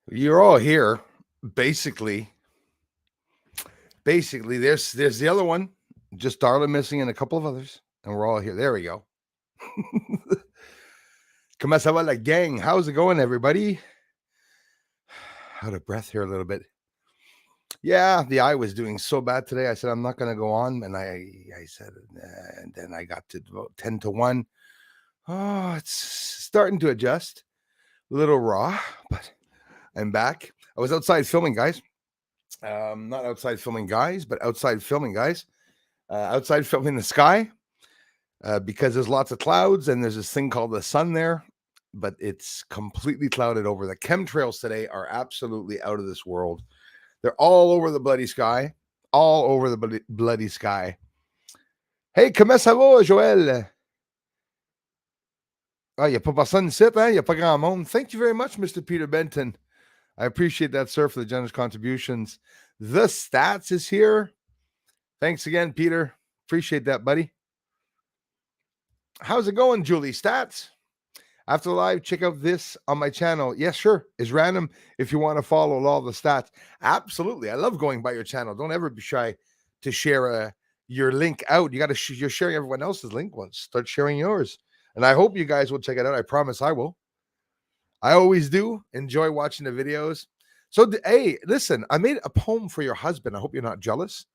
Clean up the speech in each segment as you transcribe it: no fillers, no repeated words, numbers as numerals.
You're all here. Basically, there's the other one. Just Darla missing and a couple of others. And we're all here. There we go. Comment ça va la gang? How's it going, everybody? Out of breath here a little bit. Yeah, the eye was doing so bad today. I said I'm not going to go on, and I said, and then I got to about 10-1. Oh, it's starting to adjust. A little raw, but I'm back. I was outside filming, guys. Not outside filming guys, but outside filming guys. Outside filming the sky because there's lots of clouds and there's this thing called the sun there, but it's completely clouded over. The chemtrails today are absolutely out of this world. They're all over the bloody sky, all over the bloody sky. Hey, comment ça va, Joël? Ah, il n'y a pas personne ici, hein? Il n'y a pas grand monde. Thank you very much, Mr. Peter Benton. I appreciate that, sir, for the generous contributions. The Stats is here. Thanks again, Peter. Appreciate that, buddy. How's it going, Julie? Stats? After the live, check out this on my channel. Yes, sure. It's random if you want to follow all the stats. Absolutely. I love going by your channel. Don't ever be shy to share your link out. You got to you're sharing everyone else's link. Once start sharing yours. And I hope you guys will check it out. I promise I will. I always do enjoy watching the videos. So, hey, listen, I made a poem for your husband. I hope you're not jealous.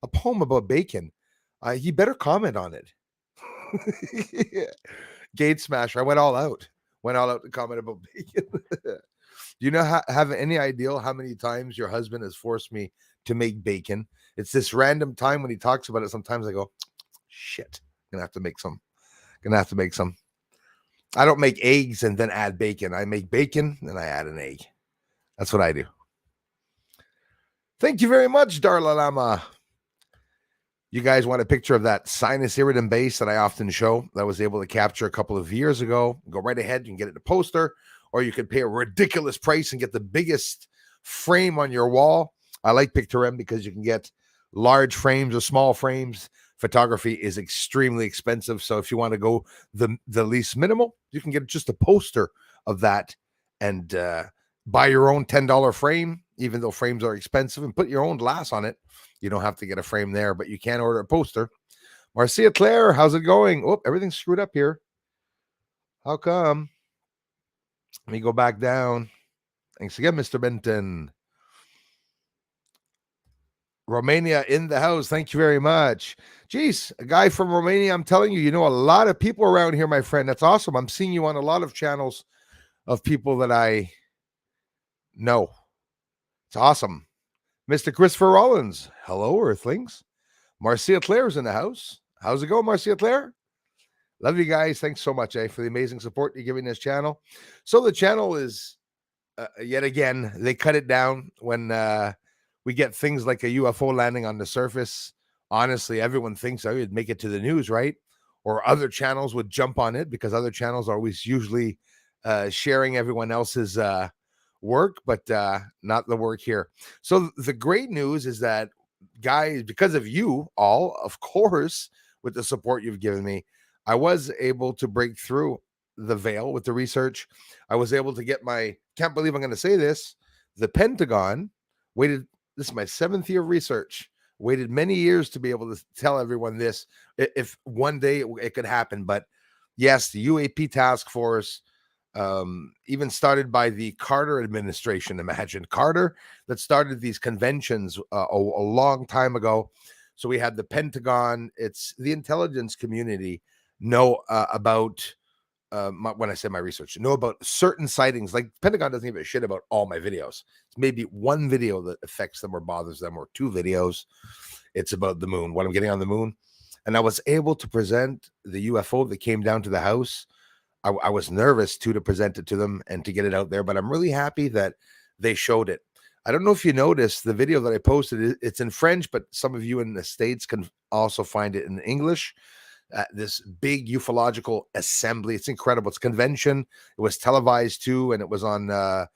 A poem about bacon. He better comment on it. Gate smasher. I went all out to comment about bacon. Do you know have any idea how many times your husband has forced me to make bacon? It's this random time when he talks about it. Sometimes I go, shit, gonna have to make some. I don't make eggs and then add bacon. I make bacon and I add an egg. That's what I do. Thank you very much, Darla Lama. You guys want a picture of that sinus irritant base that I often show that I was able to capture a couple of years ago? Go right ahead. You can get it in a poster, or you could pay a ridiculous price and get the biggest frame on your wall. I like Pictorim because you can get large frames or small frames. Photography is extremely expensive. So if you want to go the least minimal, you can get just a poster of that and buy your own $10 frame, even though frames are expensive, and put your own glass on it. You don't have to get a frame there, but you can order a poster. Marcia Claire, how's it going? Oh, everything's screwed up here. How come? Let me go back down. Thanks again, Mr. Benton. Romania in the house. Thank you very much. Geez, a guy from Romania. I'm telling you, you know a lot of people around here, my friend. That's awesome. I'm seeing you on a lot of channels of people that I know. It's awesome. Mr. Christopher Rollins. Hello, Earthlings. Marcia Claire's in the house. How's it going, Marcia Claire? Love you guys. Thanks so much, for the amazing support you're giving this channel. So the channel is, yet again, they cut it down when we get things like a UFO landing on the surface. Honestly, everyone thinks I would make it to the news, right? Or other channels would jump on it because other channels are always usually sharing everyone else's work, but not the work here. So the great news is that, guys, because of you all, of course, with the support you've given me, I was able to break through the veil with the research. I was able to get can't believe I'm going to say this, the Pentagon waited, this is my 7th year of research, waited many years to be able to tell everyone this, if one day it could happen. But yes, the UAP task force, even started by the Carter administration. Imagine Carter that started these conventions a long time ago. So we had the Pentagon. It's the intelligence community know about, when I say my research, know about certain sightings. Like Pentagon doesn't give a shit about all my videos. It's maybe one video that affects them or bothers them, or 2 videos. It's about the moon, what I'm getting on the moon. And I was able to present the UFO that came down to the house. I was nervous to present it to them and to get it out there, but I'm really happy that they showed it. I don't know if you noticed the video that I posted. It's in French, but some of you in the States can also find it in English. This big ufological assembly. It's incredible. It's a convention. It was televised too, and it was on the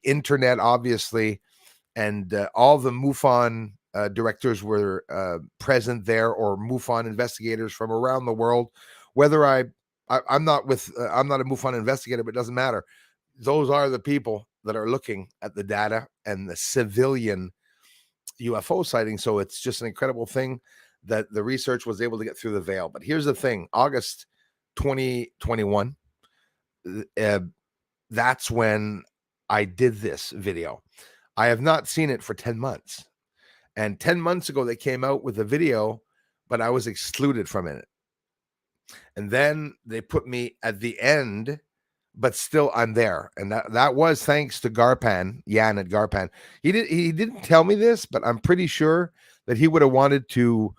internet, obviously. And all the MUFON directors were present there, or MUFON investigators from around the world. Whether I'm not a MUFON investigator, but it doesn't matter. those are the people that are looking at the data and the civilian UFO sighting. So it's just an incredible thing that the research was able to get through the veil. But here's the thing: August 2021, that's when I did this video. I have not seen it for 10 months. And 10 months ago, they came out with a video, but I was excluded from it. And then they put me at the end, but still I'm there. And that was thanks to Garpan, Jan at Garpan. He didn't tell me this, but I'm pretty sure that he would have wanted to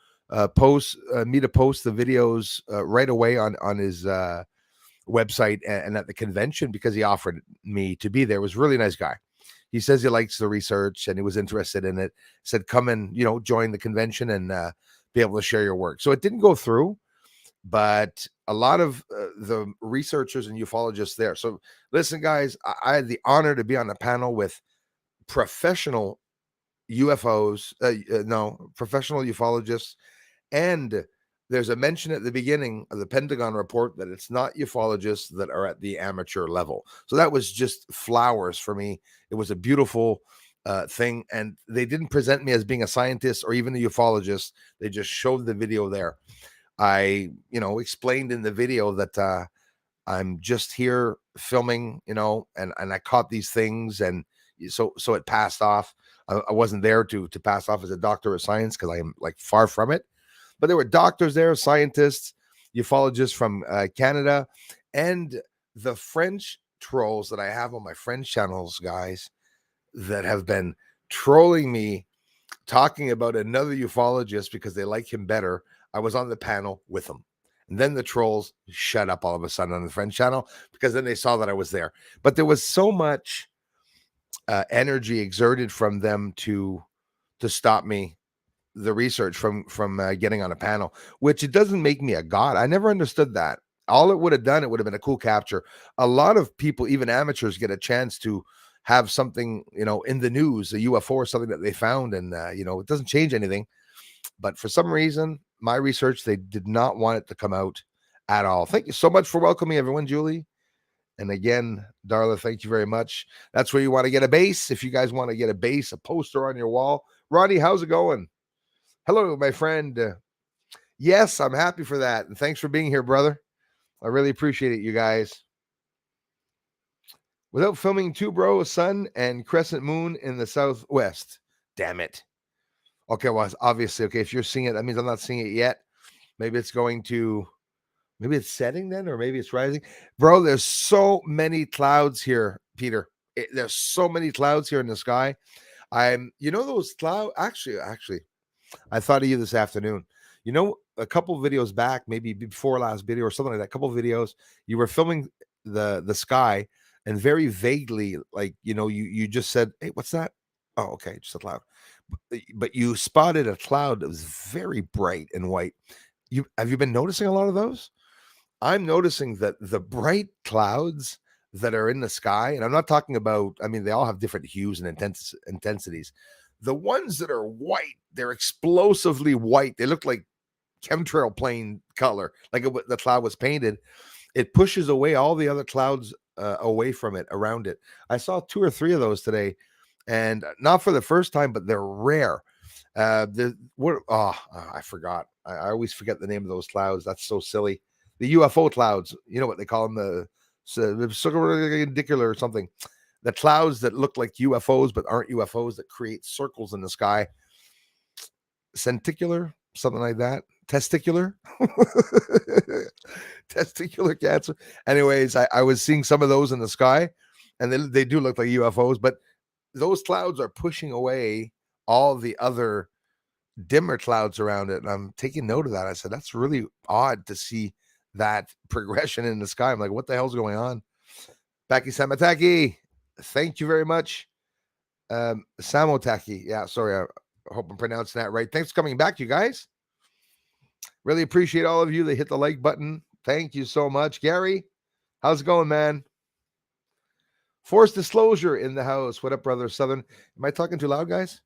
post me to post the videos right away on his website and at the convention, because he offered me to be there. It was a really nice guy. He says he likes the research and he was interested in it. Said, come and, join the convention and be able to share your work. So it didn't go through, but a lot of the researchers and ufologists there. So listen, guys, I had the honor to be on a panel with professional UFOs, professional ufologists. And there's a mention at the beginning of the Pentagon report that it's not ufologists that are at the amateur level. So that was just flowers for me. It was a beautiful thing. And they didn't present me as being a scientist or even a ufologist. They just showed the video there. I, explained in the video that I'm just here filming, and I caught these things. And so it passed off. I wasn't there to pass off as a doctor of science, because I am far from it. But there were doctors there, scientists, ufologists from Canada, and the French trolls that I have on my French channels, guys, that have been trolling me, talking about another ufologist because they like him better. I was on the panel with them. And then the trolls shut up all of a sudden on the French channel, because then they saw that I was there. But there was so much energy exerted from them to stop me, the research from getting on a panel, which it doesn't make me a god. I never understood that. All it would have done, it would have been a cool capture. A lot of people, even amateurs, get a chance to have something, in the news, a UFO or something that they found, and it doesn't change anything. But for some reason, my research, they did not want it to come out at all. Thank you so much for welcoming everyone, Julie. And again, Darla, thank you very much. That's where you want to get a base. If you guys want to get a base, a poster on your wall. Ronnie, how's it going? Hello, my friend. Yes, I'm happy for that. And thanks for being here, brother. I really appreciate it, you guys. Without filming two, bro, sun and crescent moon in the southwest. Damn it. Okay, well, obviously, okay, if you're seeing it, that means I'm not seeing it yet. Maybe it's setting then, or maybe it's rising. Bro, there's so many clouds here, Peter. There's so many clouds here in the sky. Those clouds, actually, I thought of you this afternoon. A couple videos back, maybe before last video or something like that, a couple videos, you were filming the sky, and very vaguely, you just said, hey, what's that? Oh, okay, just a cloud. But you spotted a cloud that was very bright and white. Have you been noticing a lot of those? I'm noticing that the bright clouds that are in the sky, and I'm not talking about, they all have different hues and intensities. The ones that are white, they're explosively white. They look like chemtrail plane color, like the cloud was painted. It pushes away all the other clouds away from it, around it. I saw 2 or 3 of those today, and not for the first time, but they're rare. I forgot. I always forget the name of those clouds. That's so silly. The UFO clouds, you know what they call them, the circular or something. The clouds that look like UFOs but aren't UFOs, that create circles in the sky. Centicular, something like that. Testicular. Testicular cancer. Anyways, I was seeing some of those in the sky, and they do look like UFOs, but those clouds are pushing away all the other dimmer clouds around it. And I'm taking note of that. I said, that's really odd to see that progression in the sky. I'm like, what the hell's going on? Baki Samataki, thank you very much. Samotaki. Yeah, sorry. I hope I'm pronouncing that right. Thanks for coming back, you guys. Really appreciate all of you that hit the like button. Thank you so much. Gary, how's it going, man? Forced disclosure in the house. What up, brother? Southern. Am I talking too loud, guys?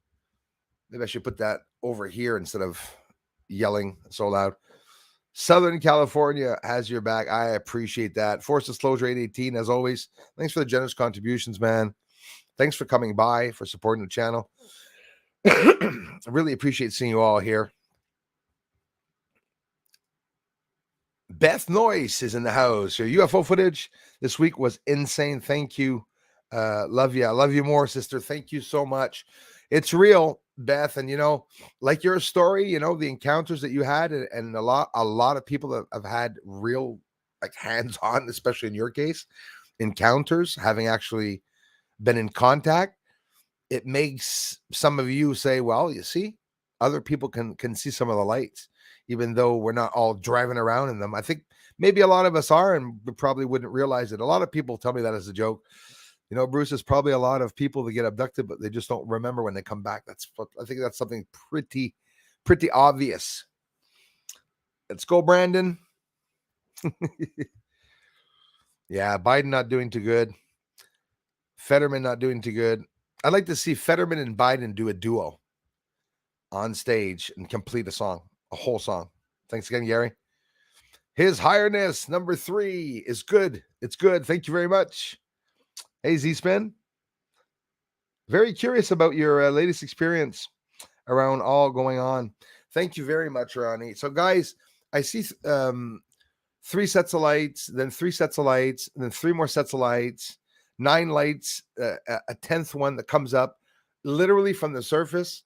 Maybe I should put that over here instead of yelling so loud. Southern California has your back. I appreciate that. Force Disclosure 818, as always. Thanks for the generous contributions, man. Thanks for coming by, for supporting the channel. I really appreciate seeing you all here. Beth Noyce is in the house. Your UFO footage this week was insane. Thank you. Love you. I love you more, sister. Thank you so much. It's real, Beth. And like your story, the encounters that you had, and a lot of people that have had real, like, hands-on, especially in your case, encounters, having actually been in contact. It makes some of you say, well, you see, other people can see some of the lights, even though we're not all driving around in them. I think maybe a lot of us are, and we probably wouldn't realize it. A lot of people tell me that as a joke. Bruce, there's probably a lot of people that get abducted, but they just don't remember when they come back. I think that's something pretty obvious. Let's go, Brandon. Yeah, Biden not doing too good. Fetterman not doing too good. I'd like to see Fetterman and Biden do a duo on stage and complete a whole song. Thanks again, Gary. His Highness number 3 is good. It's good. Thank you very much. Hey, Z-Spin. Very curious about your latest experience around all going on. Thank you very much, Ronnie. So, guys, I see 3 sets of lights, then 3 sets of lights, then 3 more sets of lights, 9 lights, a 10th one that comes up literally from the surface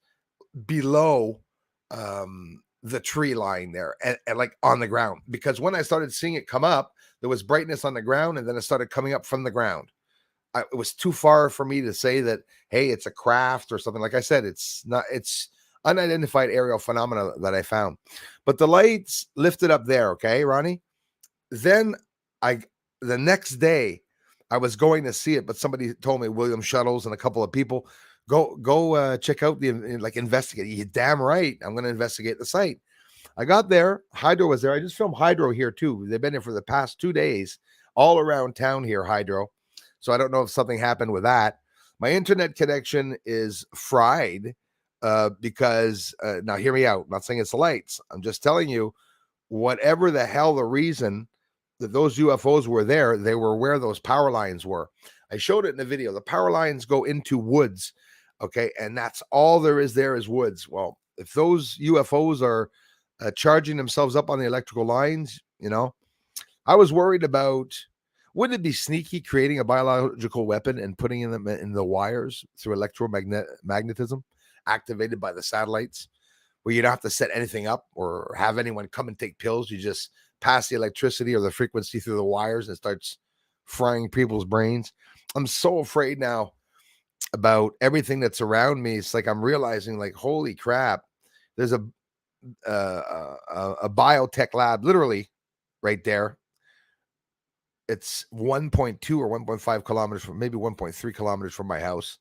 below the tree line there, and like on the ground. Because when I started seeing it come up, there was brightness on the ground, and then it started coming up from the ground. It was too far for me to say that, hey, it's a craft or something. Like I said, it's unidentified aerial phenomena that I found. But the lights lifted up there, okay, Ronnie? Then the next day I was going to see it, but somebody told me, William Shuttles and a couple of people, go check out investigate. You're damn right. I'm going to investigate the site. I got there. Hydro was there. I just filmed Hydro here too. They've been there for the past 2 days, all around town here, Hydro. So I don't know if something happened with that. My internet connection is fried because now hear me out. I'm not saying it's the lights. I'm just telling you, whatever the hell the reason that those UFOs were there, they were where those power lines were. I showed it in the video. The power lines go into woods, okay? And that's all there is woods. Well, if those UFOs are charging themselves up on the electrical lines, I was worried about, wouldn't it be sneaky creating a biological weapon and putting them in the wires through electromagnetism activated by the satellites, where you don't have to set anything up or have anyone come and take pills. You just pass the electricity or the frequency through the wires and it starts frying people's brains. I'm so afraid now about everything that's around me. It's like I'm realizing, like, holy crap, there's a biotech lab literally right there. It's 1.2 or 1.5 kilometers from, maybe 1.3 kilometers from my house.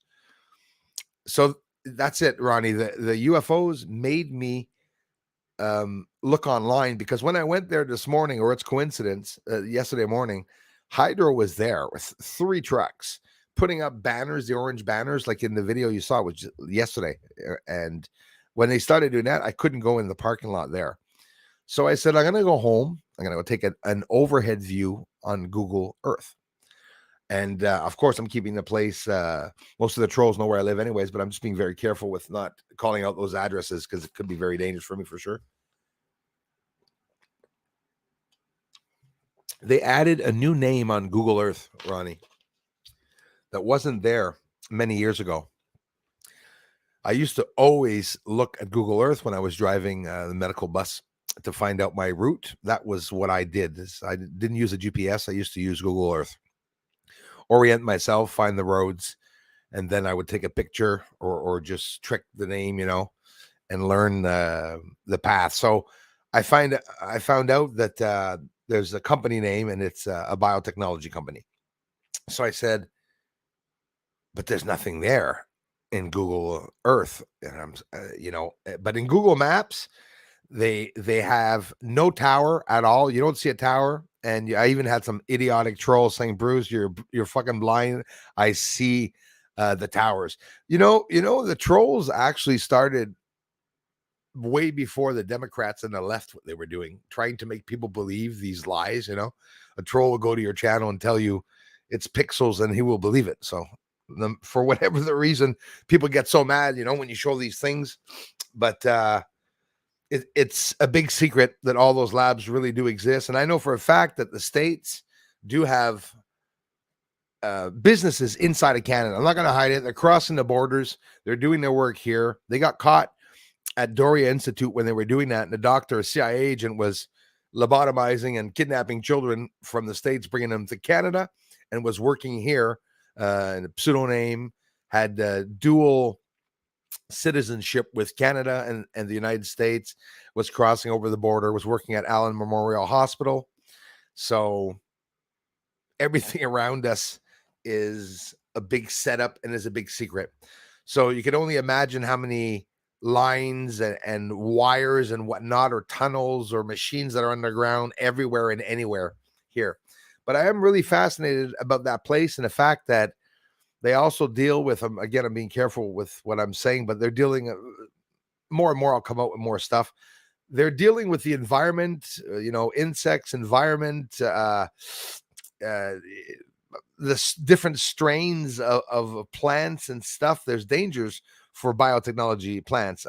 So that's it, Ronnie. The UFOs made me look online, because when I went there this morning, or it's coincidence, yesterday morning, Hydro was there with 3 trucks putting up banners, the orange banners, like in the video you saw, which yesterday. And when they started doing that, I couldn't go in the parking lot there. So I said, I'm going to go home. I'm going to go take an overhead view on Google Earth. And of course, I'm keeping the place. Most of the trolls know where I live anyways, but I'm just being very careful with not calling out those addresses, because it could be very dangerous for me, for sure. They added a new name on Google Earth, Ronnie, that wasn't there many years ago. I used to always look at Google Earth when I was driving the medical bus to find out my route. That was what I did. I didn't use a GPS. I used to use Google Earth. Orient myself, find the roads, and then I would take a picture or just trick the name, and learn the path. So I found out that there's a company name, and it's a biotechnology company. So I said, but there's nothing there in Google Earth, and I'm, but in Google Maps, they have no tower at all. You don't see a tower. And I even had some idiotic trolls saying, Bruce, you're fucking blind. I see the towers. The trolls actually started way before the Democrats and the left, what they were doing, trying to make people believe these lies. You know, a troll will go to your channel and tell you it's pixels and he will believe it. So for whatever the reason, people get so mad, you know, when you show these things. But it's a big secret that all those labs really do exist. And I know for a fact that the States do have businesses inside of Canada. I'm not going to hide it. They're crossing the borders. They're doing their work here. They got caught at Doria Institute when they were doing that. And the doctor, a CIA agent, was lobotomizing and kidnapping children from the States, bringing them to Canada, and was working here in a pseudonym, had dual citizenship with Canada and the United States, was crossing over the border, was working at Allen Memorial Hospital. So everything around us is a big setup and is a big secret. So you can only imagine how many lines and wires and whatnot, or tunnels or machines that are underground everywhere and anywhere here. But I am really fascinated about that place and the fact that they also deal with them. Again, I'm being careful with what I'm saying, but they're dealing more and more. I'll come out with more stuff. They're dealing with the environment, insects, environment, the different strains of plants and stuff. There's dangers for biotechnology plants,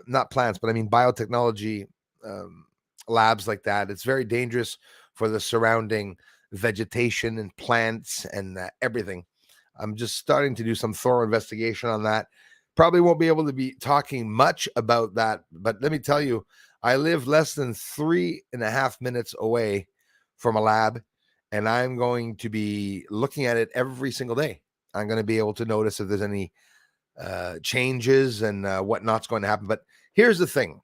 not plants, but I mean biotechnology labs like that. It's very dangerous for the surrounding vegetation and plants and everything. I'm just starting to do some thorough investigation on that. Probably won't be able to be talking much about that, but let me tell you, I live less than 3.5 minutes away from a lab, and I'm going to be looking at it every single day. I'm going to be able to notice if there's any changes and whatnot's going to happen. But here's the thing.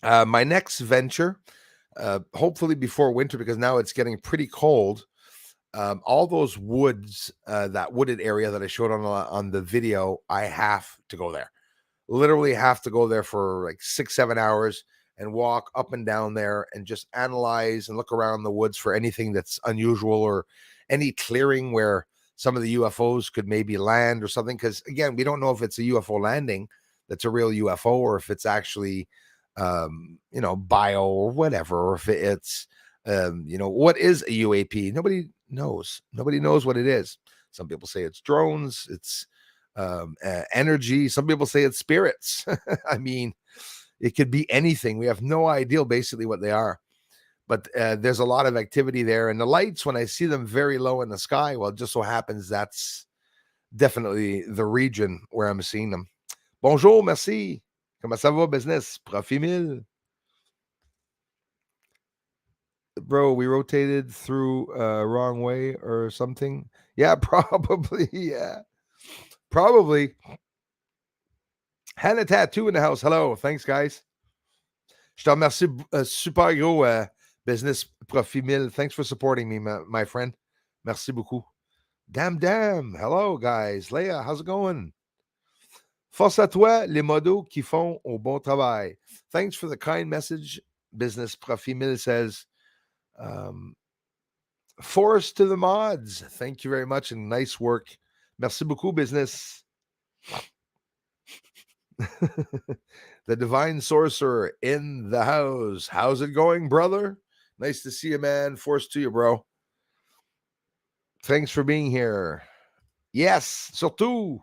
My next venture, hopefully before winter, because now it's getting pretty cold, all those woods, that wooded area that I showed on the video, I have to go there. Literally have to go there for like 6-7 hours and walk up and down there and just analyze and look around the woods for anything that's unusual or any clearing where some of the UFOs could maybe land or something. Because again, we don't know if it's a UFO landing that's a real UFO, or if it's actually, bio or whatever, or if it's, what is a UAP? Nobody knows. Nobody knows what it is. Some people say it's drones, it's energy. Some people say it's spirits. I mean, it could be anything. We have no idea basically what they are. But there's a lot of activity there. And the lights, when I see them very low in the sky, well, it just so happens that's definitely the region where I'm seeing them. Bonjour, merci. Comment ça va, business? Profit mille. Bro, we rotated through wrong way or something. Yeah, probably. Yeah, probably. Hannah Tattoo in the house. Hello. Thanks, guys. Je te remercie super gros, business Profit mille. Thanks for supporting me, my friend. Merci beaucoup. Damn. Hello, guys. Leah, how's it going? Force à toi, les modos qui font au bon travail. Thanks for the kind message. Business Profit mille says, force to the mods. Thank you very much and nice work. Merci beaucoup, business. The Divine Sorcerer in the house. How's it going, brother? Nice to see you, man. Force to you, bro. Thanks for being here. Yes, surtout.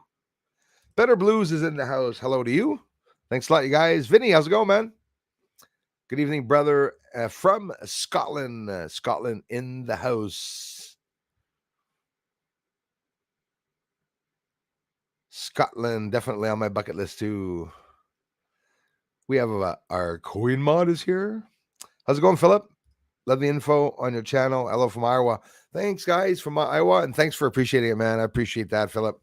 Better Blues is in the house. Hello to you. Thanks a lot, you guys. Vinny, how's it going, man? Good evening, brother, from Scotland. Scotland in the house. Scotland, definitely on my bucket list, too. We have our Coin Mod is here. How's it going, Philip? Love the info on your channel. Hello from Iowa. Thanks, guys, from Iowa, and thanks for appreciating it, man. I appreciate that, Philip.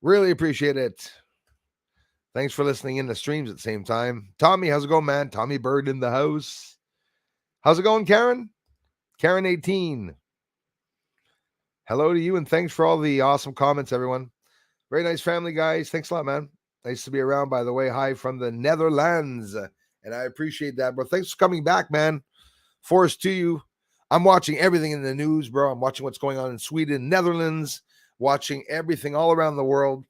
Really appreciate it. Thanks for listening in the streams at the same time. Tommy, how's it going, man? Tommy Bird in the house. How's it going, Karen? Karen 18. Hello to you, and thanks for all the awesome comments, everyone. Very nice family, guys. Thanks a lot, man. Nice to be around, by the way. Hi from the Netherlands, and I appreciate that, bro. Thanks for coming back, man. Force to you. I'm watching everything in the news, bro. I'm watching what's going on in Sweden, Netherlands, watching everything all around the world.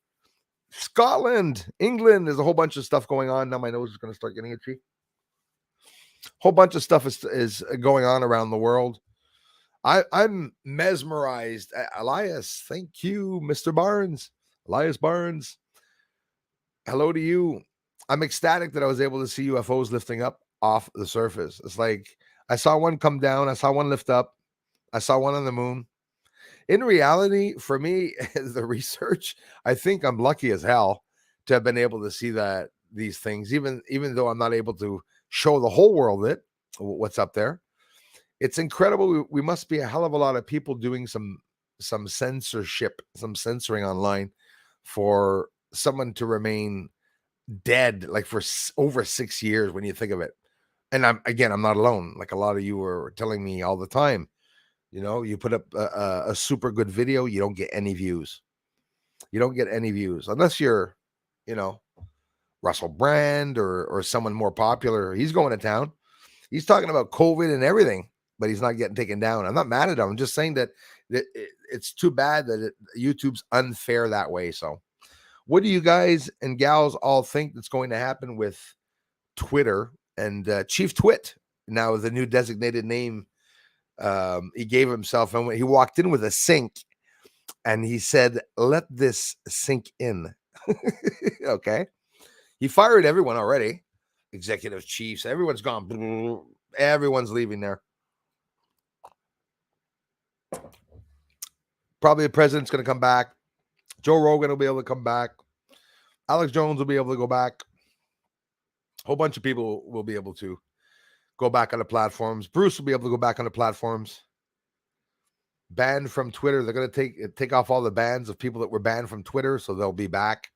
Scotland, England. There's a whole bunch of stuff going on. Now my nose is going to start getting itchy. Whole bunch of stuff is going on around the world. I'm mesmerized. Elias, thank you, Mr. Barnes. Elias Barnes. Hello to you. I'm ecstatic that I was able to see UFOs lifting up off the surface. It's like I saw one come down, I saw one lift up, I saw one on the moon. In reality, for me, the research, I think I'm lucky as hell to have been able to see these things, even though I'm not able to show the whole world what's up there. It's incredible. We must be a hell of a lot of people doing some censorship, some censoring online for someone to remain dead like for over 6 years when you think of it. And I'm not alone. Like a lot of you are telling me all the time, you put up a super good video, you don't get any views. You don't get any views unless you're, Russell Brand or someone more popular. He's going to town. He's talking about COVID and everything, but he's not getting taken down. I'm not mad at him. I'm just saying that it's too bad that YouTube's unfair that way. So what do you guys and gals all think that's going to happen with Twitter and Chief Twit, now the new designated name he gave himself? And he walked in with a sink and he said, "Let this sink in." Okay. He fired everyone already. Executive chiefs, everyone's gone. Everyone's leaving there. Probably the president's going to come back. Joe Rogan will be able to come back. Alex Jones will be able to go back. A whole bunch of people will be able to go back on the platforms. Bruce will be able to go back on the platforms. Banned from Twitter. They're going to take off all the bans of people that were banned from Twitter, so they'll be back.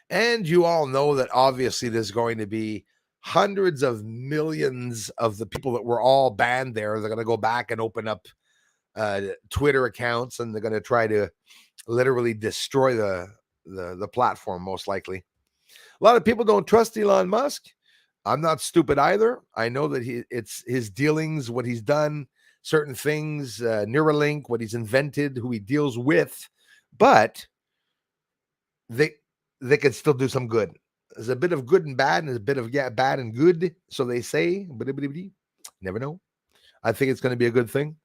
And you all know that obviously there's going to be hundreds of millions of the people that were all banned there. They're going to go back and open up Twitter accounts, and they're going to try to literally destroy the platform, most likely. A lot of people don't trust Elon Musk. I'm not stupid either. I know that it's his dealings, what he's done, certain things, Neuralink, what he's invented, who he deals with, but they can still do some good. There's a bit of good and bad, and there's a bit of bad and good, so they say. Never know. I think it's going to be a good thing.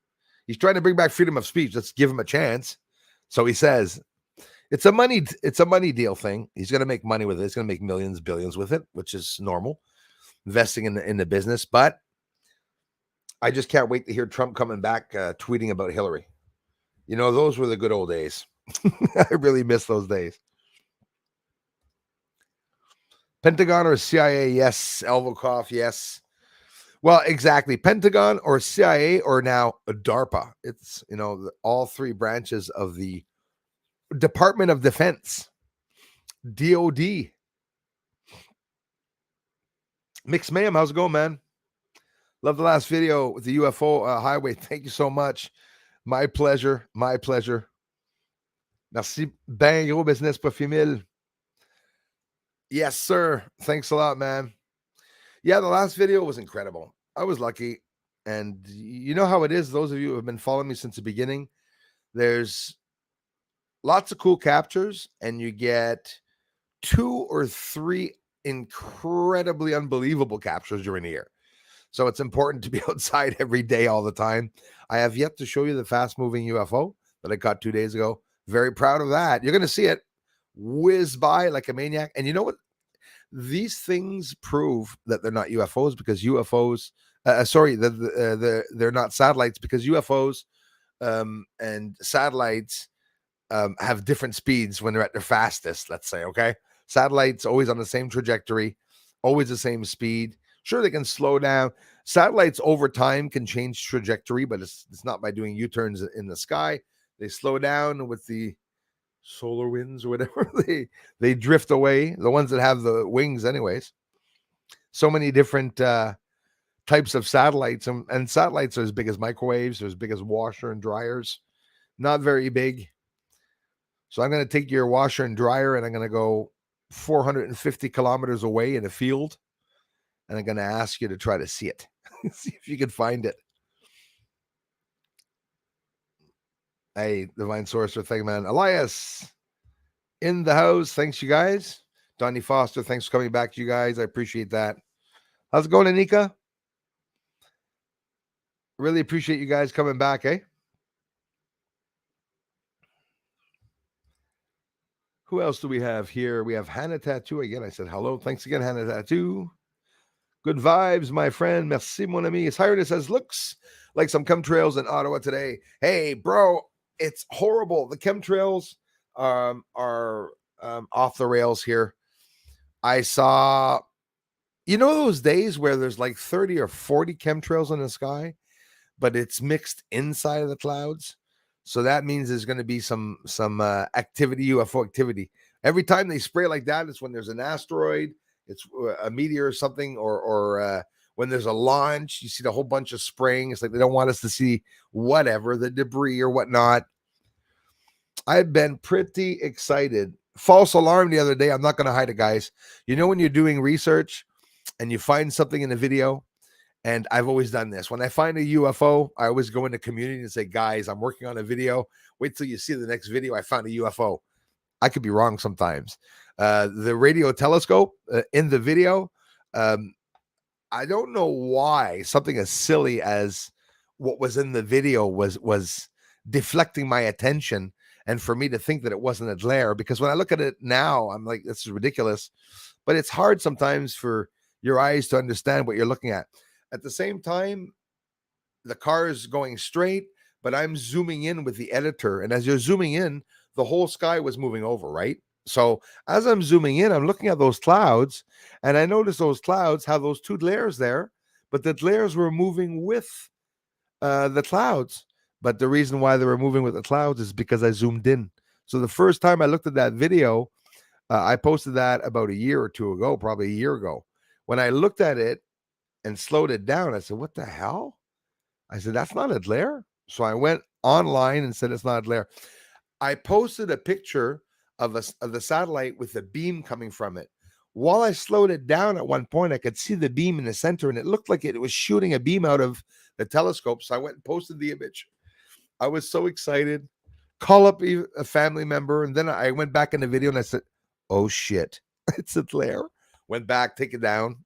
He's trying to bring back freedom of speech. Let's give him a chance. So he says it's a money deal thing. He's going to make money with it. He's going to make millions, billions with it, which is normal. Investing in the business, but I just can't wait to hear Trump coming back tweeting about Hillary. Those were the good old days. I really miss those days. Pentagon or CIA? Yes. Elvokov? Yes. Well, exactly. Pentagon or CIA or now DARPA. It's, all three branches of the Department of Defense. DOD. Mixed Mayhem, how's it going, man? Love the last video with the UFO highway. Thank you so much. My pleasure. My pleasure. Merci ben gros business pour Femil. Yes, sir. Thanks a lot, man. Yeah, the last video was incredible. I was lucky. And you know how it is, those of you who have been following me since the beginning, there's lots of cool captures, and you get 2 or 3 incredibly unbelievable captures during the year. So it's important to be outside every day, all the time. I have yet to show you the fast-moving UFO that I caught 2 days ago. Very proud of that. You're going to see it whiz by like a maniac. And you know what? These things prove that they're not UFOs, because UFOs, they're not satellites, because UFOs and satellites have different speeds when they're at their fastest, let's say, okay? Satellites always on the same trajectory, always the same speed. Sure, they can slow down. Satellites over time can change trajectory, but it's not by doing U-turns in the sky. They slow down with the solar winds or whatever. They drift away, the ones that have the wings anyways. So many different types of satellites, and satellites are as big as microwaves, they're as big as washer and dryers. Not very big. So I'm going to take your washer and dryer, and I'm going to go 450 kilometers away in a field, and I'm going to ask you to try to see it. See if you can find it. Hey, Divine Sorcerer thing, man. Elias, in the house. Thanks, you guys. Donnie Foster, thanks for coming back, you guys. I appreciate that. How's it going, Anika? Really appreciate you guys coming back, eh? Who else do we have here? We have Hannah Tattoo. Again, I said hello. Thanks again, Hannah Tattoo. Good vibes, my friend. Merci, mon ami. His Highness says, looks like some chemtrails in Ottawa today. Hey, bro, it's horrible. The chemtrails are off the rails here. I saw, you know, those days where there's like 30 or 40 chemtrails in the sky, but it's mixed inside of the clouds. So that means there's going to be some activity, UFO activity. Every time they spray like that, it's when there's an asteroid, it's a meteor or something, or when there's a launch, you see the whole bunch of spraying. It's like they don't want us to see whatever, the debris or whatnot. I've been pretty excited. False alarm the other day. I'm not going to hide it, guys. You know, when you're doing research and you find something in a video, and I've always done this. When I find a UFO, I always go in the community and say, guys, I'm working on a video. Wait till you see the next video. I found a UFO. I could be wrong sometimes. The radio telescope in the video, I don't know why something as silly as what was in the video was deflecting my attention, and for me to think that it wasn't a glare, because when I look at it now, I'm like, this is ridiculous. But it's hard sometimes for your eyes to understand what you're looking at. At the same time, the car is going straight, but I'm zooming in with the editor. And as you're zooming in, the whole sky was moving over, right? So as I'm zooming in, I'm looking at those clouds, and I notice those clouds have those two glares there, but the glares were moving with the clouds. But the reason why they were moving with the clouds is because I zoomed in. So the first time I looked at that video, I posted that about a year or two ago, probably a year ago. When I looked at it and slowed it down, I said, what the hell? I said, that's not a glare. So I went online and said, it's not a glare. I posted a picture of the satellite with the beam coming from it. While I slowed it down at one point, I could see the beam in the center, and it looked like it was shooting a beam out of the telescope. So I went and posted the image. I was so excited. Call up a family member, and then I went back in the video and I said, oh shit, it's a glare. Went back, take it down.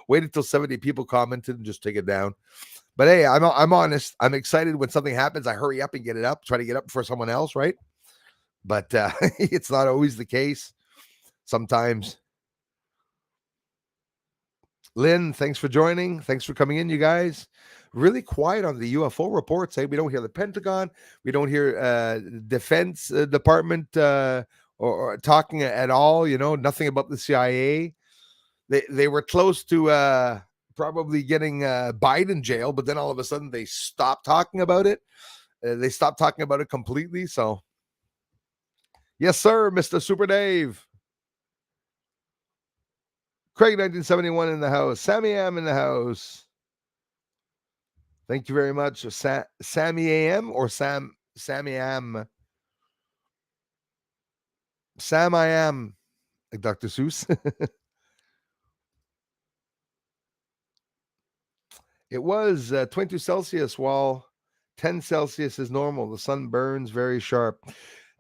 Waited till 70 people commented and just take it down. But hey, I'm honest. I'm excited when something happens. I hurry up and get it up, try to get up before someone else, right? But it's not always the case. Sometimes. Lynn, thanks for joining. Thanks for coming in, you guys. Really quiet on the UFO reports. We don't hear the Pentagon. We don't hear Defense Department or talking at all. You know, nothing about the CIA. They were close to probably getting Biden jail, but then all of a sudden they stopped talking about it. They stopped talking about it completely. So, yes, sir, Mr. Super Dave. Craig 1971 in the house. Sammy Am in the house. Thank you very much. Sammy AM or Sammy Am? Sam I am, like Dr. Seuss. It was 22 Celsius, while 10 Celsius is normal. The sun burns very sharp.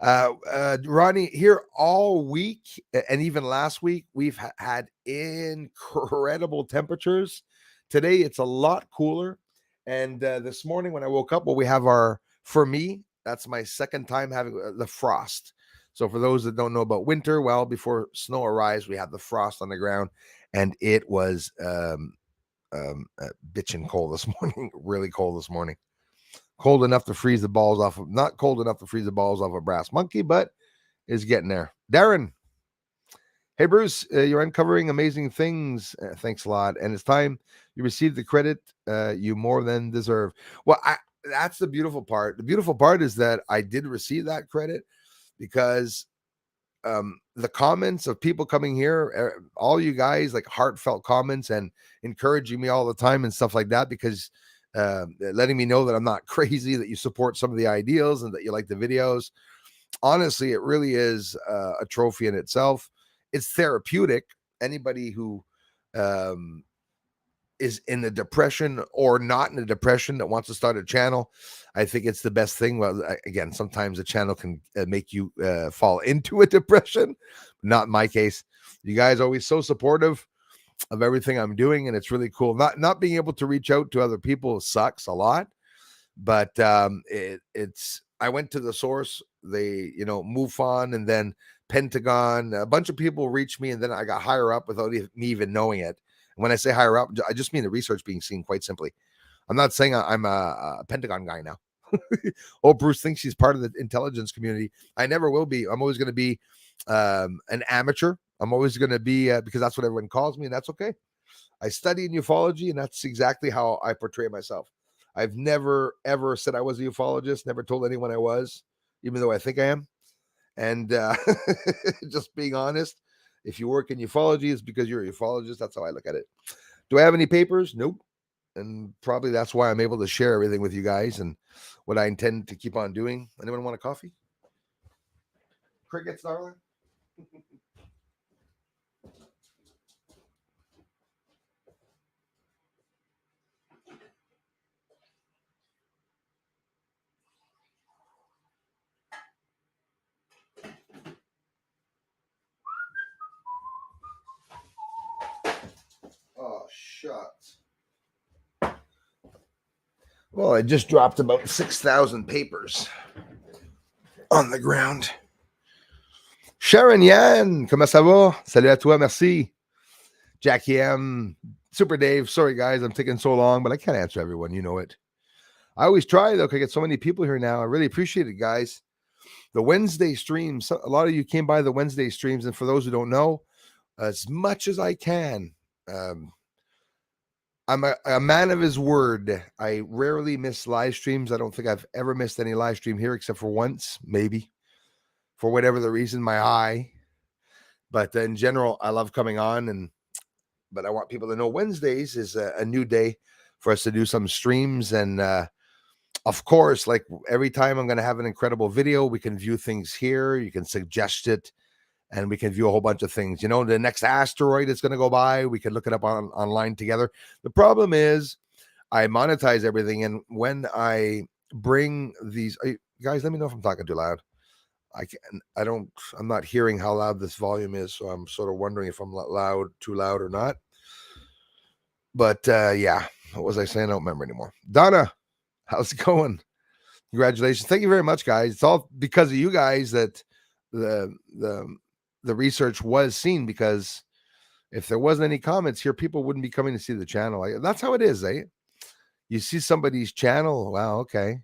Ronnie, here all week and even last week, we've had incredible temperatures. Today, it's a lot cooler. And this morning when I woke up, we have for me, that's my second time having the frost. So for those that don't know about winter, well, before snow arrives, we have the frost on the ground. And it was bitching cold this morning, really cold this morning. Cold enough to freeze the balls off of, not cold enough to freeze the balls off a brass monkey, but is getting there. Darren, hey Bruce, you're uncovering amazing things. Thanks a lot, and it's time you receive the credit you more than deserve. Well, that's the beautiful part. The beautiful part is that I did receive that credit because the comments of people coming here, all you guys, like heartfelt comments and encouraging me all the time and stuff like that, because letting me know that I'm not crazy, that you support some of the ideals and that you like the videos. Honestly, it really is a trophy in itself. It's therapeutic. Anybody who is in a depression or not in a depression that wants to start a channel, I think it's the best thing. Well, again, sometimes a channel can make you fall into a depression. Not in my case. You guys are always so supportive of everything I'm doing, and it's really cool. Not being able to reach out to other people sucks a lot, but it's. I went to the source. They, MUFON, and then Pentagon. A bunch of people reached me, and then I got higher up without me even knowing it. And when I say higher up, I just mean the research being seen. Quite simply, I'm not saying I'm a Pentagon guy now. Oh, Bruce thinks he's part of the intelligence community. I never will be. I'm always going to be an amateur. I'm always going to be because that's what everyone calls me, and that's okay. I study in ufology, and that's exactly how I portray myself. I've never, ever said I was a ufologist, never told anyone I was, even though I think I am. And just being honest, if you work in ufology, it's because you're a ufologist. That's how I look at it. Do I have any papers? Nope. And probably that's why I'm able to share everything with you guys and what I intend to keep on doing. Anyone want a coffee? Crickets, darling? Oh, shucks. Well, I just dropped about 6,000 papers on the ground. Sharon Yan, comment ça va? Salut à toi, merci. Jackie M, Super Dave, sorry guys, I'm taking so long, but I can't answer everyone, you know it. I always try though, because I get so many people here now. I really appreciate it, guys. The Wednesday streams, a lot of you came by the Wednesday streams, and for those who don't know, as much as I can, I'm a man of his word. I rarely miss live streams. I don't think I've ever missed any live stream here except for once, maybe, for whatever the reason, my eye. But in general, I love coming on, but I want people to know Wednesdays is a new day for us to do some streams. And of course, like every time I'm going to have an incredible video, we can view things here. You can suggest it, and we can view a whole bunch of things. The next asteroid that's going to go by, we can look it up online together. The problem is I monetize everything, and when I bring these, guys, let me know if I'm talking too loud. I'm not hearing how loud this volume is, so I'm sort of wondering if I'm too loud or not. But yeah, what was I saying? I don't remember anymore. Donna, how's it going? Congratulations. Thank you very much, guys. It's all because of you guys that the research was seen, because if there wasn't any comments here, people wouldn't be coming to see the channel. That's how it is, eh? You see somebody's channel, wow, okay.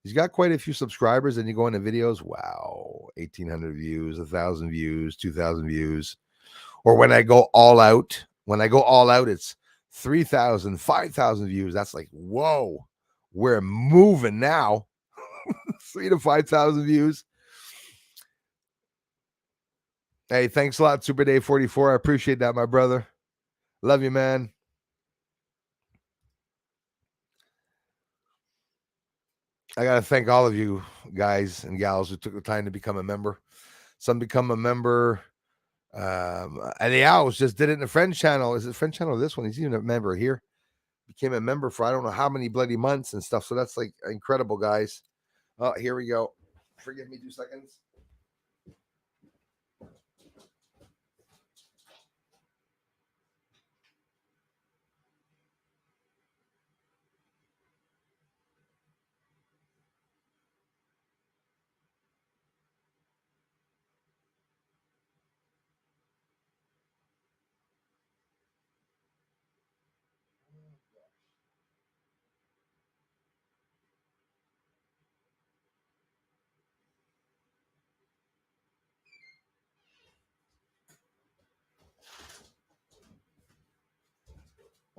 He's got quite a few subscribers, and you go into videos, wow, 1,800 views, 1,000 views, 2,000 views. Or when I go all out, it's 3,000, 5,000 views. That's like, whoa, we're moving now. 3,000 to 5,000 views. Hey, thanks a lot, Super Day 44. I appreciate that, my brother. Love you, man. I got to thank all of you guys and gals who took the time to become a member. Some become a member. And the Owls just did it in the Friends channel. Is it Friends channel? This one? He's even a member here. Became a member for I don't know how many bloody months and stuff. So that's like incredible, guys. Oh, here we go. Forgive me 2 seconds.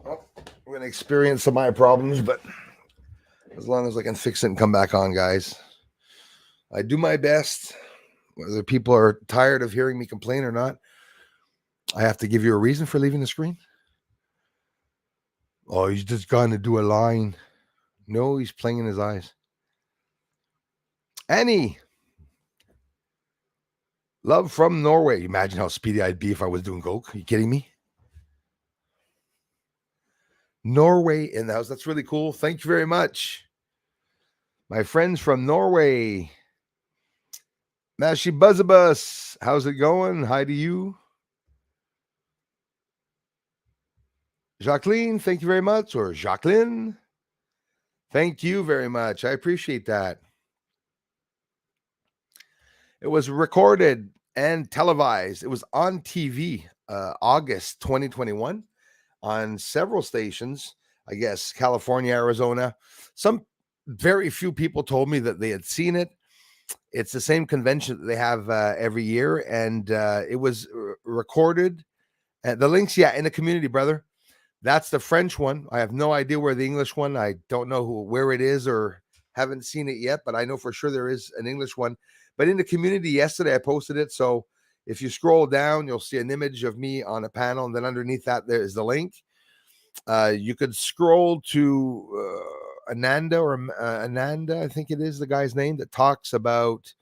Oh, we're going to experience some of my problems, but as long as I can fix it and come back on, guys. I do my best. Whether people are tired of hearing me complain or not, I have to give you a reason for leaving the screen. Oh, he's just going to do a line. No, he's playing in his eyes. Annie. Love from Norway. Imagine how speedy I'd be if I was doing coke. Are you kidding me? Norway in the house. That's really cool. Thank you very much. My friends from Norway. Mashi Buzzabus, how's it going? Hi to you. Jacqueline, thank you very much. Or Jacqueline, thank you very much. I appreciate that. It was recorded and televised. It was on TV, August 2021, on several stations. I guess California, Arizona. Some very few people told me that they had seen it. It's the same convention that they have every year, and it was recorded. The links, yeah, in the community, brother. That's the French one. I have no idea where the English one. I don't know where it is or haven't seen it yet, but I know for sure there is an English one. But in the community yesterday, I posted it. So if you scroll down, you'll see an image of me on a panel, and then underneath that there is the link. You could scroll to Ananda, I think it is the guy's name, that talks about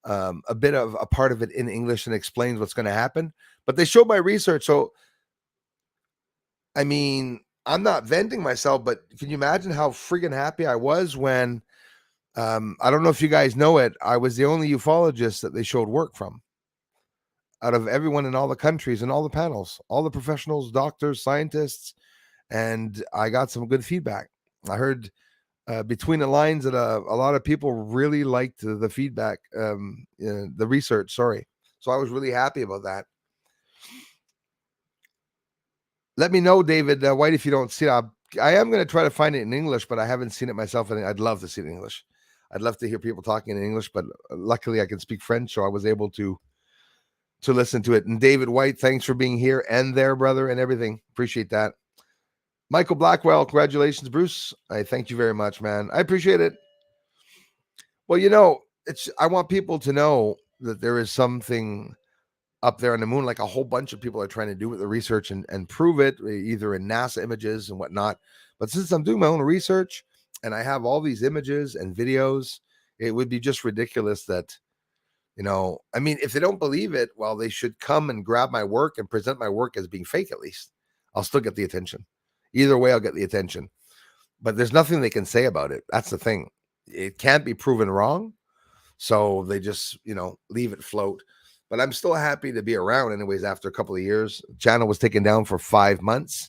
a bit of a part of it in English and explains what's going to happen. But they showed my research. So, I mean, I'm not venting myself, but can you imagine how freaking happy I was when, I don't know if you guys know it, I was the only ufologist that they showed work from out of everyone in all the countries and all the panels, all the professionals, doctors, scientists, and I got some good feedback. I heard between the lines that a lot of people really liked the feedback, the research. Sorry, so I was really happy about that. Let me know, David White, if you don't see it. I am going to try to find it in English, but I haven't seen it myself, and I'd love to see it in English. I'd love to hear people talking in English, but luckily I can speak French, so I was able to listen to it. And David White, thanks for being here and there, brother, and everything. Appreciate that. Michael Blackwell, congratulations, Bruce. I thank you very much, man. I appreciate it. Well, I want people to know that there is something up there on the moon, like a whole bunch of people are trying to do with the research and prove it, either in NASA images and whatnot. But since I'm doing my own research and I have all these images and videos, it would be just ridiculous that, I mean, if they don't believe it, well, they should come and grab my work and present my work as being fake, at least. I'll still get the attention. Either way, I'll get the attention. But there's nothing they can say about it. That's the thing. It can't be proven wrong. So they just, leave it float. But I'm still happy to be around anyways after a couple of years. The channel was taken down for 5 months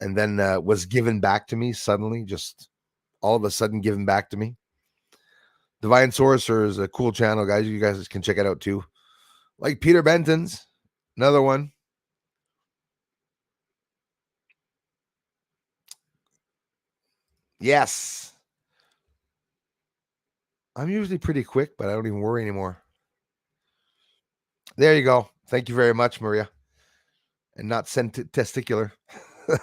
and then was given back to me suddenly, just all of a sudden given back to me. Divine Sorcerer is a cool channel, guys. You guys can check it out too. Like Peter Benton's, another one. Yes. I'm usually pretty quick, but I don't even worry anymore. There you go. Thank you very much, Maria. And not testicular.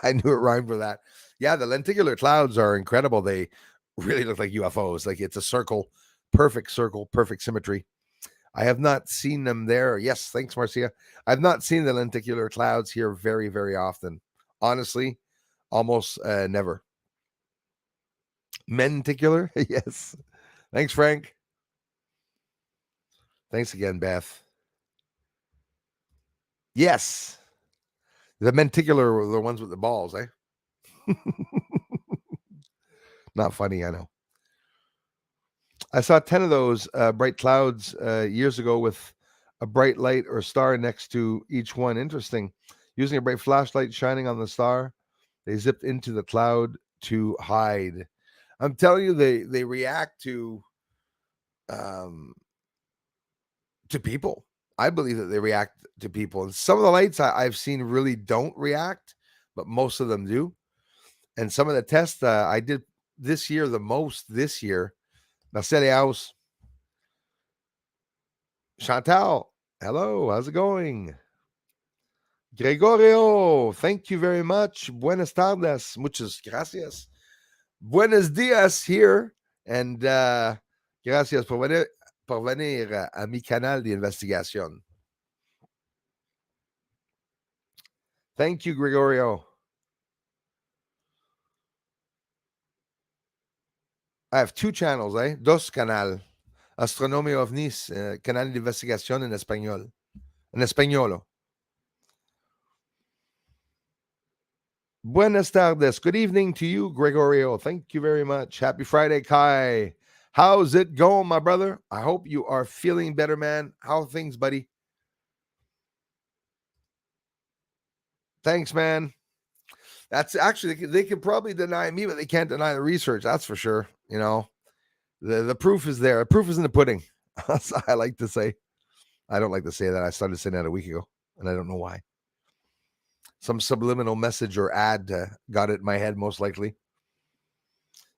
I knew it rhymed with that. Yeah, the lenticular clouds are incredible. They really look like UFOs. Like it's a circle, perfect symmetry. I have not seen them there. Yes, thanks, Marcia. I've not seen the lenticular clouds here very, very often. Honestly, almost never. Menticular? Yes. Thanks, Frank. Thanks again, Beth. Yes. The menticular were the ones with the balls, eh? Not funny, I know. I saw 10 of those bright clouds years ago with a bright light or star next to each one. Interesting. Using a bright flashlight shining on the star, they zipped into the cloud to hide. I'm telling you, they react to people. I believe that they react to people. And some of the lights I've seen really don't react, but most of them do. And some of the tests I did this year, the most this year, Marcel House, Chantal, hello, how's it going? Gregorio, thank you very much. Buenas tardes, muchas gracias. Buenos dias here, and gracias por venir a mi canal de investigación. Thank you, Gregorio. I have 2 channels, Dos canal. Astronomia OVNIs, canal de investigación en español. En españolo. Buenas tardes. Good evening to you, Gregorio. Thank you very much. Happy Friday, Kai. How's it going, my brother? I hope you are feeling better, man. How are things, buddy? Thanks, man. That's actually, they can probably deny me, but they can't deny the research. That's for sure. You know, the proof is there. The proof is in the pudding. I like to say. I don't like to say that. I started saying that a week ago, and I don't know why. Some subliminal message or ad got it in my head, most likely.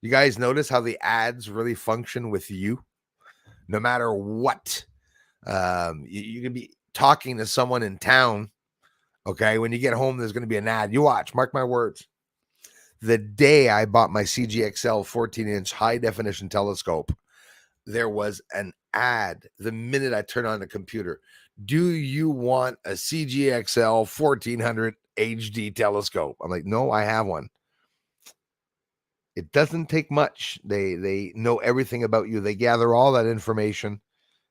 You guys notice how the ads really function with you, no matter what. You can be talking to someone in town. Okay, when you get home, there's going to be an ad. You watch, mark my words. The day I bought my CGXL 14-inch high definition telescope, there was an ad the minute I turned on the computer. Do you want a CGXL 1400 HD telescope? I'm like, no, I have one. It doesn't take much. They know everything about you. They gather all that information,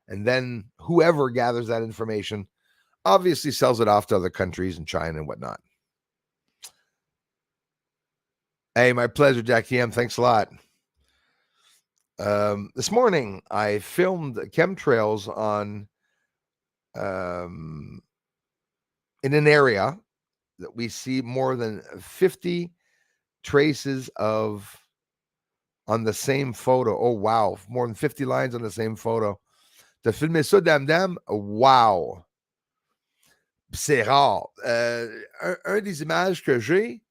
and then whoever gathers that information obviously sells it off to other countries in China and whatnot. Hey, my pleasure, Jackie M. Thanks a lot. This morning, I filmed chemtrails on in an area that we see more than 50 traces of on the same photo. Oh, wow. More than 50 lines on the same photo. T'as filmé ça, Dame Dame? Wow. C'est rare. Un des images que j'ai,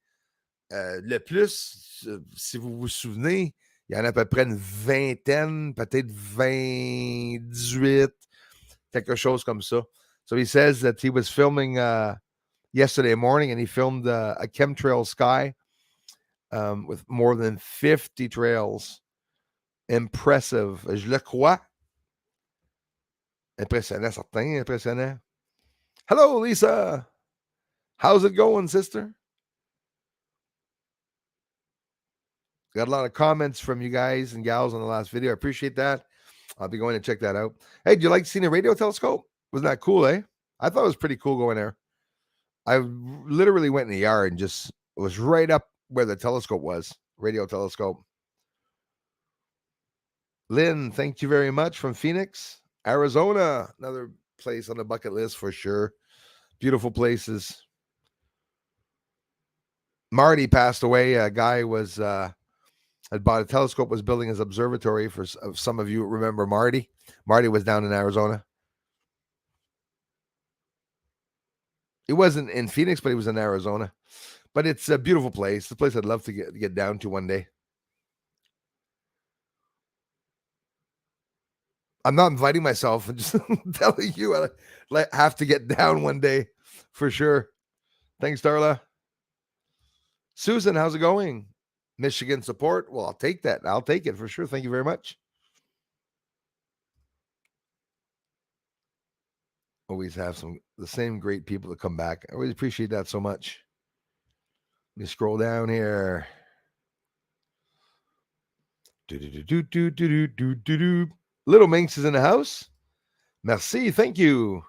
le plus, si vous vous souvenez, il y en a à peu près une vingtaine, peut-être 18, quelque chose comme ça. So he says that he was filming yesterday morning and he filmed a chemtrail sky with more than 50 trails. Impressive. Je le crois. Impressionnant, certain, impressionnant. Hello, Lisa. How's it going, sister? Got a lot of comments from you guys and gals on the last video. I appreciate that. I'll be going to check that out. Hey, do you like seeing a radio telescope? Wasn't that cool, eh? I thought it was pretty cool going there. I literally went in the yard and just was right up where the telescope was, radio telescope. Lynn, thank you very much from Phoenix, Arizona. Another place on the bucket list for sure. Beautiful places. Marty passed away. A guy was had bought a telescope, was building his observatory. For some of you remember Marty. Marty was down in Arizona. It wasn't in Phoenix, but he was in Arizona. But it's a beautiful place. The place I'd love to get down to one day. I'm not inviting myself. I'm just telling you I have to get down one day for sure. Thanks, Darla. Susan, how's it going? Michigan support? Well, I'll take that. I'll take it for sure. Thank you very much. Always have the same great people that come back. I always appreciate that so much. Let me scroll down here. Little Minx is in the house. Merci. Thank you.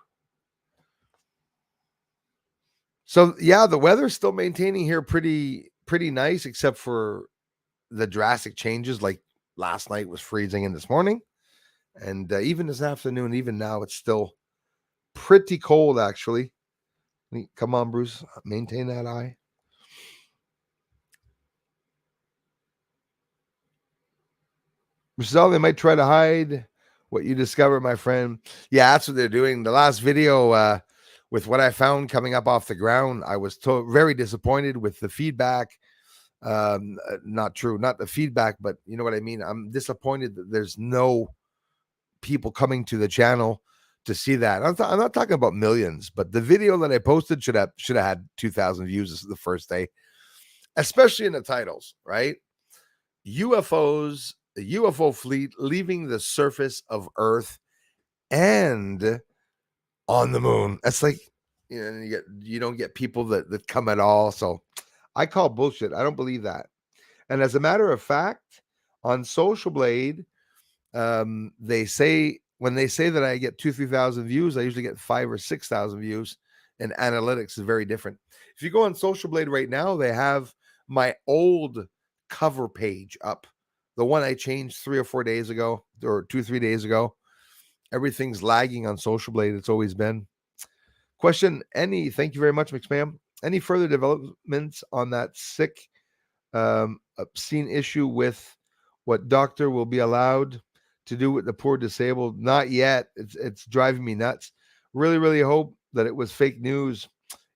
So yeah, the weather's still maintaining here pretty nice, except for the drastic changes. Like last night was freezing in this morning, and even this afternoon, even now, it's still pretty cold. Actually, come on, Bruce, maintain that eye. Giselle, they might try to hide what you discover, my friend. Yeah, that's what they're doing. The last video with what I found coming up off the ground, I was very disappointed with the feedback. Not true, not the feedback, but you know what I mean. I'm disappointed that there's no people coming to the channel to see that. I'm not talking about millions, but the video that I posted should have had 2,000 views the first day, especially in the titles, right? UFOs, the UFO fleet leaving the surface of Earth and on the moon. That's like, you know, you don't get people that come at all. So I call bullshit. I don't believe that. And as a matter of fact, on Social Blade, they say when they say that I get 2,000-3,000 views, I usually get 5,000 or 6,000 views. and analytics is very different. If you go on Social Blade right now, they have my old cover page up, the one I changed 3 or 4 days ago, or 2-3 days ago. Everything's lagging on Social Blade. It's always been. Question, thank you very much, McSpam. Any further developments on that sick, obscene issue with what doctor will be allowed to do with the poor disabled? Not yet. It's driving me nuts. Really, really hope that it was fake news.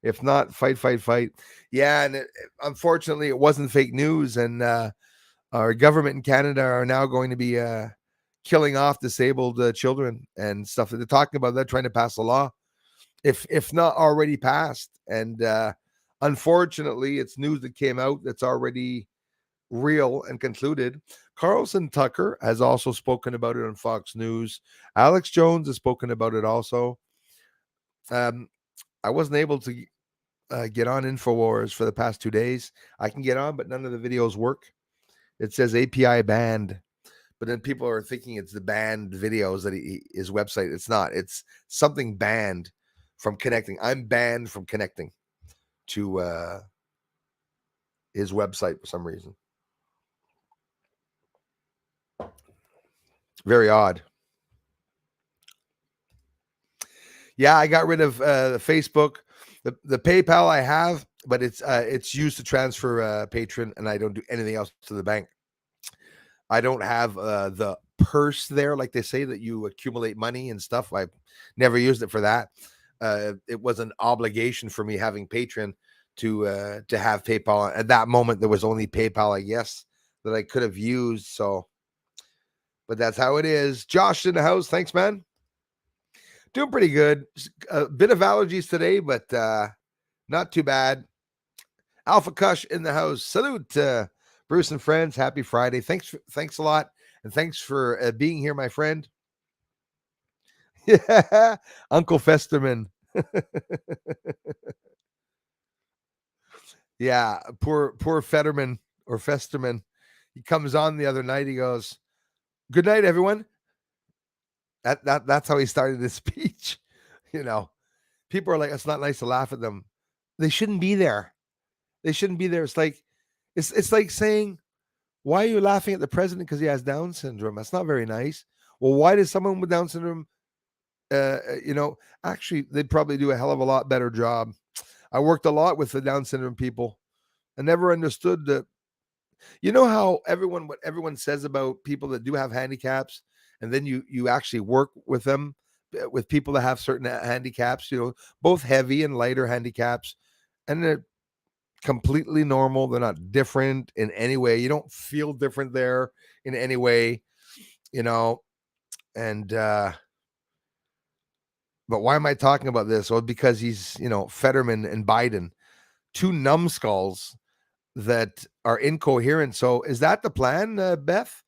If not, fight. Yeah, and unfortunately, it wasn't fake news. And our government in Canada are now going to be killing off disabled children and stuff. They're talking about that, trying to pass a law, if not already passed. And unfortunately, it's news that came out that's already real and concluded. Carlson Tucker has also spoken about it on Fox News. Alex Jones has spoken about it also. I wasn't able to get on InfoWars for the past 2 days. I can get on, but none of the videos work. It says API banned, but then people are thinking it's the banned videos that his website. It's not. It's something banned from connecting. I'm banned from connecting to his website for some reason. Very odd. Yeah, I got rid of the Facebook, the PayPal I have, but it's used to transfer Patreon, and I don't do anything else to the bank. I don't have the purse there, like they say, that you accumulate money and stuff. I never used it for that. It was an obligation for me having Patreon to have PayPal. At that moment, there was only PayPal, I guess, that I could have used. So, but that's how it is. Josh in the house. Thanks, man. Doing pretty good. A bit of allergies today, but not too bad. Alpha Kush in the house. Salute, Bruce and friends. Happy Friday. Thanks a lot, and thanks for being here, my friend. Yeah, Uncle Festerman. Yeah, poor Fetterman or Festerman. He comes on the other night. He goes, "Good night, everyone." That's how he started his speech. You know, people are like, it's not nice to laugh at them. They shouldn't be there. They shouldn't be there. It's like saying, why are you laughing at the president because he has Down syndrome? That's not very nice. Well, why does someone with Down syndrome, actually, they'd probably do a hell of a lot better job. I worked a lot with the Down syndrome people. I never understood that. You know how what everyone says about people that do have handicaps, and then you actually work with them, with people that have certain handicaps, both heavy and lighter handicaps, and they're completely normal. They're not different in any way. You don't feel different there in any way, and but why am I talking about this? Well, because he's, Fetterman and Biden, two numbskulls that are incoherent. So is that the plan, Beth,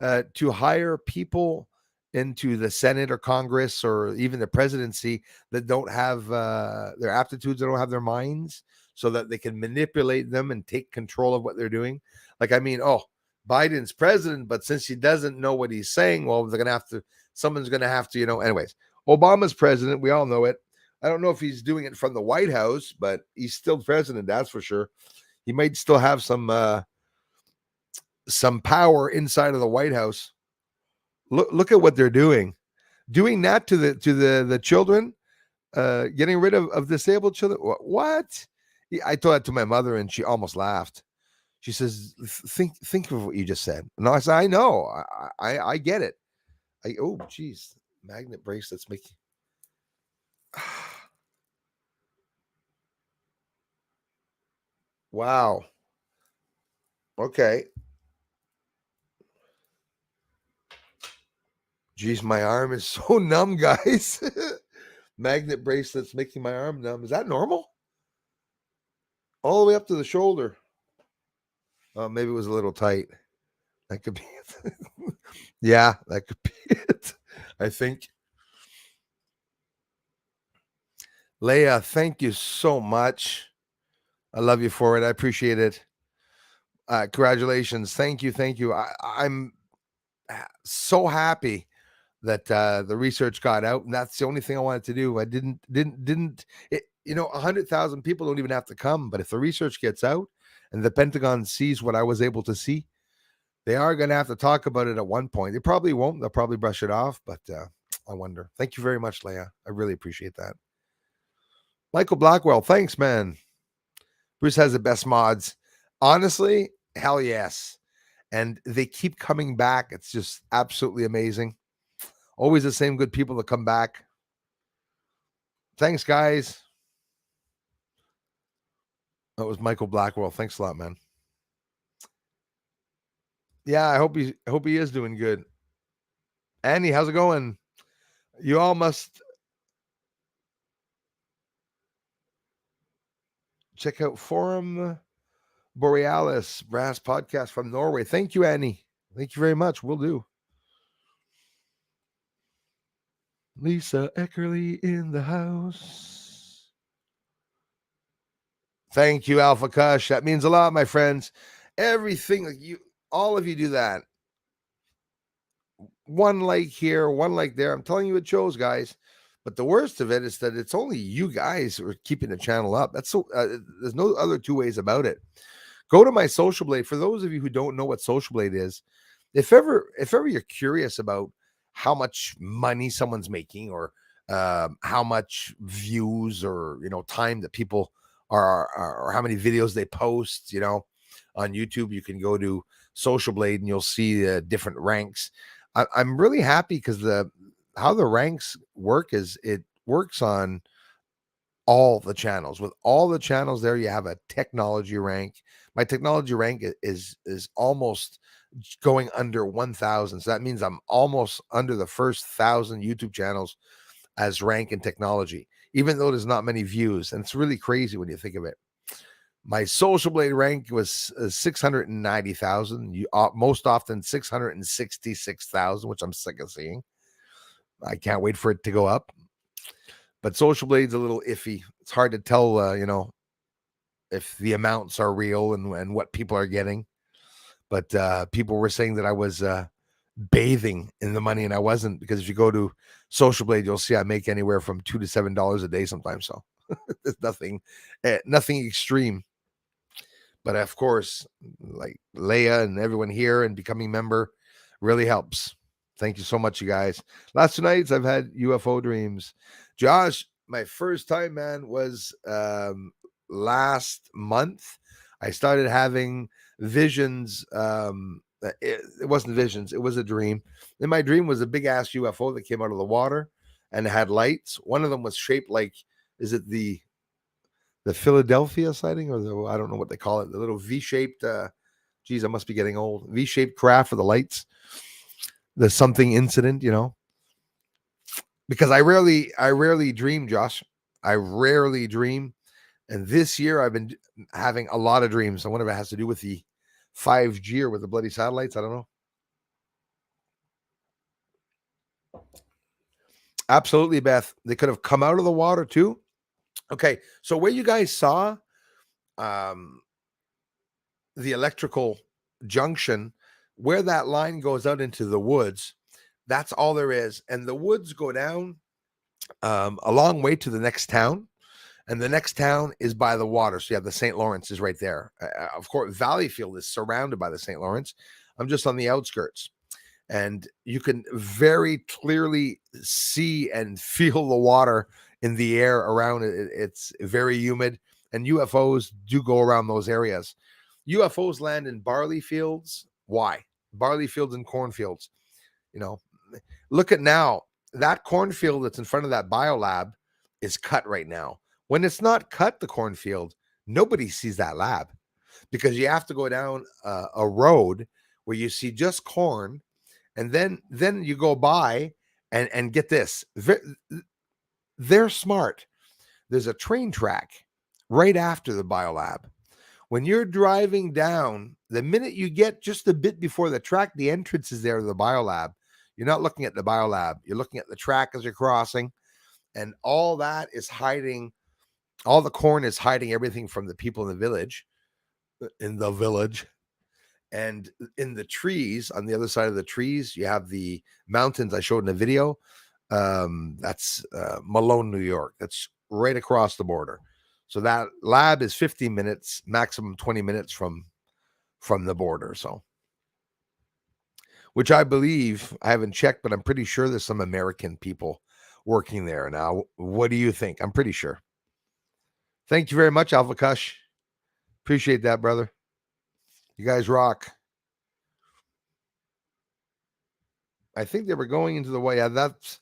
to hire people into the Senate or Congress or even the presidency that don't have their aptitudes, that don't have their minds, so that they can manipulate them and take control of what they're doing? Like, Biden's president, but since he doesn't know what he's saying, well, someone's going to have to, anyways. Obama's president, we all know it. I don't know if he's doing it from the White House, but he's still president, that's for sure. He might still have some power inside of the White House. Look at what they're doing that to the children, getting rid of disabled children. What? I told that to my mother, and she almost laughed. She says, "Think of what you just said." And I said, "I know. I get it." Oh, geez, magnet bracelets make. Wow. Okay. Geez, my arm is so numb, guys. Magnet bracelets making my arm numb. Is that normal? All the way up to the shoulder. Oh, maybe it was a little tight. That could be it. Yeah, that could be it, I think. Leia, thank you so much. I love you for it. I appreciate it. Congratulations. Thank you. I'm so happy that the research got out, and that's the only thing I wanted to do. I didn't. It, 100,000 people don't even have to come, but if the research gets out and the Pentagon sees what I was able to see, they are going to have to talk about it at one point. They probably won't. They'll probably brush it off, but I wonder. Thank you very much, Leia. I really appreciate that. Michael Blackwell, thanks, man. Bruce has the best mods. Honestly, hell yes. And they keep coming back. It's just absolutely amazing. Always the same good people that come back. Thanks, guys. That was Michael Blackwell. Thanks a lot, man. Yeah, I hope he is doing good. Andy, how's it going? You all must check out Forum Borealis Brass Podcast from Norway. Thank you, Annie. Thank you very much. Will do. Lisa Eckerly in the house. Thank you, Alpha Kush. That means a lot, my friends. Everything like you, all of you do that. One like here, one like there. I'm telling you, it shows, guys. But the worst of it is that it's only you guys who are keeping the channel up. That's so. There's no other two ways about it. Go to my Social Blade. For those of you who don't know what Social Blade is, if ever you're curious about how much money someone's making, or how much views, or time that people are, or how many videos they post, on YouTube, you can go to Social Blade and you'll see the different ranks. I'm really happy because how the ranks work is it works on all the channels. With all the channels there, you have a technology rank. My technology rank is almost going under 1,000. So that means I'm almost under the first 1,000 YouTube channels as rank in technology, even though there's not many views. And it's really crazy when you think of it. My Social Blade rank was 690,000. Most often 666,000, which I'm sick of seeing. I can't wait for it to go up. But Social Blade's a little iffy. It's hard to tell, if the amounts are real and what people are getting. But people were saying that I was bathing in the money, and I wasn't, because if you go to Social Blade, you'll see I make anywhere from $2 to $7 a day sometimes. So there's nothing extreme. But of course, like Leia and everyone here and becoming member really helps. Thank you so much, you guys. Last 2 nights I've had UFO dreams. Josh, my first time, man, was last month. I started having visions. It wasn't visions, it was a dream. And my dream was a big ass UFO that came out of the water and it had lights. One of them was shaped like, is it the Philadelphia sighting, or I don't know what they call it, the little V-shaped, geez, I must be getting old, V-shaped craft for the lights, the something incident, because I rarely dream, Josh. I rarely dream. And this year I've been having a lot of dreams. I wonder if it has to do with the 5G or with the bloody satellites. I don't know. Absolutely, Beth. They could have come out of the water too. Okay, so where you guys saw the electrical junction, where that line goes out into the woods, that's all there is. And the woods go down a long way to the next town. And the next town is by the water. So you have the St. Lawrence is right there. Of course, Valleyfield is surrounded by the St. Lawrence. I'm just on the outskirts. And you can very clearly see and feel the water in the air around it. It's very humid. And UFOs do go around those areas. UFOs land in barley fields. Why? Barley fields and cornfields. Look at now. That cornfield that's in front of that biolab is cut right now. When it's not cut, the cornfield, nobody sees that lab, because you have to go down a road where you see just corn, and then you go by and get this. They're smart. There's a train track right after the biolab. When you're driving down, the minute you get just a bit before the track, the entrance is there to the biolab. You're not looking at the biolab. You're looking at the track as you're crossing, and all that is hiding. All the corn is hiding everything from the people in the village. And in the trees, on the other side of the trees, you have the mountains I showed in the video. That's Malone, New York. That's right across the border. So that lab is 15 minutes, maximum 20 minutes from the border. So, which I believe, I haven't checked, but I'm pretty sure there's some American people working there. Now, what do you think? I'm pretty sure. Thank you very much, Alpha Kush. Appreciate that, brother. You guys rock. I think they were going into the way. Yeah, that's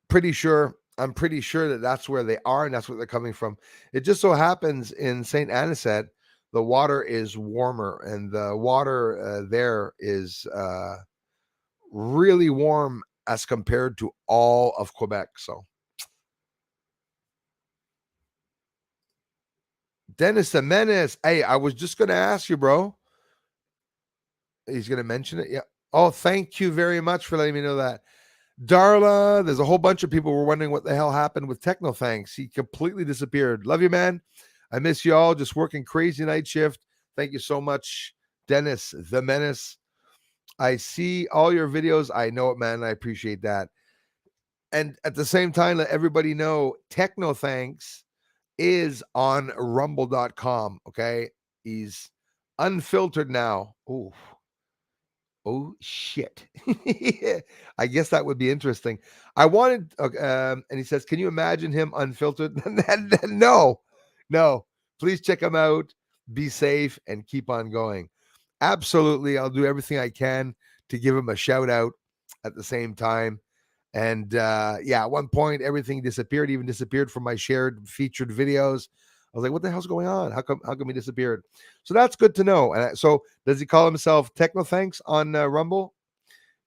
pretty sure. I'm pretty sure that that's where they are and that's where they're coming from. It just so happens in St. Anisette, the water is warmer, and the water there is really warm as compared to all of Quebec. So, Dennis the Menace. Hey, I was just going to ask you, bro. He's going to mention it. Yeah. Oh, thank you very much for letting me know that. Darla, there's a whole bunch of people were wondering what the hell happened with Techno Thanks. He completely disappeared. Love you, man. I miss you all. Just working crazy night shift. Thank you so much, Dennis the Menace. I see all your videos. I know it, man. I appreciate that. And at the same time, let everybody know Techno Thanks is on rumble.com. Okay. He's unfiltered now. Oh shit. I guess that would be interesting. I wanted, and he says, can you imagine him unfiltered? No. Please check him out. Be safe and keep on going. Absolutely. I'll do everything I can to give him a shout out at the same time. And yeah, at one point, everything disappeared, even disappeared from my shared featured videos. I was like, what the hell's going on? How come he disappeared? So that's good to know. And so does he call himself Techno Thanks on Rumble?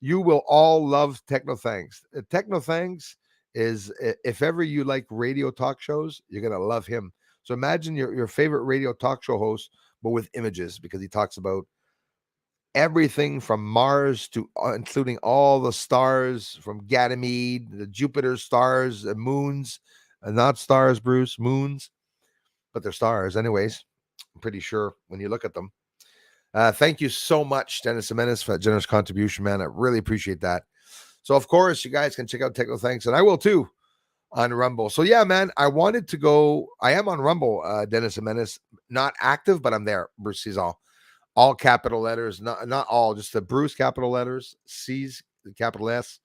You will all love Techno Thanks. Techno Thanks is, if ever you like radio talk shows, you're going to love him. So imagine your favorite radio talk show host, but with images, because he talks about everything from Mars to including all the stars from Ganymede, the Jupiter stars, the moons, not stars, Bruce, moons, but they're stars anyways. I'm pretty sure when you look at them. Thank you so much, Dennis Jimenez, for that generous contribution, man. I really appreciate that. So, of course, you guys can check out Techno Thanks, and I will too on Rumble. So, yeah, man, I wanted to go. I am on Rumble, Dennis Jimenez. Not active, but I'm there. Bruce sees all capital letters, not all, just the Bruce capital letters, C's, capital S,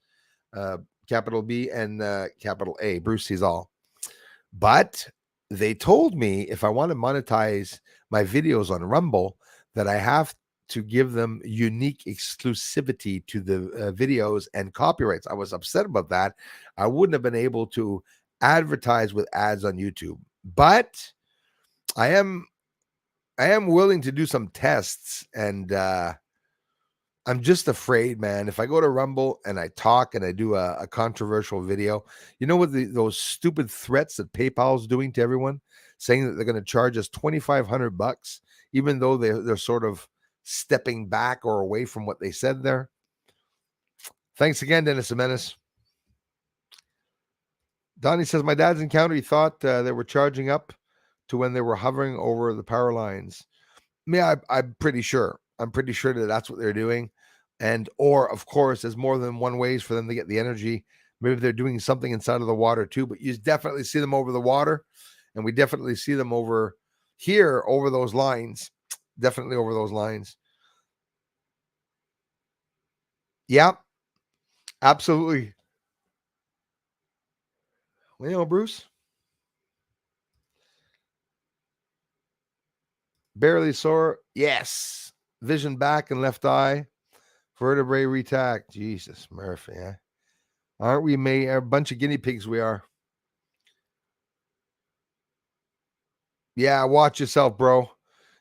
capital B, and capital A. Bruce sees all. But they told me if I want to monetize my videos on Rumble, that I have to give them unique exclusivity to the videos and copyrights. I was upset about that. I wouldn't have been able to advertise with ads on YouTube, but I am willing to do some tests, and I'm just afraid, man. If I go to Rumble and I talk and I do a controversial video, you know what those stupid threats that PayPal's doing to everyone, saying that they're going to charge us $2,500, even though they're sort of stepping back or away from what they said there. Thanks again, Dennis Jimenez. Donnie says, my dad's encounter, he thought they were charging up to when they were hovering over the power lines. Yeah, I'm pretty sure. I'm pretty sure that that's what they're doing. And, or of course, there's more than one ways for them to get the energy. Maybe they're doing something inside of the water too, but you definitely see them over the water, and we definitely see them over here, over those lines. Definitely over those lines. Yeah, absolutely. Well, you know, Bruce, barely sore. Yes. Vision back and left eye. Vertebrae retact. Jesus, Murphy. Yeah. Aren't we made a bunch of guinea pigs? We are. Yeah, watch yourself, bro.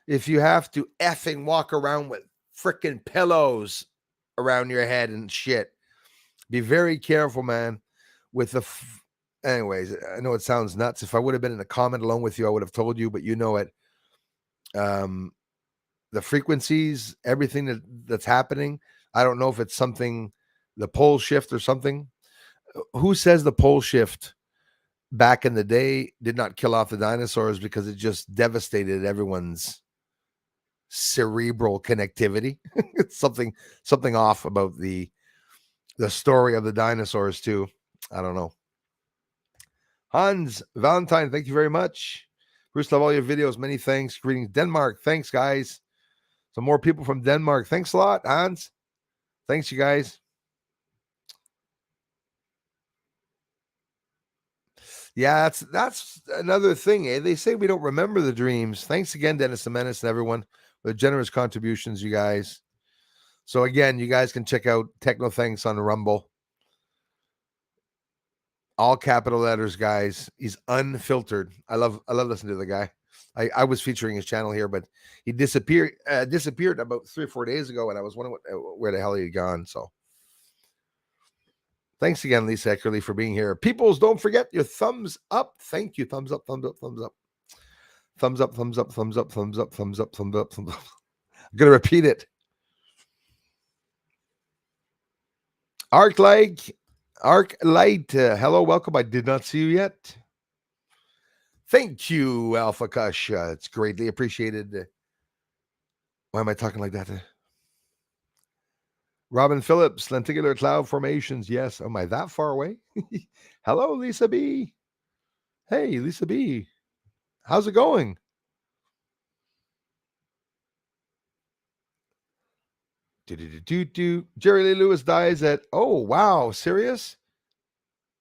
If you have to effing walk around with freaking pillows around your head and shit, be very careful, man. With the, anyways, I know it sounds nuts. If I would have been in a comment along with you, I would have told you, but you know it. The frequencies, everything that's happening. I don't know if it's something, the pole shift or something. Who says the pole shift back in the day did not kill off the dinosaurs because it just devastated everyone's cerebral connectivity. It's something off about the story of the dinosaurs too. I don't know. Hans Valentine, thank you very much. Bruce, love all your videos. Many thanks. Greetings, Denmark. Thanks, guys. Some more people from Denmark. Thanks a lot, Hans. Thanks, you guys. Yeah, that's another thing. They say we don't remember the dreams. Thanks again, Dennis the Menace, and everyone for the generous contributions, you guys. So again, you guys can check out Techno Thanks on Rumble. All capital letters, guys. He's unfiltered. I love listening to the guy. I was featuring his channel here, but he disappeared about 3 or 4 days ago, and I was wondering where the hell he had gone. So thanks again, Lisa Eckerly, for being here. Peoples, don't forget your thumbs up. Thank you. Thumbs up, thumbs up, thumbs up. Thumbs up, thumbs up, thumbs up, thumbs up, thumbs up, thumbs up, thumbs up. I'm going to repeat it. Arc Light, hello, welcome. I did not see you yet. Thank you, Alpha Kush. It's greatly appreciated. Why am I talking like that? Robin Phillips, lenticular cloud formations. Yes. Am I that far away? Hello, Lisa B. Hey, Lisa B. How's it going? Jerry Lee Lewis dies at, oh, wow, serious?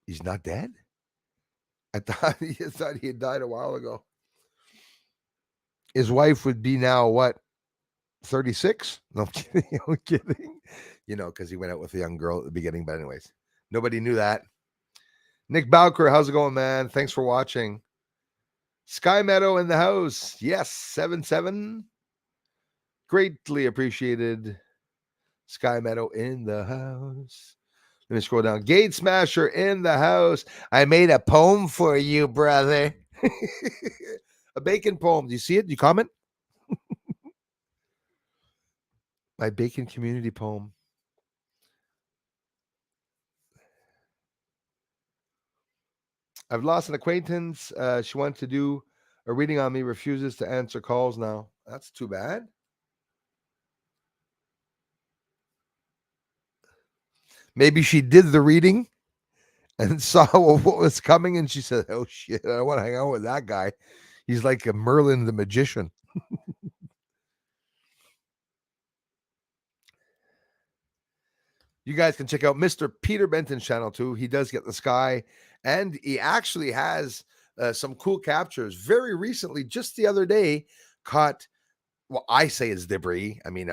He's not dead? I thought he had died a while ago. His wife would be now, what, 36? No, I'm kidding. I'm kidding. You know, because he went out with a young girl at the beginning. But anyways, nobody knew that. Nick Bowker, how's it going, man? Thanks for watching. Sky Meadow in the house. Yes, 7-7. Greatly appreciated. Sky Meadow in the house. Let me scroll down. Gate Smasher in the house. I made a poem for you, brother. A bacon poem. Do you see it? Do you comment? My bacon community poem. I've lost an acquaintance. She wanted to do a reading on me, refuses to answer calls now. That's too bad. Maybe she did the reading and saw what was coming, and she said, oh, shit, I don't want to hang out with that guy. He's like a Merlin the magician. You guys can check out Mr. Peter Benton's channel, too. He does get the sky, and he actually has some cool captures. Very recently, just the other day, caught, well, I say it's debris. I mean,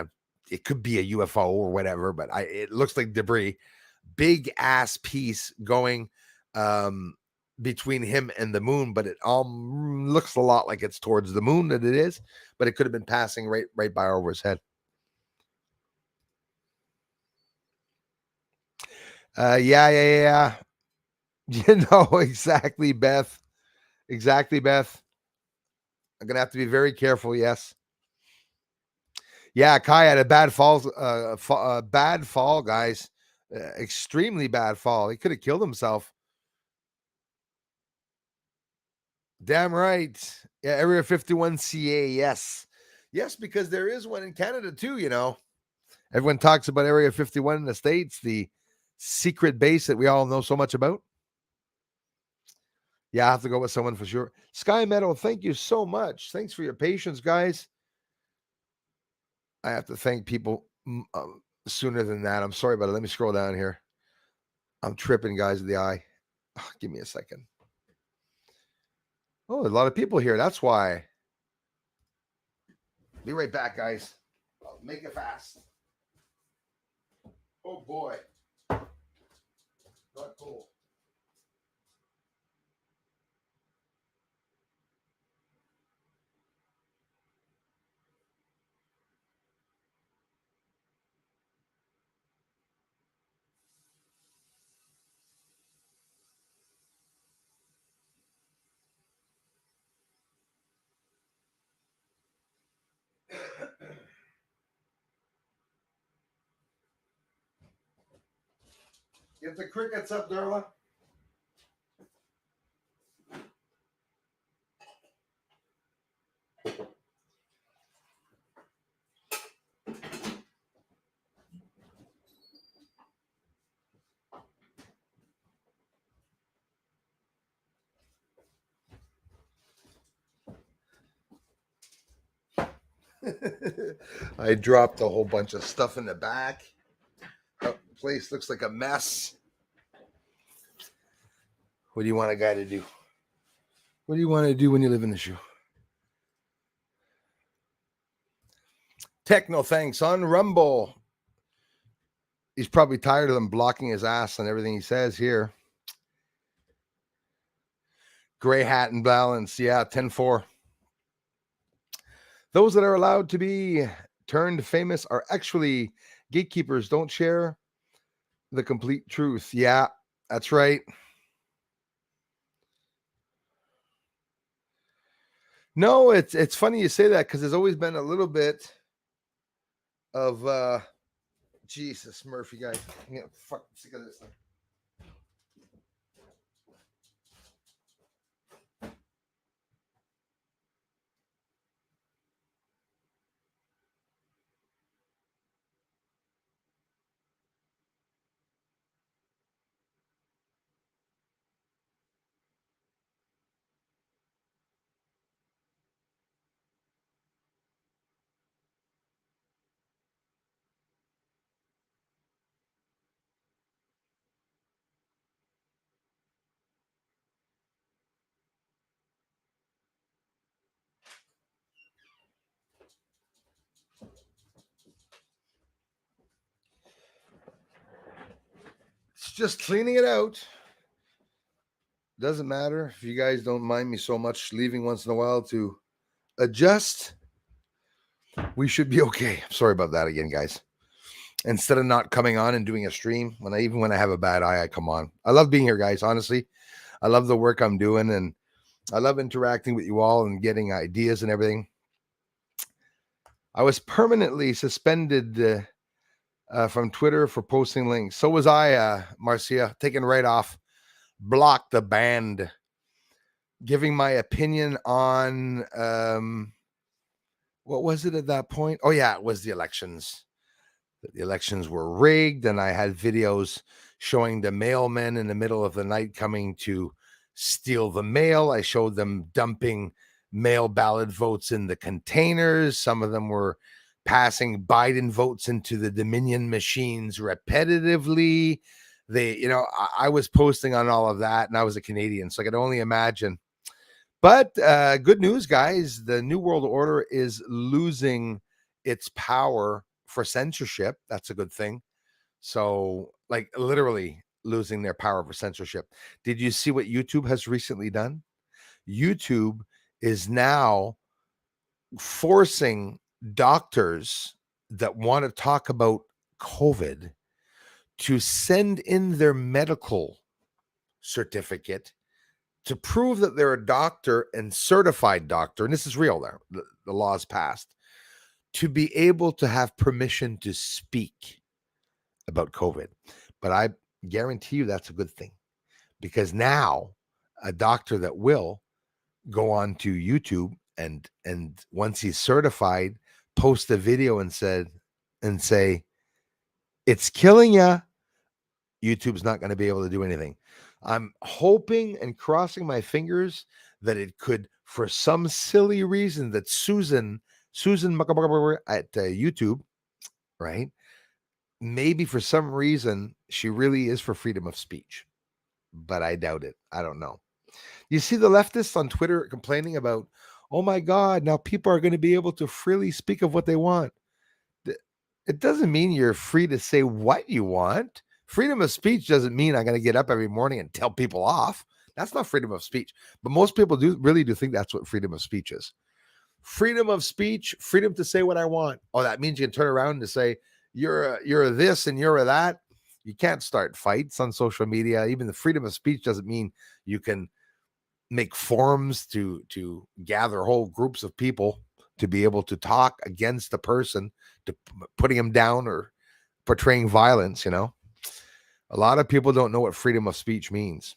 it could be a UFO or whatever, but it looks like debris. Big ass piece going between him and the moon, but it all looks a lot like it's towards the moon that it is, but it could have been passing right by over his head. Yeah. You know, exactly, Beth. Exactly, Beth. I'm gonna have to be very careful. Yes. Yeah, Kai had a bad fall. Bad fall, guys. Extremely bad fall. He could have killed himself. Damn right. Yeah, Area 51 CA. Yes, because there is one in Canada too. You know, everyone talks about Area 51 in the States, the secret base that we all know so much about. Yeah, I have to go with someone for sure. Sky Meadow, thank you so much. Thanks for your patience, guys. I have to thank people sooner than that. I'm sorry about it. Let me scroll down here. I'm tripping, guys, in the eye. Oh, give me a second. Oh, a lot of people here. That's why. Be right back, guys. I'll make it fast. Oh, boy. Not cool. Get the crickets up, Darla. I dropped a whole bunch of stuff in the back. Oh, the place looks like a mess. What do you want a guy to do? What do you want to do when you live in the shoe? Techno thanks on Rumble. He's probably tired of them blocking his ass on everything he says here. Gray hat and balance. Yeah, 10-4. Those that are allowed to be turned famous are actually gatekeepers. Don't share the complete truth. Yeah, that's right. No, it's funny you say that because there's always been a little bit of Jesus Murphy guys. Yeah, fuck sick of this thing. It's just cleaning it out. Doesn't matter if you guys don't mind me so much leaving once in a while to adjust. We should be okay. Sorry about that again, guys. Instead of not coming on and doing a stream, when I have a bad eye, I come on. I love being here, guys. Honestly, I love the work I'm doing, and I love interacting with you all and getting ideas and everything. I was permanently suspended from Twitter for posting links. So was I, Marcia, taken right off, blocked, the banned, giving my opinion on what was it at that point? Oh yeah, it was the elections. The elections were rigged, and I had videos showing the mailmen in the middle of the night coming to steal the mail. I showed them dumping mail ballot votes in the containers. Some of them were passing Biden votes into the Dominion machines repetitively. I was posting on all of that, and I was a Canadian, so I could only imagine. But good news, guys. The New World Order is losing its power for censorship. That's a good thing. So, like, literally losing their power for censorship. Did you see what YouTube has recently done? YouTube is now forcing doctors that want to talk about COVID to send in their medical certificate to prove that they're a doctor and certified doctor. And this is real there. The law is passed to be able to have permission to speak about COVID. But I guarantee you that's a good thing, because now a doctor that will go on to YouTube and once he's certified, post a video and say, it's killing you. YouTube's not going to be able to do anything. I'm hoping and crossing my fingers that it could, for some silly reason, that Susan at YouTube, right? Maybe for some reason she really is for freedom of speech, but I doubt it. I don't know. You see the leftists on Twitter complaining about, oh my God, now people are going to be able to freely speak of what they want. It doesn't mean you're free to say what you want. Freedom of speech doesn't mean I'm going to get up every morning and tell people off. That's not freedom of speech. But most people really do think that's what freedom of speech is. Freedom of speech, freedom to say what I want. Oh, that means you can turn around and say, you're a this and you're a that. You can't start fights on social media. Even the freedom of speech doesn't mean you can make forums to gather whole groups of people to be able to talk against a person, to putting him down or portraying violence. A lot of people don't know what freedom of speech means.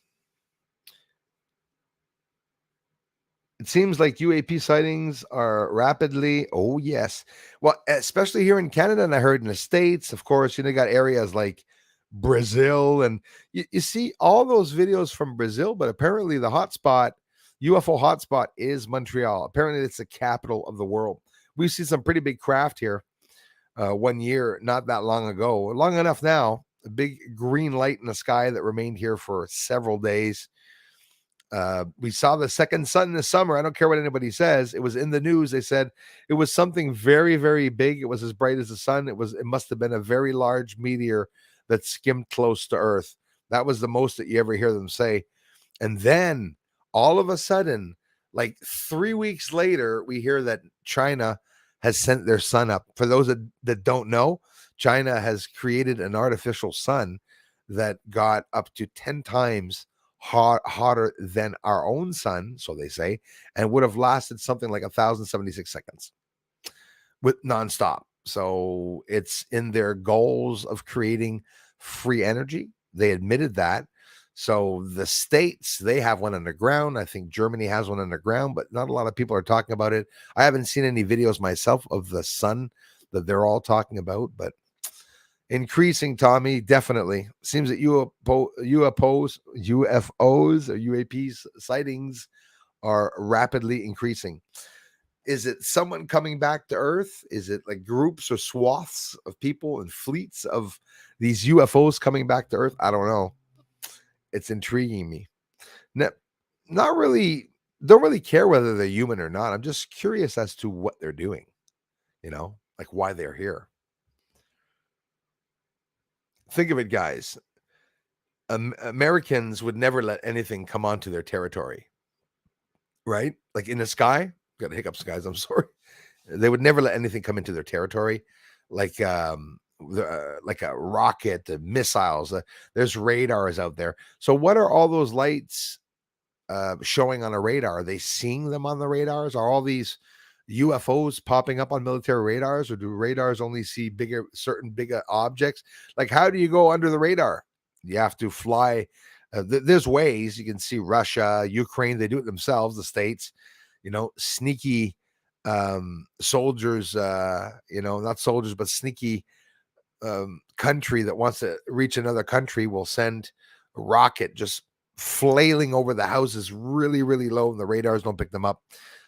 It seems like UAP sightings are rapidly. Oh, yes. Well, especially here in Canada, and I heard in the States, of course, you got areas like Brazil, and you see all those videos from Brazil, but apparently the hotspot, UFO hotspot, is Montreal. Apparently it's the capital of the world. we see some pretty big craft here. 1 year, not that long ago, long enough now, a big green light in the sky that remained here for several days. We saw the second sun in the summer. I don't care what anybody says. It was in the news. They said it was something very, very big. It was as bright as the sun. It must have been a very large meteor that skimmed close to Earth. That was the most that you ever hear them say. And then all of a sudden, like 3 weeks later, we hear that China has sent their sun up. For those that don't know, China has created an artificial sun that got up to 10 times hotter than our own sun, so they say, and would have lasted something like 1,076 seconds with nonstop. So it's in their goals of creating free energy. They admitted that. So the States, they have one underground. I think Germany has one underground, but not a lot of people are talking about it. I haven't seen any videos myself of the sun that they're all talking about, but increasing, Tommy, definitely. Seems that UFOs or UAPs sightings are rapidly increasing. Is it someone coming back to Earth? Is it like groups or swaths of people and fleets of these UFOs coming back to Earth? I don't know. It's intriguing me. Not really, don't really care whether they're human or not. I'm just curious as to what they're doing, like why they're here. Think of it, guys. Americans would never let anything come onto their territory, right? Like in the sky, got hiccups, guys. I'm sorry. They would never let anything come into their territory, like a rocket, missiles. There's radars out there. So what are all those lights showing on a radar? Are they seeing them on the radars? Are all these UFOs popping up on military radars, or do radars only see certain bigger objects? Like, how do you go under the radar? You have to fly. There's ways you can see Russia, Ukraine. They do it themselves. The States, sneaky soldiers. Not soldiers, but sneaky country that wants to reach another country will send a rocket just flailing over the houses really, really low, and the radars don't pick them up.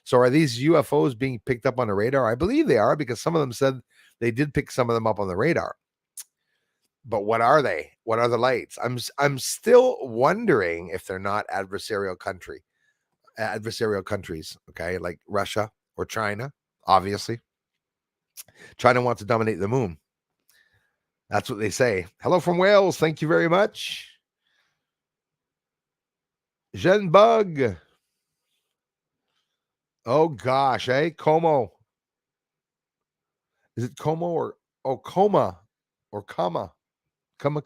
So are these UFOs being picked up on the radar? I believe they are, because some of them said they did pick some of them up on the radar. But what are they? What are the lights? I'm still wondering if they're not adversarial countries, okay, like Russia or China. Obviously, China wants to dominate the moon. That's what they say. Hello from Wales. Thank you very much. Jean Bug. Oh gosh, Como. Is it Como or Coma or Comma? Come.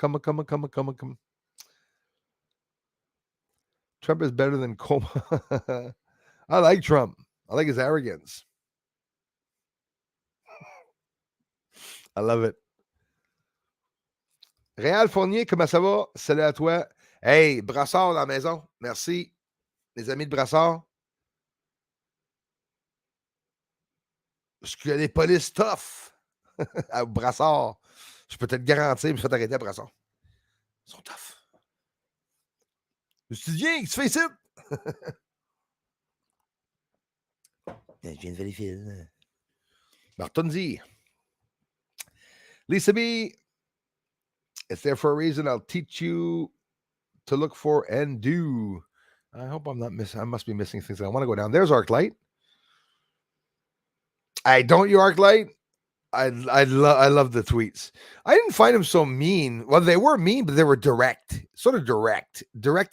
Trump is better than Coma. I like Trump. I like his arrogance. I love it. Réal Fournier, comment ça va? Salut à toi. Hey, Brassard dans la maison. Merci. Les amis de Brassard. Je connais police tough. À Brassard. Je peux te le garantir, me fais arrêter à Brassard. Ils sont tough. Je te dis, viens, tu fais ici. Je viens de vérifier. Martonzi. Lisa B. It's there for a reason. I'll teach you to look for and do. I hope I'm not missing. I must be missing things. I want to go down. There's Arclight. Don't you, Arclight? I love the tweets. I didn't find them so mean. Well, they were mean, but they were direct, sort of direct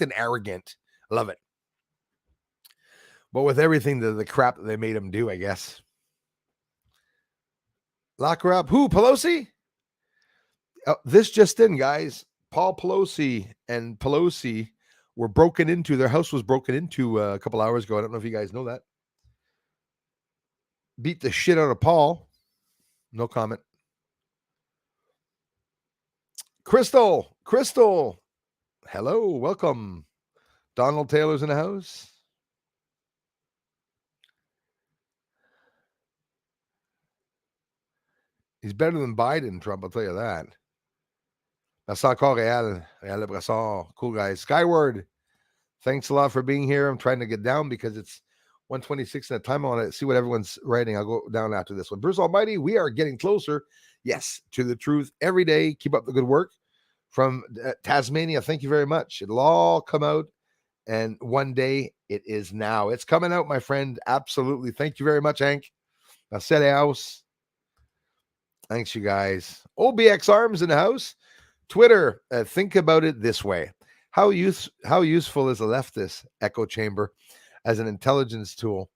and arrogant. Love it. But with everything, the crap that they made him do, I guess. Lock her up. Who? Pelosi? Oh, this just in, guys. Paul Pelosi and Pelosi were broken into. Their house was broken into a couple hours ago. I don't know if you guys know that. Beat the shit out of Paul. No comment. Crystal. Hello, welcome. Donald Taylor's in the house. He's better than Biden, Trump, I'll tell you that. Merci encore, Réal Le Brassard. Cool, guys. Skyward, thanks a lot for being here. I'm trying to get down because it's 1:26 in the time. I want to see what everyone's writing. I'll go down after this one. Bruce Almighty, we are getting closer, yes, to the truth every day. Keep up the good work. From Tasmania, thank you very much. It'll all come out, and one day it is now. It's coming out, my friend. Absolutely. Thank you very much, Hank. House. Thanks, you guys. OBX Arms in the house. Twitter, think about it this way. How useful is a leftist echo chamber as an intelligence tool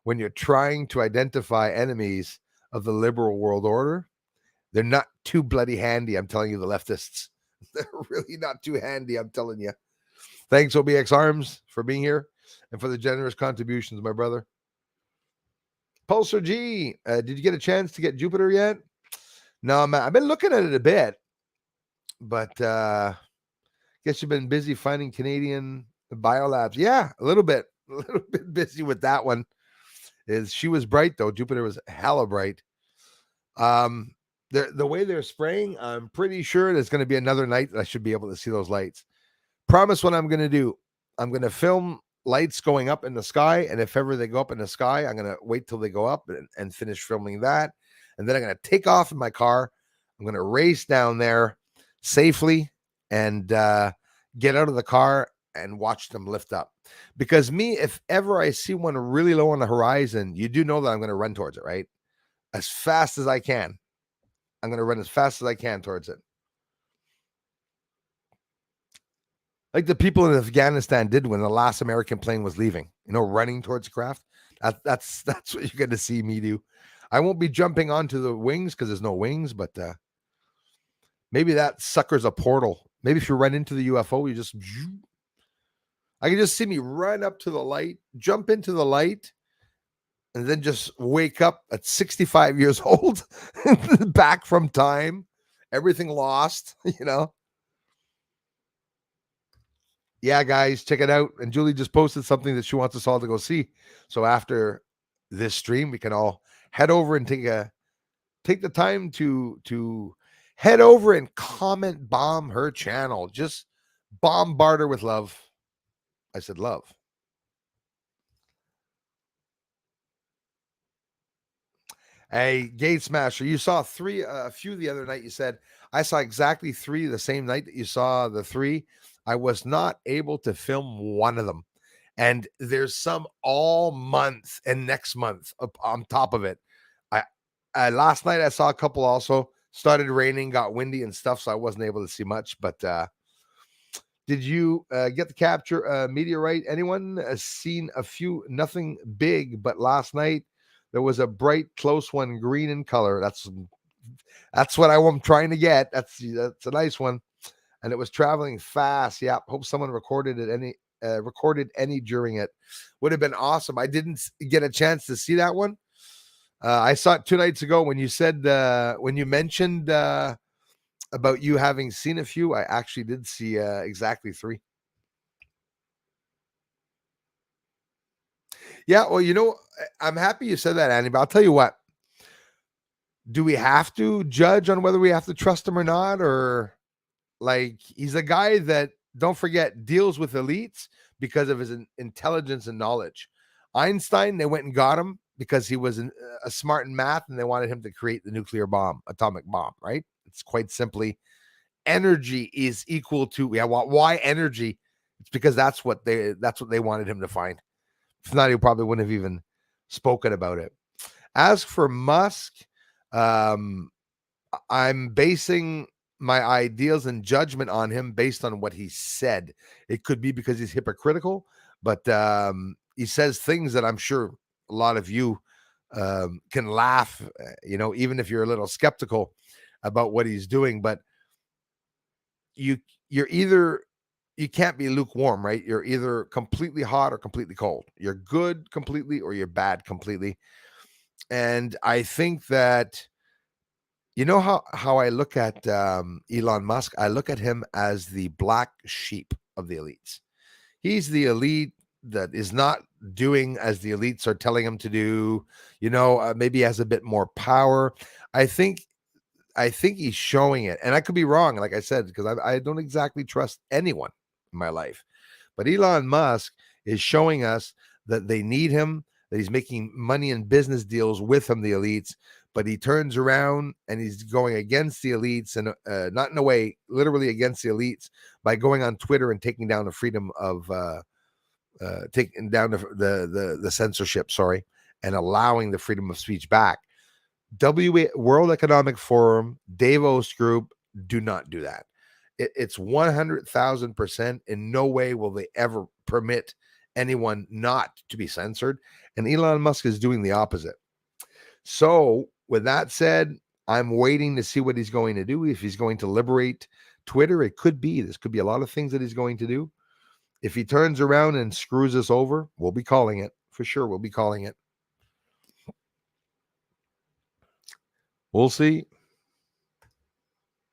when you're trying to identify enemies of the liberal world order? They're not too bloody handy, I'm telling you, the leftists. They're really not too handy, I'm telling you. Thanks, OBX Arms, for being here and for the generous contributions, my brother. Pulsar G, did you get a chance to get Jupiter yet? No, man, I've been looking at it a bit, but guess you've been busy finding Canadian biolabs. Yeah, a little bit busy with that one. She was bright though. Jupiter was hella bright. The way they're spraying, I'm pretty sure there's going to be another night that I should be able to see those lights. Promise what I'm going to do. I'm going to film lights going up in the sky, and if ever they go up in the sky, I'm going to wait till they go up and finish filming that. And then I'm going to take off in my car. I'm going to race down there safely and get out of the car and watch them lift up. Because if ever I see one really low on the horizon, you do know that I'm going to run towards it, right? As fast as I can. I'm going to run as fast as I can towards it. Like the people in Afghanistan did when the last American plane was leaving, running towards the craft. That's what you're going to see me do. I won't be jumping onto the wings because there's no wings, but maybe that sucker's a portal. Maybe if you run into the UFO, I can just see me run up to the light, jump into the light, and then just wake up at 65 years old, back from time, everything lost, Yeah, guys, check it out. And Julie just posted something that she wants us all to go see. So after this stream, we can all head over and take the time to head over and comment bomb her channel. Just bombard her with love. I said love. Hey, Gate Smasher, you saw a few the other night. You said, I saw exactly 3 the same night that you saw the 3. I was not able to film one of them. And there's some all month and next month on top of it. Last night I saw a couple also. Started raining, got windy and stuff, so I wasn't able to see much. But did you get the capture meteorite? Anyone seen a few? Nothing big, but last night there was a bright, close one, green in color. That's what I'm trying to get. That's a nice one, and it was traveling fast. Yeah, hope someone recorded any during it. Would have been awesome. I didn't get a chance to see that one. I saw it 2 nights ago when you said when you mentioned about you having seen a few. I actually did see exactly 3. Yeah, well, I'm happy you said that, Andy, but I'll tell you what. Do we have to judge on whether we have to trust him or not? Or he's a guy that, don't forget, deals with elites because of his intelligence and knowledge. Einstein, they went and got him because he was a smart in math, and they wanted him to create the atomic bomb, right? It's quite simply, energy is equal to, why energy? It's because that's what they wanted him to find. If not, he probably wouldn't have even spoken about it. As for Musk, I'm basing my ideals and judgment on him based on what he said. It could be because he's hypocritical, but he says things that I'm sure a lot of you can laugh, even if you're a little skeptical about what he's doing. But you can't be lukewarm, right? You're either completely hot or completely cold. You're good completely or you're bad completely. And I think that, how I look at Elon Musk, I look at him as the black sheep of the elites. He's the elite that is not doing as the elites are telling him to do. Maybe he has a bit more power. I think he's showing it, and I could be wrong, like I said, because I don't exactly trust anyone in my life. But Elon Musk is showing us that they need him, that he's making money in business deals with them, the elites, but he turns around and he's going against the elites, and not in a way, literally against the elites, by going on Twitter and taking down the freedom of taking down the censorship, sorry, and allowing the freedom of speech back. World Economic Forum, Davos Group, do not do that. It's 100,000%. In no way will they ever permit anyone not to be censored. And Elon Musk is doing the opposite. So with that said, I'm waiting to see what he's going to do. If he's going to liberate Twitter, it could be. This could be a lot of things that he's going to do. If he turns around and screws us over, we'll be calling it. For sure, we'll be calling it. We'll see.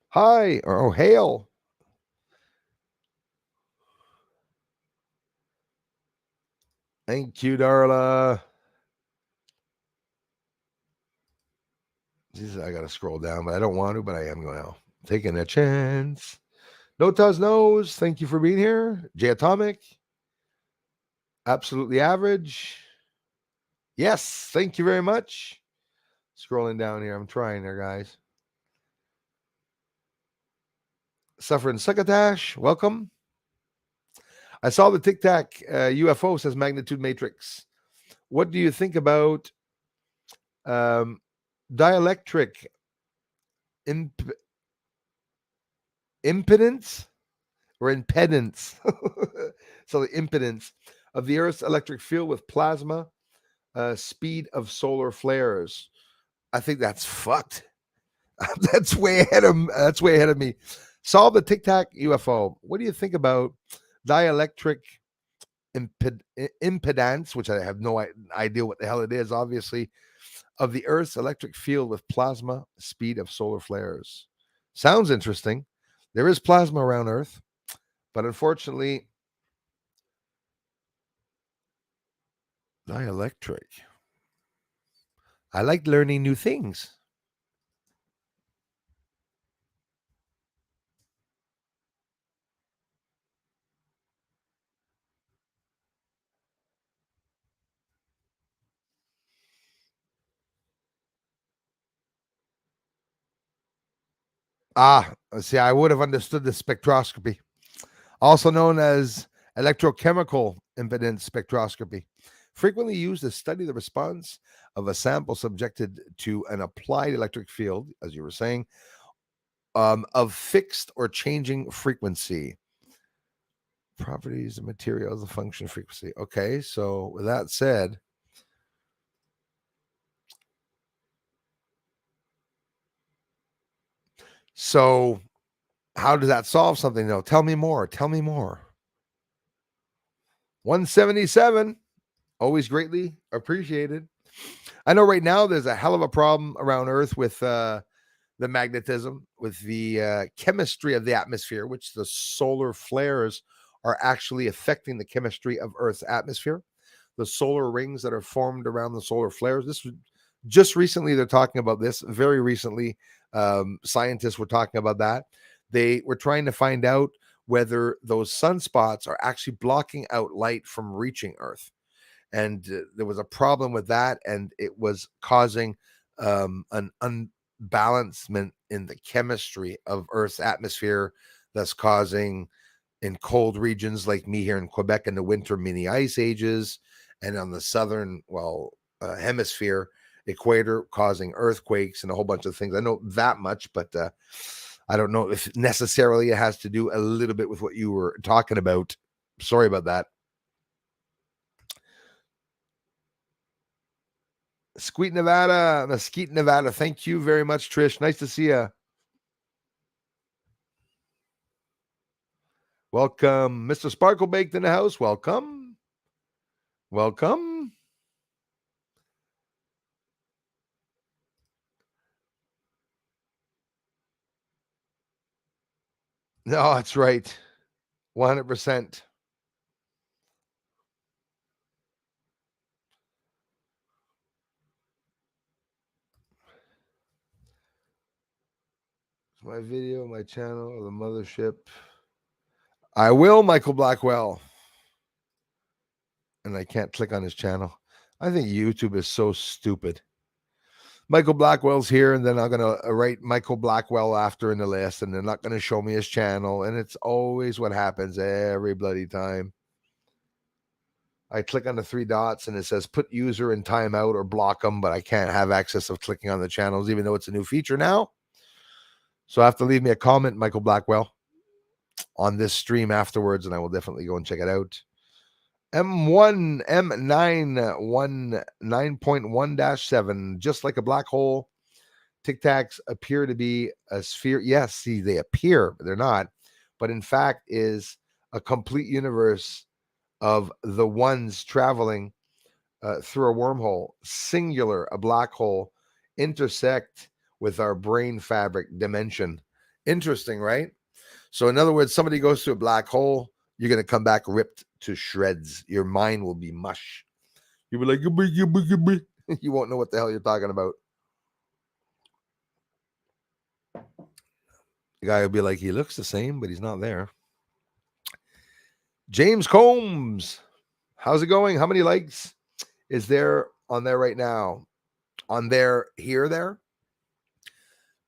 Hi, or hail. Thank you, Darla. I got to scroll down, but I don't want to, but I am going to. Taking a chance. Notas knows. Thank you for being here. J Atomic. Absolutely average. Yes, thank you very much. Scrolling down here. I'm trying there, guys. Suffering Succotash, welcome. I saw the Tic Tac UFO, says Magnitude Matrix. What do you think about dielectric impedance or impedance? So the impedance of the Earth's electric field with plasma speed of solar flares. I think that's fucked. That's way ahead of me. Saw the Tic Tac UFO. What do you think about dielectric impedance, which I have no idea what the hell it is, obviously, of the Earth's electric field with plasma speed of solar flares? Sounds interesting. There is plasma around Earth, but unfortunately, dielectric. I like learning new things. See, I would have understood the spectroscopy, also known as electrochemical impedance spectroscopy, frequently used to study the response of a sample subjected to an applied electric field, as you were saying, of fixed or changing frequency. Properties of materials, the function frequency. Okay, so with that said, so how does that solve something though? Tell me more. 177, always greatly appreciated. I know right now there's a hell of a problem around Earth with the magnetism, with the chemistry of the atmosphere, which the solar flares are actually affecting the chemistry of Earth's atmosphere. The solar rings that are formed around the solar flares. This was just recently, they're talking about this. Very recently, scientists were talking about that. They were trying to find out whether those sunspots are actually blocking out light from reaching Earth. And there was a problem with that, and it was causing an unbalancement in the chemistry of Earth's atmosphere, thus causing, in cold regions like me here in Quebec in the winter, mini ice ages, and on the southern, hemisphere, equator, causing earthquakes and a whole bunch of things. I know that much, but I don't know if necessarily it has to do a little bit with what you were talking about. Sorry about that. Mesquite, Nevada. Thank you very much, Trish. Nice to see you. Welcome, Mr. Sparkle Baked in the house. Welcome. No, that's right. 100%. My video, my channel, the mothership. I will, Michael Blackwell. And I can't click on his channel. I think YouTube is so stupid. Michael Blackwell's here, and then I'm going to write Michael Blackwell after in the list, and they're not going to show me his channel. And it's always what happens every bloody time. I click on the three dots, and it says put user in timeout or block them, but I can't have access of clicking on the channels, even though it's a new feature now. So I have to leave me a comment, Michael Blackwell, on this stream afterwards, and I will definitely go and check it out. M919.1-7, just like a black hole. Tic Tacs appear to be a sphere. Yes, see, they appear, but they're not. But in fact, is a complete universe of the ones traveling through a wormhole, singular, a black hole, intersect with our brain fabric dimension. Interesting, right? So in other words, somebody goes through a black hole, you're going to come back ripped to shreds. Your mind will be mush. You'll be like, you won't know what the hell you're talking about. The guy will be like, he looks the same, but he's not there. James Combs, how's it going? How many likes is there on there right now? On there, there?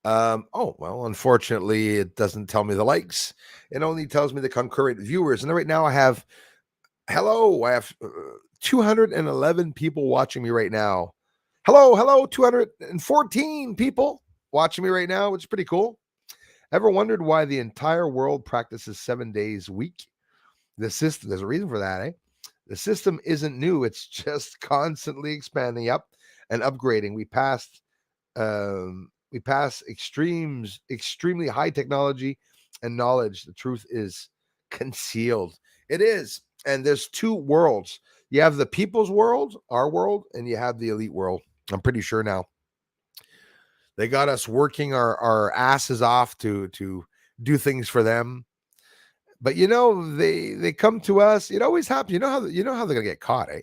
Oh, well, unfortunately, it doesn't tell me the likes. It only tells me the concurrent viewers. And right now I have 211 people watching me right now. Hello, 214 people watching me right now, which is pretty cool. Ever wondered why the entire world practices 7 days a week? The system, there's a reason for that, eh? The system isn't new. It's just constantly expanding up and upgrading. We pass extremely high technology and knowledge. The truth is concealed. It is. And there's two worlds. You have the people's world, our world, and you have the elite world. I'm pretty sure now. They got us working our asses off to do things for them. But they come to us. It always happens. You know how they're gonna get caught, eh?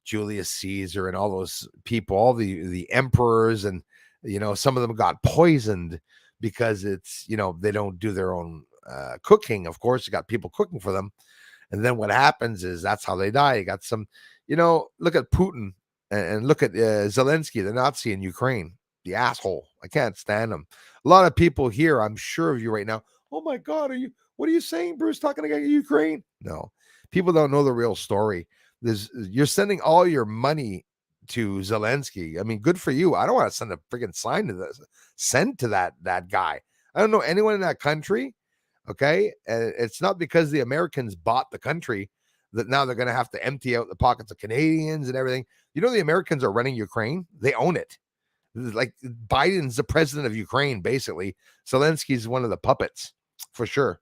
Julius Caesar and all those people, all the emperors, and some of them got poisoned because it's they don't do their own cooking. Of course, you got people cooking for them, and then what happens is that's how they die. You got some, look at Putin and look at Zelensky, the Nazi in Ukraine, the asshole. I can't stand him. A lot of people here, I'm sure of you right now. Oh my God, what are you saying, Bruce? Talking about Ukraine? No, people don't know the real story. You're sending all your money to Zelensky. I mean, good for you. I don't want to send a freaking send to that guy. I don't know anyone in that country. Okay, and it's not because the Americans bought the country that now they're going to have to empty out the pockets of Canadians and everything. The Americans are running Ukraine. They own it. Like Biden's the president of Ukraine, basically. Zelensky's one of the puppets, for sure.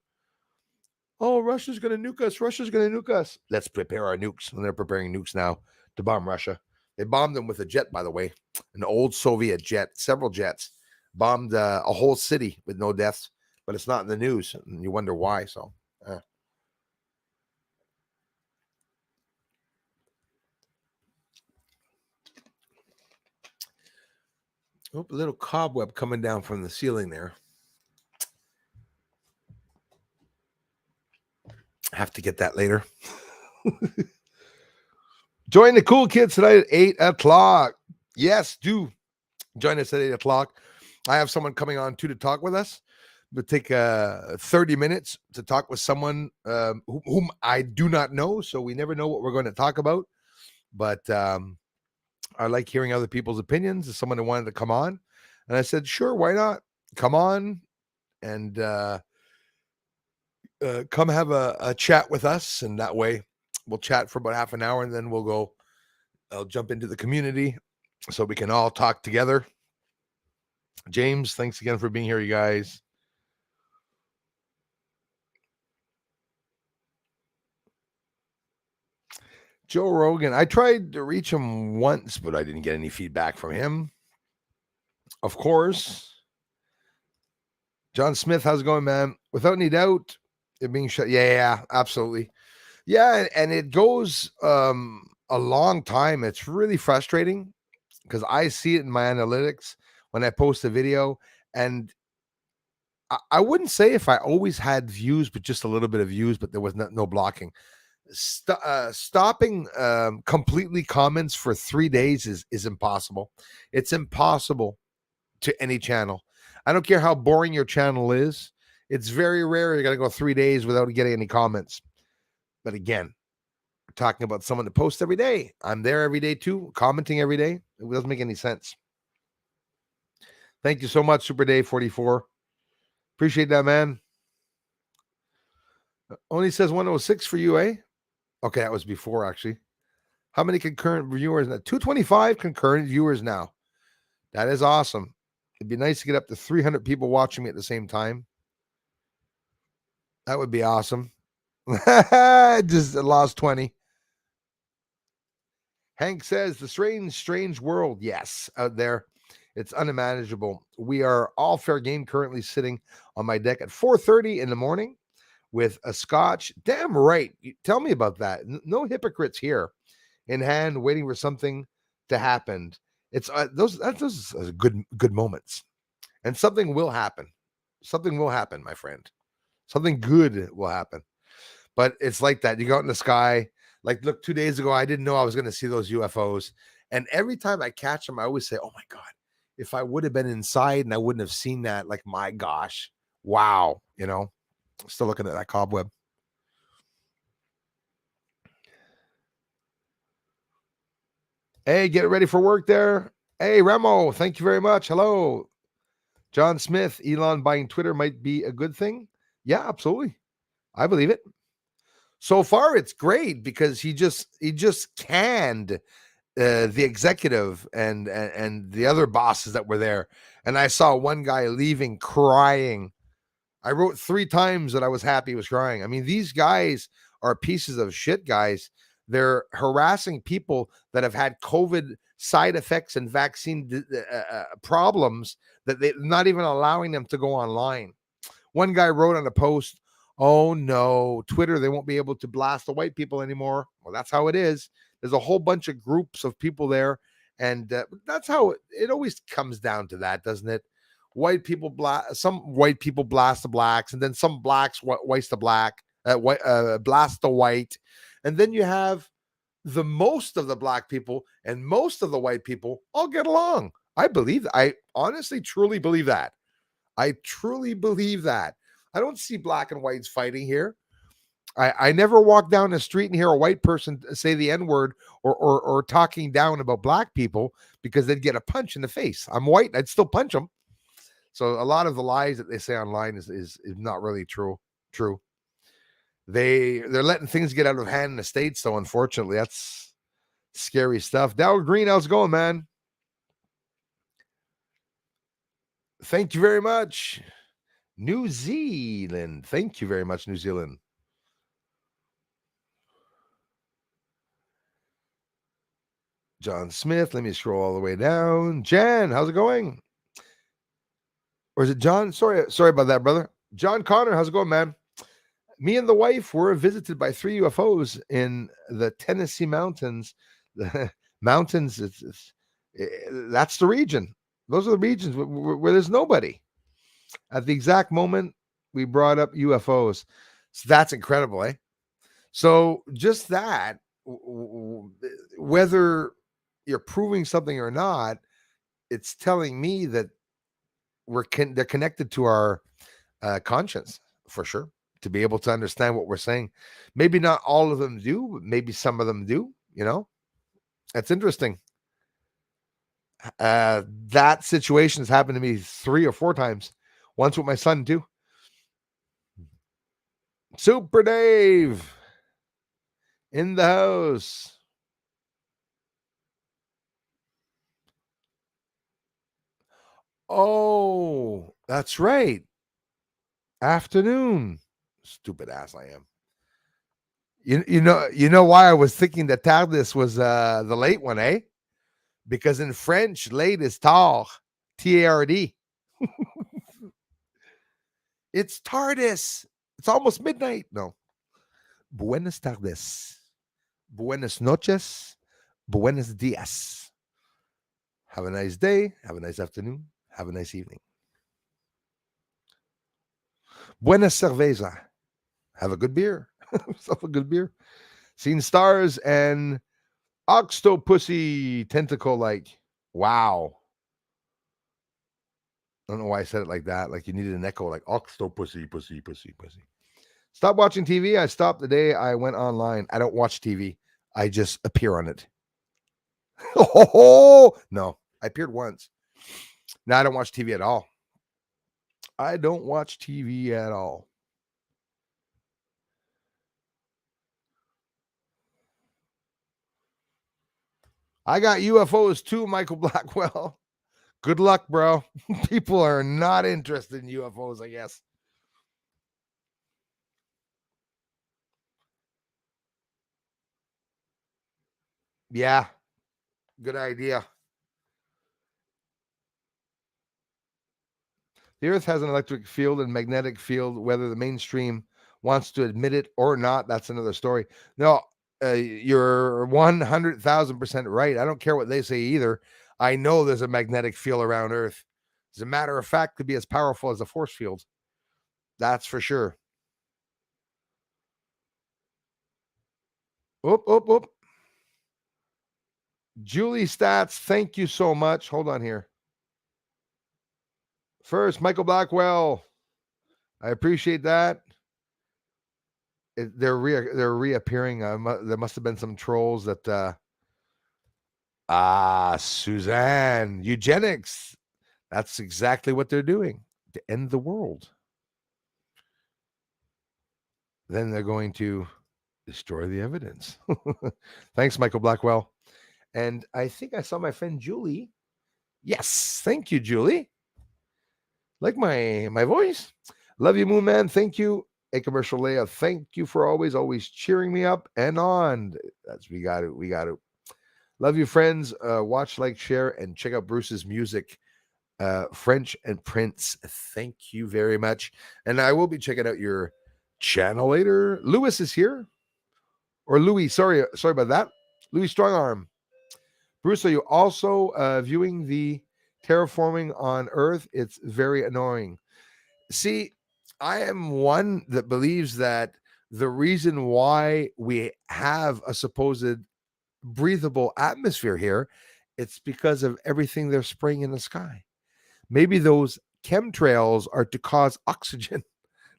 Oh, Russia's going to nuke us. Russia's going to nuke us. Let's prepare our nukes. And they're preparing nukes now to bomb Russia. They bombed them with a jet, by the way, an old Soviet jet, several jets, bombed a whole city with no deaths, but it's not in the news. And you wonder why. So, a little cobweb coming down from the ceiling there. Have to get that later. Join the cool kids tonight at 8 o'clock. Yes, do join us at 8 o'clock. I have someone coming on to talk with us. We'll take 30 minutes to talk with someone whom I do not know, so we never know what we're going to talk about. But I like hearing other people's opinions. There's someone who wanted to come on, and I said, sure, why not? Come on and come have a chat with us, and that way we'll chat for about half an hour, and then I'll jump into the community so we can all talk together. James, thanks again for being here, you guys. Joe Rogan, I tried to reach him once, but I didn't get any feedback from him. Of course. John Smith, how's it going, man? Without any doubt, it being shut. Yeah, absolutely. Yeah, and it goes a long time. It's really frustrating because I see it in my analytics when I post a video, and I wouldn't say if I always had views, but just a little bit of views, but there was no blocking. Stopping completely comments for 3 days is impossible. It's impossible to any channel. I don't care how boring your channel is. It's very rare you're going to go 3 days without getting any comments. But again, we're talking about someone that posts every day. I'm there every day too, commenting every day. It doesn't make any sense. Thank you so much, Super Day 44. Appreciate that, man. Only says 106 for you, eh? Okay, that was before, actually. How many concurrent viewers now? 225 concurrent viewers now. That is awesome. It'd be nice to get up to 300 people watching me at the same time. That would be awesome. Just lost 20. Hank says, the strange world. Yes, out there. It's unimaginable. We are all fair game currently sitting on my deck at 4:30 in the morning with a scotch. Damn right. Tell me about that. No hypocrites here in hand waiting for something to happen. It's those are good moments. And something will happen. Something will happen, my friend. Something good will happen. But it's like that. You go out in the sky. Like, look, 2 days ago, I didn't know I was going to see those UFOs. And every time I catch them, I always say, oh my God, if I would have been inside and I wouldn't have seen that, like, my gosh, wow. You know, still looking at that cobweb. Hey, get ready for work there. Hey, Remo, thank you very much. Hello. John Smith, Elon buying Twitter might be a good thing. Yeah, absolutely. I believe it. So far, it's great because he just canned the executive and the other bosses that were there. And I saw one guy leaving crying. I wrote 3 times that I was happy he was crying. I mean, these guys are pieces of shit, guys. They're harassing people that have had COVID side effects and vaccine problems that they're not even allowing them to go online. One guy wrote on a post, oh no, Twitter, they won't be able to blast the white people anymore. Well, that's how it is. There's a whole bunch of groups of people there. And that's how it always comes down to that, doesn't it? White people some white people blast the blacks, and then some blacks blast the white. And then you have the most of the black people and most of the white people all get along. I honestly, truly believe that. I truly believe that. I don't see black and whites fighting here. I never walk down the street and hear a white person say the N-word or talking down about black people because they'd get a punch in the face. I'm white, I'd still punch them. So a lot of the lies that they say online is not really true. They're letting things get out of hand in the States, though, unfortunately. That's scary stuff. Dow Green, how's it going, man? Thank you very much. New Zealand. Thank you very much, New Zealand. John Smith. Let me scroll all the way down. Jan, how's it going? Or is it John? Sorry about that, brother. John Connor, how's it going, man? Me and the wife were visited by 3 UFOs in the Tennessee mountains. The mountains, that's the region. Those are the regions where there's nobody. At the exact moment we brought up UFOs. So that's incredible, eh? So just that, whether you're proving something or not, it's telling me that they're connected to our conscience for sure, to be able to understand what we're saying. Maybe not all of them do, but maybe some of them do, you know? That's interesting. That situation has happened to me 3 or 4 times. Once with my son too. Super Dave in the house. Oh, that's right. Afternoon. Stupid ass I am. You know why I was thinking that TARDIS was the late one, eh? Because in French, late is tard, T-A-R-D. It's TARDIS. It's almost midnight. No. Buenas tardes. Buenas noches. Buenos dias. Have a nice day. Have a nice afternoon. Have a nice evening. Buena cerveza. Have a good beer. Have a good beer. Seen stars and octopussy tentacle-like. Wow. I don't know why I said it like that. Like you needed an echo, like octopussy, pussy, pussy, pussy. Stop watching TV. I stopped the day I went online. I don't watch TV. I just appear on it. Oh, no. I appeared once. No, I don't watch TV at all. I don't watch TV at all. I got UFOs too, Michael Blackwell. Good luck, bro. People are not interested in UFOs, I guess. Yeah, good idea. The Earth has an electric field and magnetic field, whether the mainstream wants to admit it or not. That's another story. No, you're 100,000% right. I don't care what they say either. I know there's a magnetic field around Earth. As a matter of fact, could be as powerful as a force field. That's for sure. Oop, oop, oop. Julie Stats, thank you so much. Hold on here. First, Michael Blackwell. I appreciate that. They're reappearing. There must have been some trolls that. Suzanne, eugenics. That's exactly what they're doing to end the world. Then they're going to destroy the evidence. Thanks, Michael Blackwell. And I think I saw my friend Julie. Yes, thank you, Julie. Like my voice. Love you, Moon Man. Thank you. A commercial Leia. Thank you for always cheering me up and on. That's we got it. Love you, friends. Watch, like, share, and check out Bruce's music. French and Prince. Thank you very much. And I will be checking out your channel later. Lewis is here. Or Louis, sorry about that. Louis Strongarm. Bruce, are you also viewing the terraforming on Earth? It's very annoying. See, I am one that believes that the reason why we have a supposed breathable atmosphere here, it's because of everything they're spraying in the sky. Maybe those chemtrails are to cause oxygen,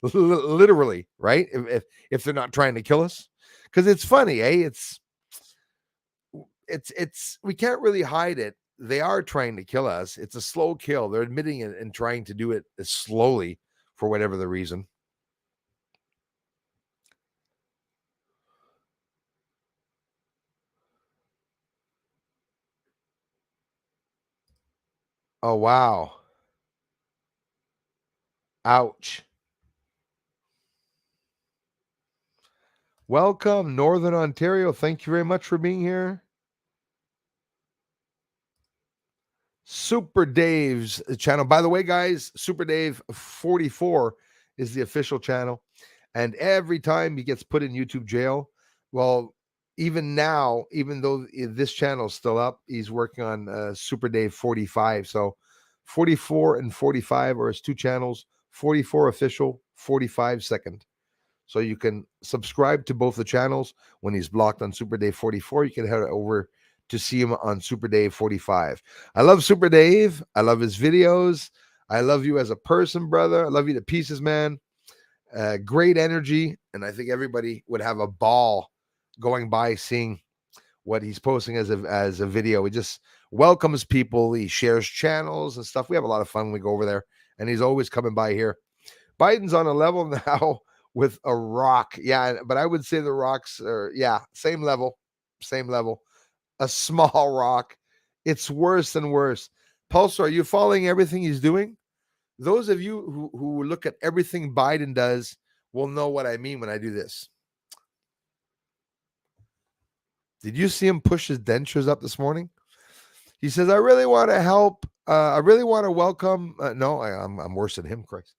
literally, right? If they're not trying to kill us, because it's funny, it's we can't really hide it. They are trying to kill us. It's a slow kill. They're admitting it and trying to do it slowly for whatever the reason. Oh wow! Ouch! Welcome, Northern Ontario. Thank you very much for being here. Super Dave's channel. By the way, guys, Super Dave 44 is the official channel. And every time he gets put in YouTube jail, well, even now, even though this channel is still up, he's working on Super Dave 45. So 44 and 45 are his two channels, 44 official, 45 second. So you can subscribe to both the channels. When he's blocked on Super Dave 44, you can head over to see him on Super Dave 45. I love Super Dave. I love his videos. I love you as a person, brother. I love you to pieces, man. Great energy. And I think everybody would have a ball going by seeing what he's posting as a video. He just welcomes people. He shares channels and stuff. We have a lot of fun when we go over there. And he's always coming by here. Biden's on a level now with a rock. Yeah, but I would say the rocks are, same level. A small rock. It's worse and worse. Pulsar, are you following everything he's doing? Those of you who look at everything Biden does will know what I mean when I do this. Did you see him push his dentures up this morning? He says, I really want to help. I really want to welcome. No, I'm worse than him, Christ.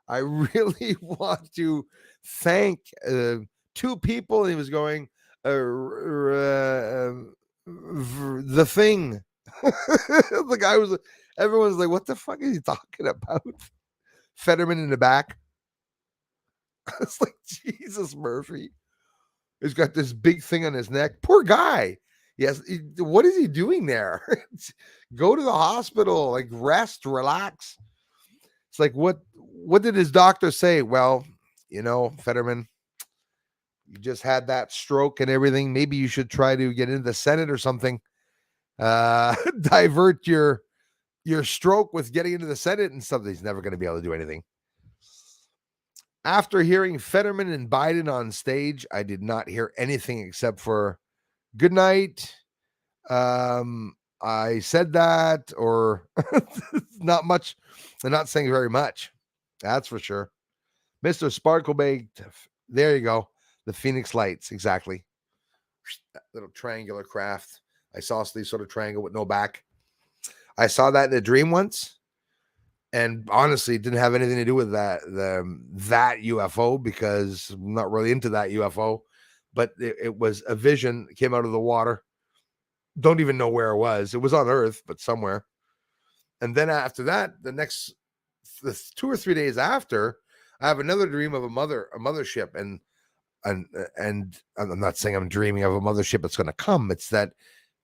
I really want to thank two people. He was going, the thing. The guy was, everyone's like, what the fuck is he talking about? Fetterman in the back. It's like, Jesus, Murphy. He's got this big thing on his neck. Poor guy. Yes. What is he doing there? Go to the hospital, like rest, relax. It's like, what did his doctor say? Well, Fetterman, you just had that stroke and everything. Maybe you should try to get into the Senate or something. Divert your stroke with getting into the Senate and stuff. He's never going to be able to do anything. After hearing Fetterman and Biden on stage, I did not hear anything except for good night. I said that, or not much. They're not saying very much. That's for sure. Mr. Sparkle Baked. There you go. The Phoenix Lights. Exactly. That little triangular craft. Isosceles sort of triangle with no back. I saw that in a dream once. And honestly, it didn't have anything to do with that UFO, because I'm not really into that UFO. But it was a vision. It came out of the water. Don't even know where it was. It was on Earth, but somewhere. And then after that, the 2 or 3 days after, I have another dream of a mothership. And I'm not saying I'm dreaming of a mothership that's going to come. It's that,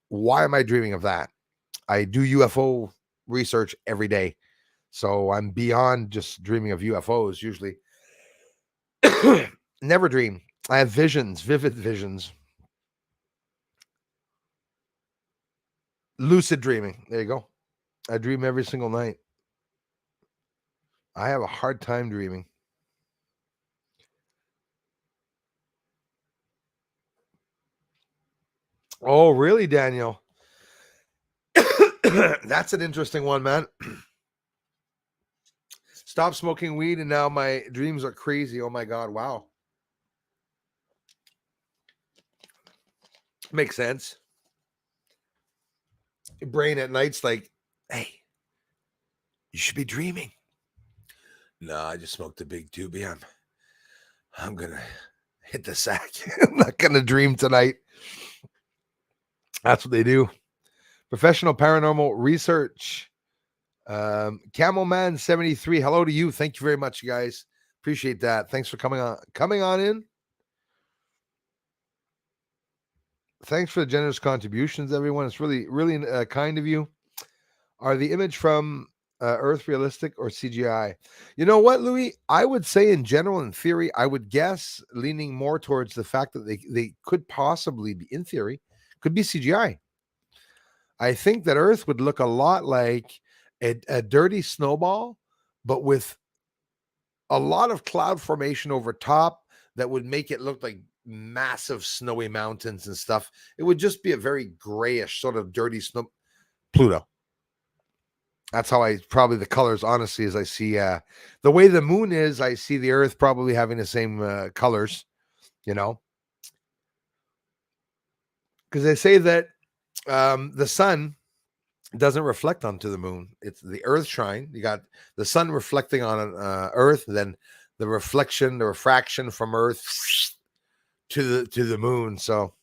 why am I dreaming of that? I do UFO research every day. So I'm beyond just dreaming of UFOs usually. Never dream. I have visions, vivid visions. Lucid dreaming. There you go. I dream every single night. I have a hard time dreaming. Oh, really, Daniel? That's an interesting one, man. Stop smoking weed and now my dreams are crazy. Oh my God. Wow. Makes sense. Your brain at night's like, hey, you should be dreaming. No, I just smoked a big doobie. I'm going to hit the sack. I'm not going to dream tonight. That's what they do. Professional Paranormal Research. Camelman 73. Hello to you. Thank you very much, you guys. Appreciate that. Thanks for coming on in. Thanks for the generous contributions, everyone. It's really, really kind of you. Are the image from Earth realistic or CGI? You know what, Louis? I would say in general, in theory, I would guess leaning more towards the fact that they could possibly be, in theory, could be CGI. I think that Earth would look a lot like a dirty snowball, but with a lot of cloud formation over top that would make it look like massive snowy mountains and stuff. It would just be a very grayish sort of dirty snow. Pluto. That's how probably the colors, honestly, as I see the way the moon is, I see the Earth probably having the same colors, because they say that the sun doesn't reflect onto the moon. It's the Earth shine. You got the sun reflecting on Earth, then the refraction from Earth to the moon. So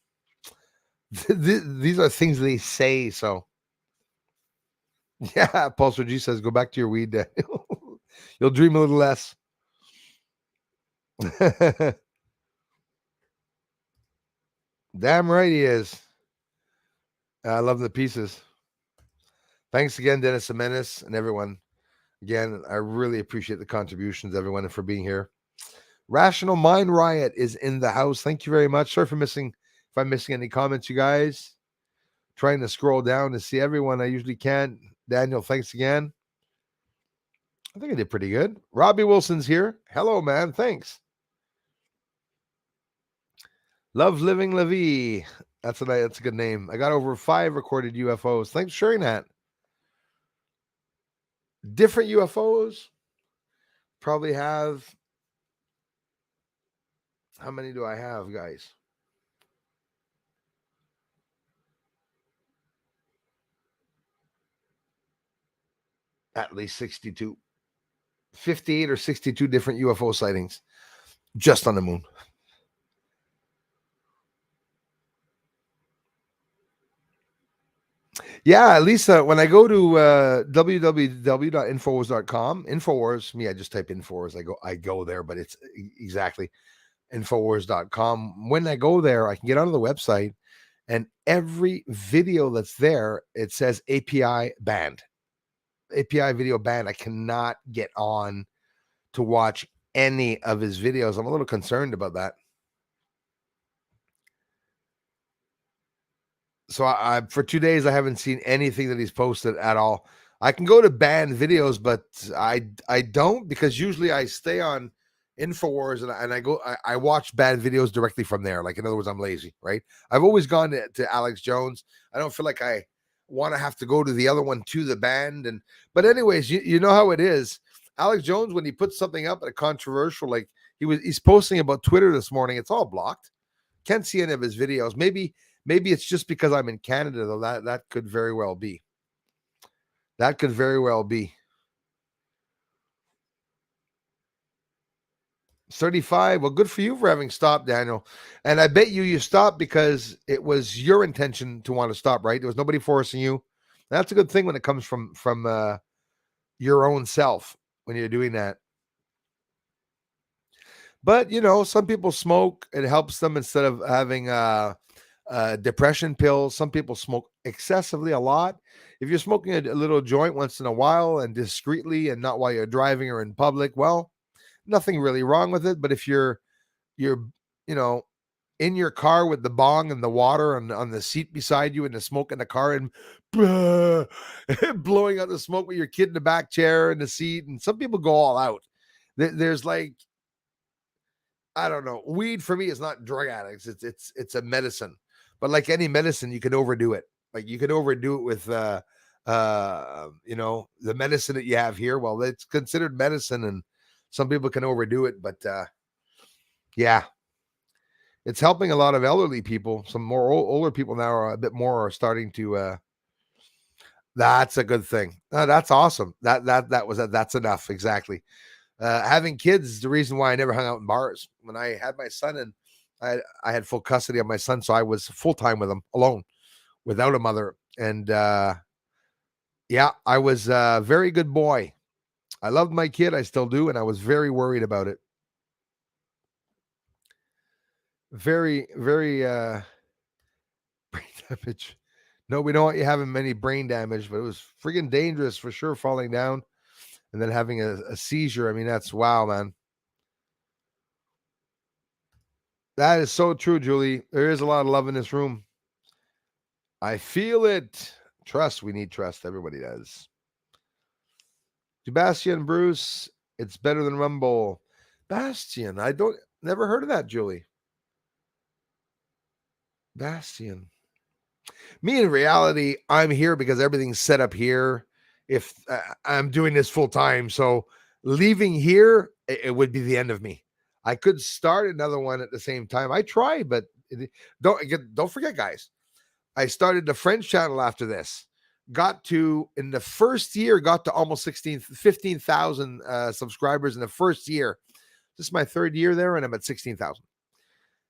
these are things they say. So yeah, Pulsar G says, go back to your weed, Daniel. You'll dream a little less. Damn right he is. I love the pieces. Thanks again, Dennis Menace and everyone. Again, I really appreciate the contributions, everyone, and for being here. Rational Mind Riot is in the house. Thank you very much. Sorry for if I'm missing any comments, you guys. Trying to scroll down to see everyone. I usually can't. Daniel, thanks again. I think I did pretty good. Robbie Wilson's here. Hello, man. Thanks. Love Living La Vie. That's a good name. I got over 5 recorded UFOs. Thanks for sharing that. Different UFOs. Probably have. How many do I have, guys? At least 62. 58 or 62 different UFO sightings just on the moon. Yeah, Lisa, when I go to www.infowars.com, Infowars, me, I just type Infowars. I go there, but it's exactly. Infowars.com. When I go there, I can get onto the website, and every video that's there, it says API banned. API video banned. I cannot get on to watch any of his videos. I'm a little concerned about that. So I for 2 days I haven't seen anything that he's posted at all. I can go to banned videos, but I don't, because usually I stay on Infowars and I watch bad videos directly from there. Like, in other words, I'm lazy, right? I've always gone to Alex Jones. I don't feel like I want to have to go to the other one to the band. But anyways, you know how it is. Alex Jones, when he puts something up, a controversial, like he's posting about Twitter this morning, it's all blocked. Can't see any of his videos. Maybe it's just because I'm in Canada, though. That could very well be. That could very well be. 35. Well, good for you for having stopped, Daniel. And I bet you stopped because it was your intention to want to stop, right? There was nobody forcing you. That's a good thing when it comes from your own self when you're doing that. But, some people smoke. It helps them instead of having depression pills. Some people smoke excessively a lot. If you're smoking a little joint once in a while and discreetly and not while you're driving or in public, well, nothing really wrong with it. But if you're in your car with the bong and the water on the seat beside you and the smoke in the car and blowing out the smoke with your kid in the back chair and the seat, and some people go all out. There's like, I don't know. Weed for me is not drug addicts. It's a medicine, but like any medicine, you can overdo it. Like you can overdo it with the medicine that you have here. Well, it's considered medicine, and some people can overdo it, but yeah, it's helping a lot of elderly people. Some more older people now are a bit more starting to. That's a good thing. That's awesome. That's enough. Exactly. Having kids is the reason why I never hung out in bars. When I had my son, and I had full custody of my son, so I was full time with him alone, without a mother. And yeah, I was a very good boy. I loved my kid. I still do. And I was very worried about it. Very, very brain damage. No, we don't want you having many brain damage, but it was friggin' dangerous for sure, falling down and then having a seizure. I mean, that's wow, man. That is so true, Julie. There is a lot of love in this room. I feel it. Trust. We need trust. Everybody does. Sebastian Bruce, it's better than Rumble. Bastian, never heard of that, Julie. Bastian. Me, in reality, I'm here because everything's set up here. If I'm doing this full time, so leaving here, it would be the end of me. I could start another one at the same time. I try, but don't forget, guys. I started the French channel after this. In the first year, got to almost 15,000 subscribers in the first year. This is my third year there, and I'm at 16,000.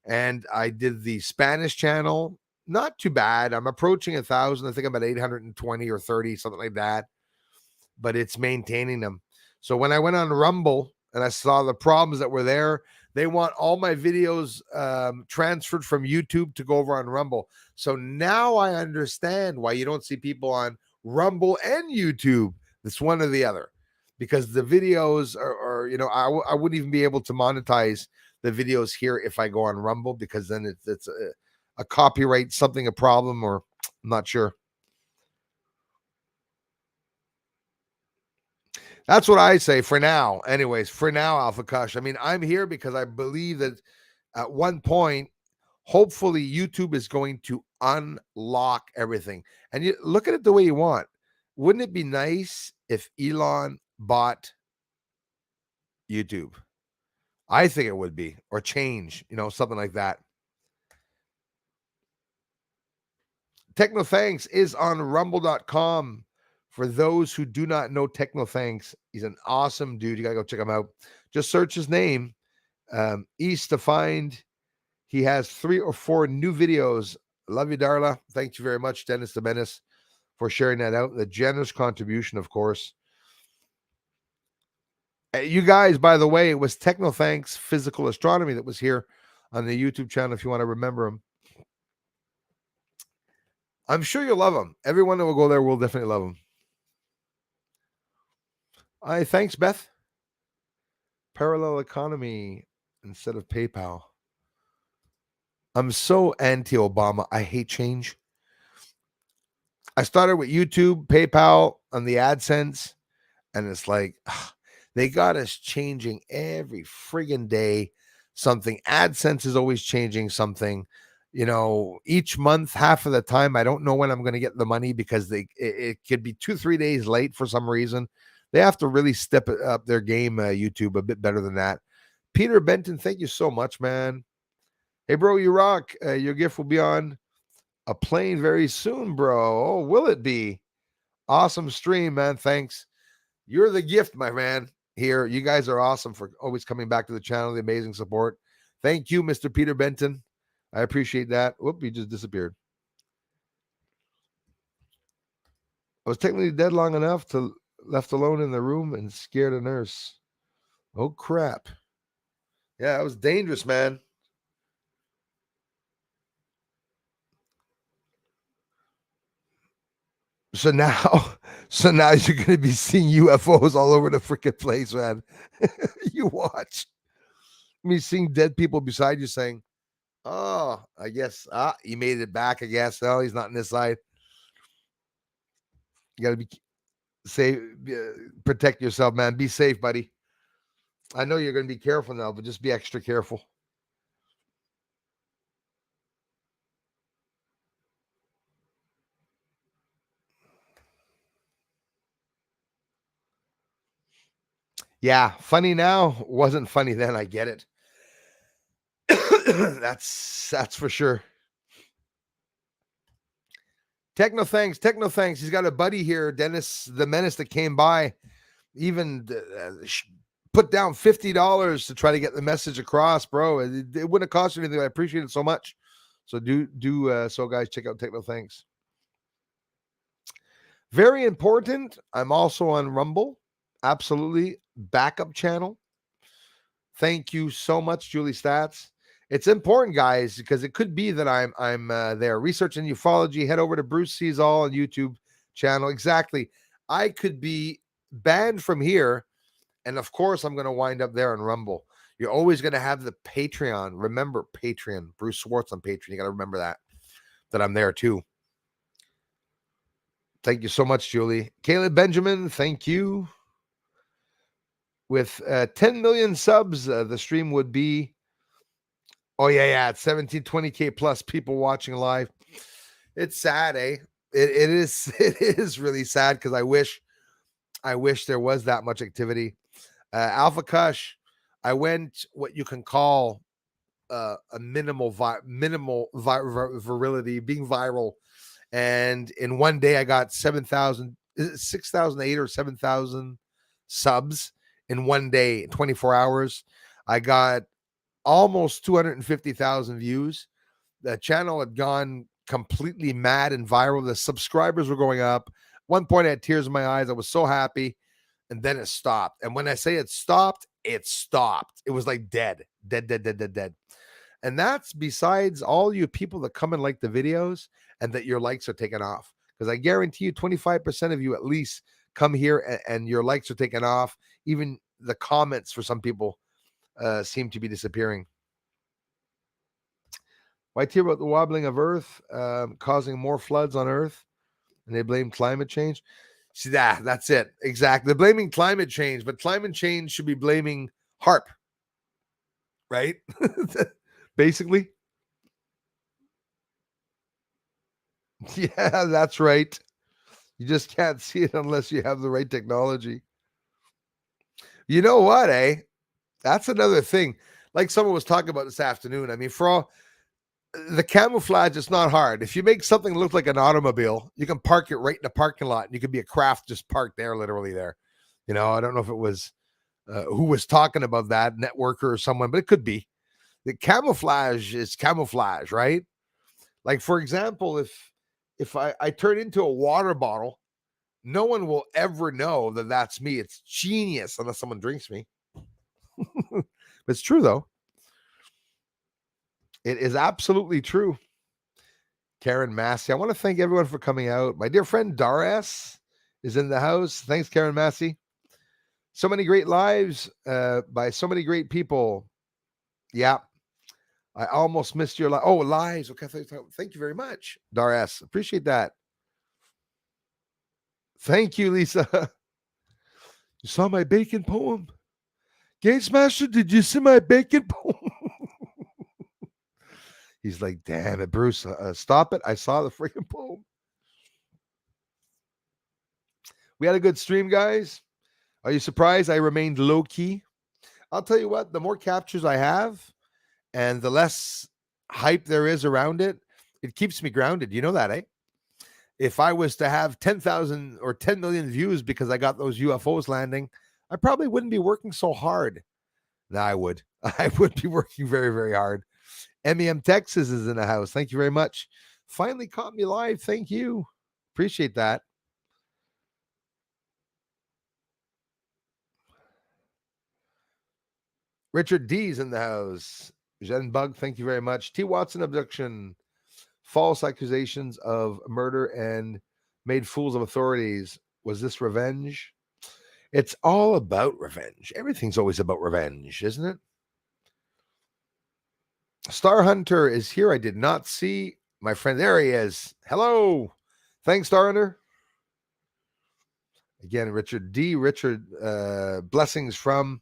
And I did the Spanish channel. Not too bad. I'm approaching 1,000. I think I'm at 820 or 30, something like that. But it's maintaining them. So when I went on Rumble and I saw the problems that were there, they want all my videos transferred from YouTube to go over on Rumble. So now I understand why you don't see people on Rumble and YouTube. It's one or the other, because the videos are I wouldn't even be able to monetize the videos here if I go on Rumble, because then it's a copyright, something, a problem, or I'm not sure. That's what I say for now. Anyways, for now, Alpha Kush. I mean, I'm here because I believe that at one point, hopefully, YouTube is going to unlock everything. And you look at it the way you want. Wouldn't it be nice if Elon bought YouTube? I think it would be, or change, something like that. Techno Thanks is on rumble.com. For those who do not know Techno Thanks, he's an awesome dude. You got to go check him out. Just search his name, East to find. He has 3 or 4 new videos. Love you, Darla. Thank you very much, Dennis the Menace, for sharing that out. The generous contribution, of course. You guys, by the way, it was Techno Thanks Physical Astronomy that was here on the YouTube channel if you want to remember him. I'm sure you'll love him. Everyone that will go there will definitely love him. Thanks, Beth. Parallel economy instead of PayPal. I'm so anti-Obama. I hate change. I started with YouTube, PayPal, on the AdSense, and it's like they got us changing every friggin' day. Something. AdSense is always changing something. You know, each month, half of the time, I don't know when I'm going to get the money because it could be 2-3 days late for some reason. They have to really step up their game, YouTube, a bit better than that. Peter Benton, thank you so much, man. Hey, bro, you rock. Your gift will be on a plane very soon, bro. Oh, will it be? Awesome stream, man. Thanks. You're the gift, my man. Here, you guys are awesome for always coming back to the channel. The amazing support. Thank you, Mr. Peter Benton. I appreciate that. Whoop, he just disappeared. I was technically dead long enough to left alone in the room and scared a nurse. Oh crap. Yeah, it was dangerous, man. So now you're going to be seeing UFOs all over the freaking place, man. You watch me seeing dead people beside you saying, oh, I guess he made it back. I guess no, he's not on this side. You got to be safe, protect yourself, man. Be safe, buddy. I know you're going to be careful now, but just be extra careful. Yeah, funny now, wasn't funny then. I get it. that's for sure. Techno thanks. He's got a buddy here, Dennis the Menace, that came by, even put down $50 to try to get the message across, bro. It wouldn't have cost you anything. I appreciate it so much. So so guys, check out Techno thanks. Very important. I'm also on Rumble. Absolutely. Backup channel. Thank you so much, Julie Stats. It's important, guys, because it could be that I'm there. Research and Ufology. Head over to Bruce Sees All on YouTube channel. Exactly. I could be banned from here, and of course, I'm going to wind up there on Rumble. You're always going to have the Patreon. Remember Patreon. Bruce Swartz on Patreon. You got to remember that I'm there too. Thank you so much, Julie. Caleb Benjamin, thank you. With 10 million subs, the stream would be, oh yeah, it's 20K plus people watching live. It's sad, eh? It is really sad because I wish there was that much activity. Alpha Kush, I went what you can call a minimal virility, being viral, and in one day I got 6,008 or 7,000 subs in one day, 24 hours. I got almost 250,000 views. The channel had gone completely mad and viral. The subscribers were going up. One point I had tears in my eyes. I was so happy. And then it stopped. And when I say it stopped, it stopped. It was like dead. And that's besides all you people that come and like the videos and that your likes are taken off. Because I guarantee you 25% of you at least come here and your likes are taken off. Even the comments for some people seem to be disappearing. Why hear about the wobbling of Earth causing more floods on Earth? And they blame climate change. See, that's it. Exactly. They're blaming climate change, but climate change should be blaming HARP, right? Basically. Yeah, that's right. You just can't see it unless you have the right technology. You know what, eh? That's another thing. Like someone was talking about this afternoon. I mean, for all the camouflage, it's not hard. If you make something look like an automobile, you can park it right in the parking lot and you can be a craft just parked there, literally there. You know, I don't know if it was who was talking about that, networker or someone, but it could be. The camouflage is camouflage, right? Like, for example, if I turn into a water bottle, No one will ever know that that's me. It's genius unless someone drinks me. It's true, though. It is absolutely true. Karen Massey, I want to thank everyone for coming out. My dear friend Daras is in the house. Thanks, Karen Massey. So many great lives by so many great people. Yeah. I almost missed your live. Oh, lives. Okay. Thank you very much, Daras. Appreciate that. Thank you, Lisa. You saw my bacon poem? Gates Master, did you see my bacon poem? He's like, damn it, Bruce, stop it. I saw the freaking poem. We had a good stream, guys. Are you surprised I remained low key? I'll tell you what, the more captures I have and the less hype there is around it, it keeps me grounded. You know that, eh? If I was to have 10,000 or 10 million views because I got those UFOs landing, I probably wouldn't be working so hard. No, I would. I would be working very, very hard. MEM Texas is in the house. Thank you very much. Finally caught me live. Thank you. Appreciate that. Richard D's in the house. Jen Bug, thank you very much. T. Watson abduction. False accusations of murder and made fools of authorities. Was this revenge? It's all about revenge. Everything's always about revenge, isn't it? Star Hunter is here. I did not see my friend. There he is. Hello. Thanks, Star Hunter. Again, Richard D. Richard, blessings from.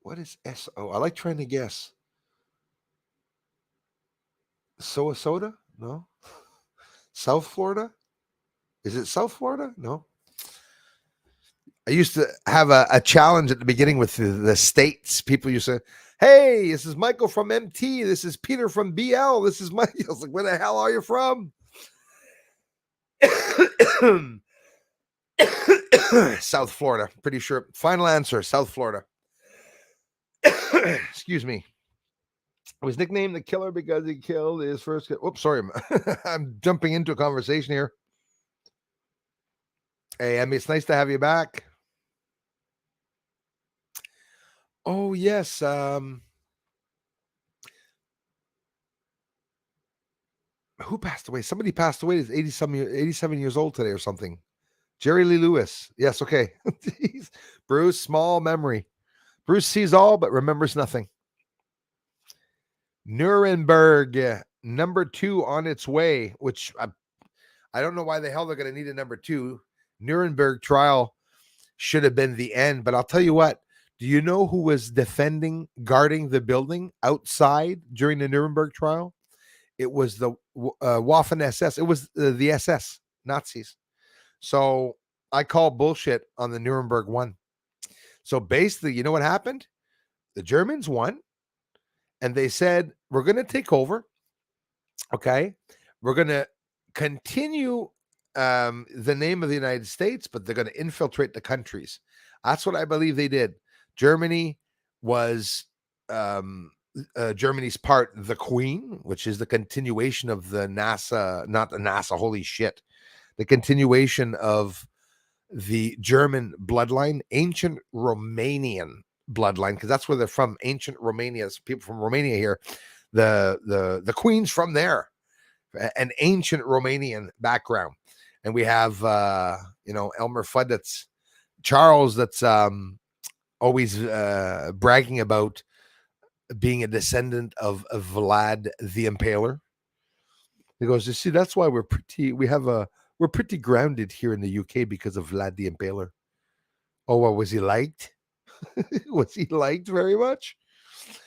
What is SO? I like trying to guess. Soda? No. South Florida? Is it South Florida? No. I used to have a challenge at the beginning with the states. People used to, hey, this is Michael from MT. This is Peter from BL. This is Mike. I was like, where the hell are you from? South Florida. Pretty sure. Final answer, South Florida. Excuse me. He was nicknamed the killer because he killed his first. Oops, sorry. I'm jumping into a conversation here. Hey, Emmy, it's nice to have you back. Oh, yes. Who passed away? Somebody passed away. He's 87 years old today or something. Jerry Lee Lewis. Yes, okay. Bruce, small memory. Bruce sees all but remembers nothing. Nuremberg, number 2 on its way, which I don't know why the hell they're going to need a number 2. Nuremberg trial should have been the end, but I'll tell you what. Do you know who was guarding the building outside during the Nuremberg trial? It was the Waffen SS. It was the SS, Nazis. So I call bullshit on the Nuremberg one. So basically, you know what happened? The Germans won, and they said, we're going to take over. Okay. We're going to continue the name of the United States, but they're going to infiltrate the countries. That's what I believe they did. Germany was Germany's part, the Queen, which is the continuation of the NASA, not the NASA, holy shit, the continuation of the German bloodline, ancient Romanian bloodline, because that's where they're from, ancient Romania. People from Romania here. The Queen's from there, an ancient Romanian background. And we have, Elmer Fudd, that's Charles, that's always bragging about being a descendant of Vlad the Impaler. He goes, you see, that's why we're pretty grounded here in the UK because of Vlad the Impaler. Oh, well, was he liked? Was he liked very much?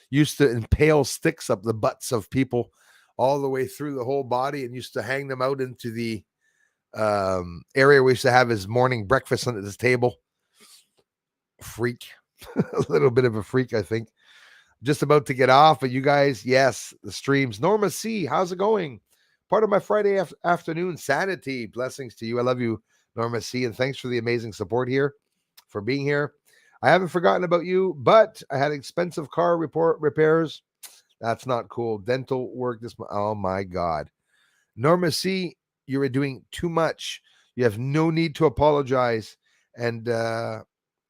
Used to impale sticks up the butts of people all the way through the whole body and used to hang them out into the area where he used to have his morning breakfast under his table. Freak. A little bit of a freak, I think. Just about to get off, but you guys, yes, the streams. Norma C, how's it going? Part of my Friday afternoon sanity. Blessings to you. I love you, Norma C, and thanks for the amazing support here, for being here. I haven't forgotten about you, but I had expensive car repairs. That's not cool. Dental work this. Oh my God. Norma C, you are doing too much. You have no need to apologize. And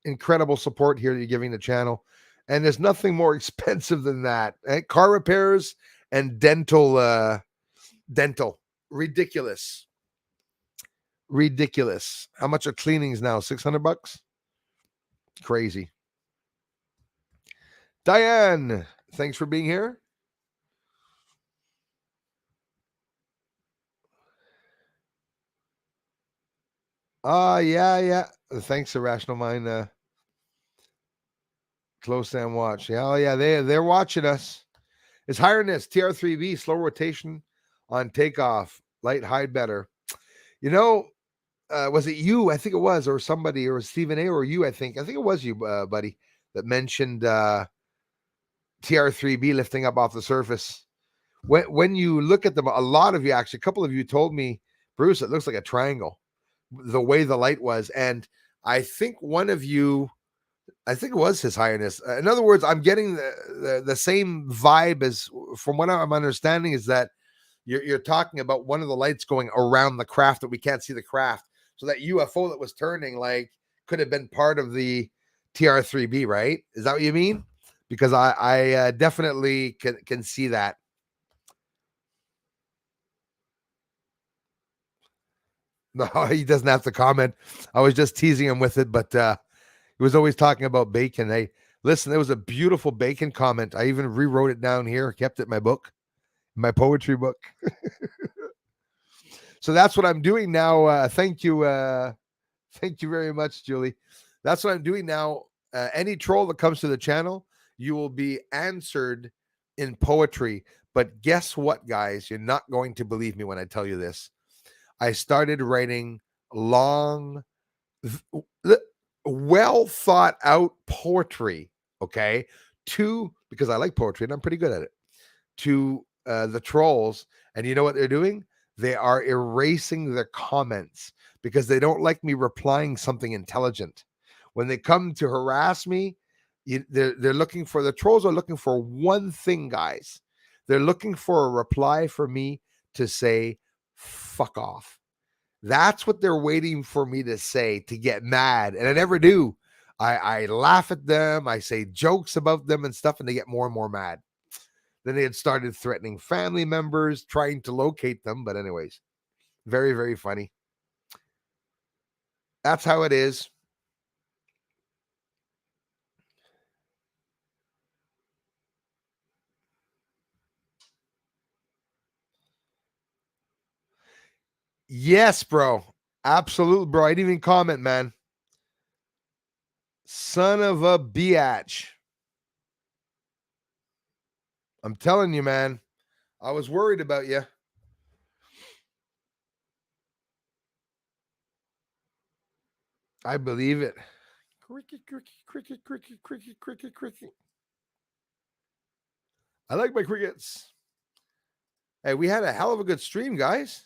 incredible support here that you're giving the channel. And there's nothing more expensive than that. Car repairs and dental. Ridiculous. Ridiculous. How much are cleanings now? $600? Crazy. Diane, thanks for being here. Yeah. Thanks, Irrational Mind. Close and watch. Yeah, oh yeah, they're watching us. It's Highness TR3B, slow rotation on takeoff, light hide better. You know, was it you? I think it was, or somebody, or Stephen A, or you? I think it was you, buddy, that mentioned TR3B lifting up off the surface. When you look at them, a lot of you actually, a couple of you told me, Bruce, it looks like a triangle, the way the light was, and I think one of you, I think it was His Highness. In other words, I'm getting the same vibe as, from what I'm understanding, is that you're talking about one of the lights going around the craft that we can't see the craft. So that UFO that was turning like could have been part of the TR3B, right? Is that what you mean? Because I definitely can see that. No, he doesn't have to comment. I was just teasing him with it, but he was always talking about bacon. Hey, listen, there was a beautiful bacon comment. I even rewrote it down here, kept it in my book, my poetry book. So that's what I'm doing now. Thank you. Thank you very much, Julie. That's what I'm doing now. Any troll that comes to the channel, you will be answered in poetry. But guess what, guys? You're not going to believe me when I tell you this. I started writing long, well thought out poetry. Okay. Because I like poetry and I'm pretty good at it, to the trolls. And you know what they're doing? They are erasing their comments because they don't like me replying something intelligent. When they come to harass me, they're looking for, the trolls are looking for one thing, guys. They're looking for a reply for me to say, fuck off. That's what they're waiting for me to say to get mad. And I never do. I laugh at them. I say jokes about them and stuff, and they get more and more mad. Then they had started threatening family members, trying to locate them. But anyways, very, very funny. That's how it is. Yes, bro. Absolutely, bro. I didn't even comment, man. Son of a biatch. I'm telling you, man. I was worried about you. I believe it. Cricket, cricket, cricket, cricket, cricket, cricket, cricket. I like my crickets. Hey, we had a hell of a good stream, guys.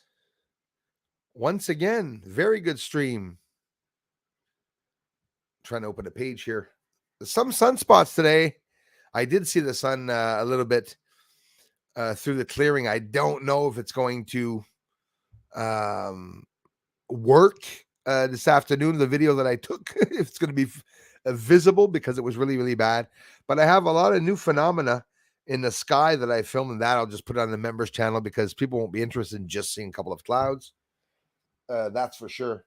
Once again, very good stream. Trying to open a page here. Some sunspots today. I did see the sun a little bit through the clearing. I don't know if it's going to work this afternoon. The video that I took, if it's going to be visible, because it was really, really bad. But I have a lot of new phenomena in the sky that I filmed, and that I'll just put on the members channel because people won't be interested in just seeing a couple of clouds. That's for sure.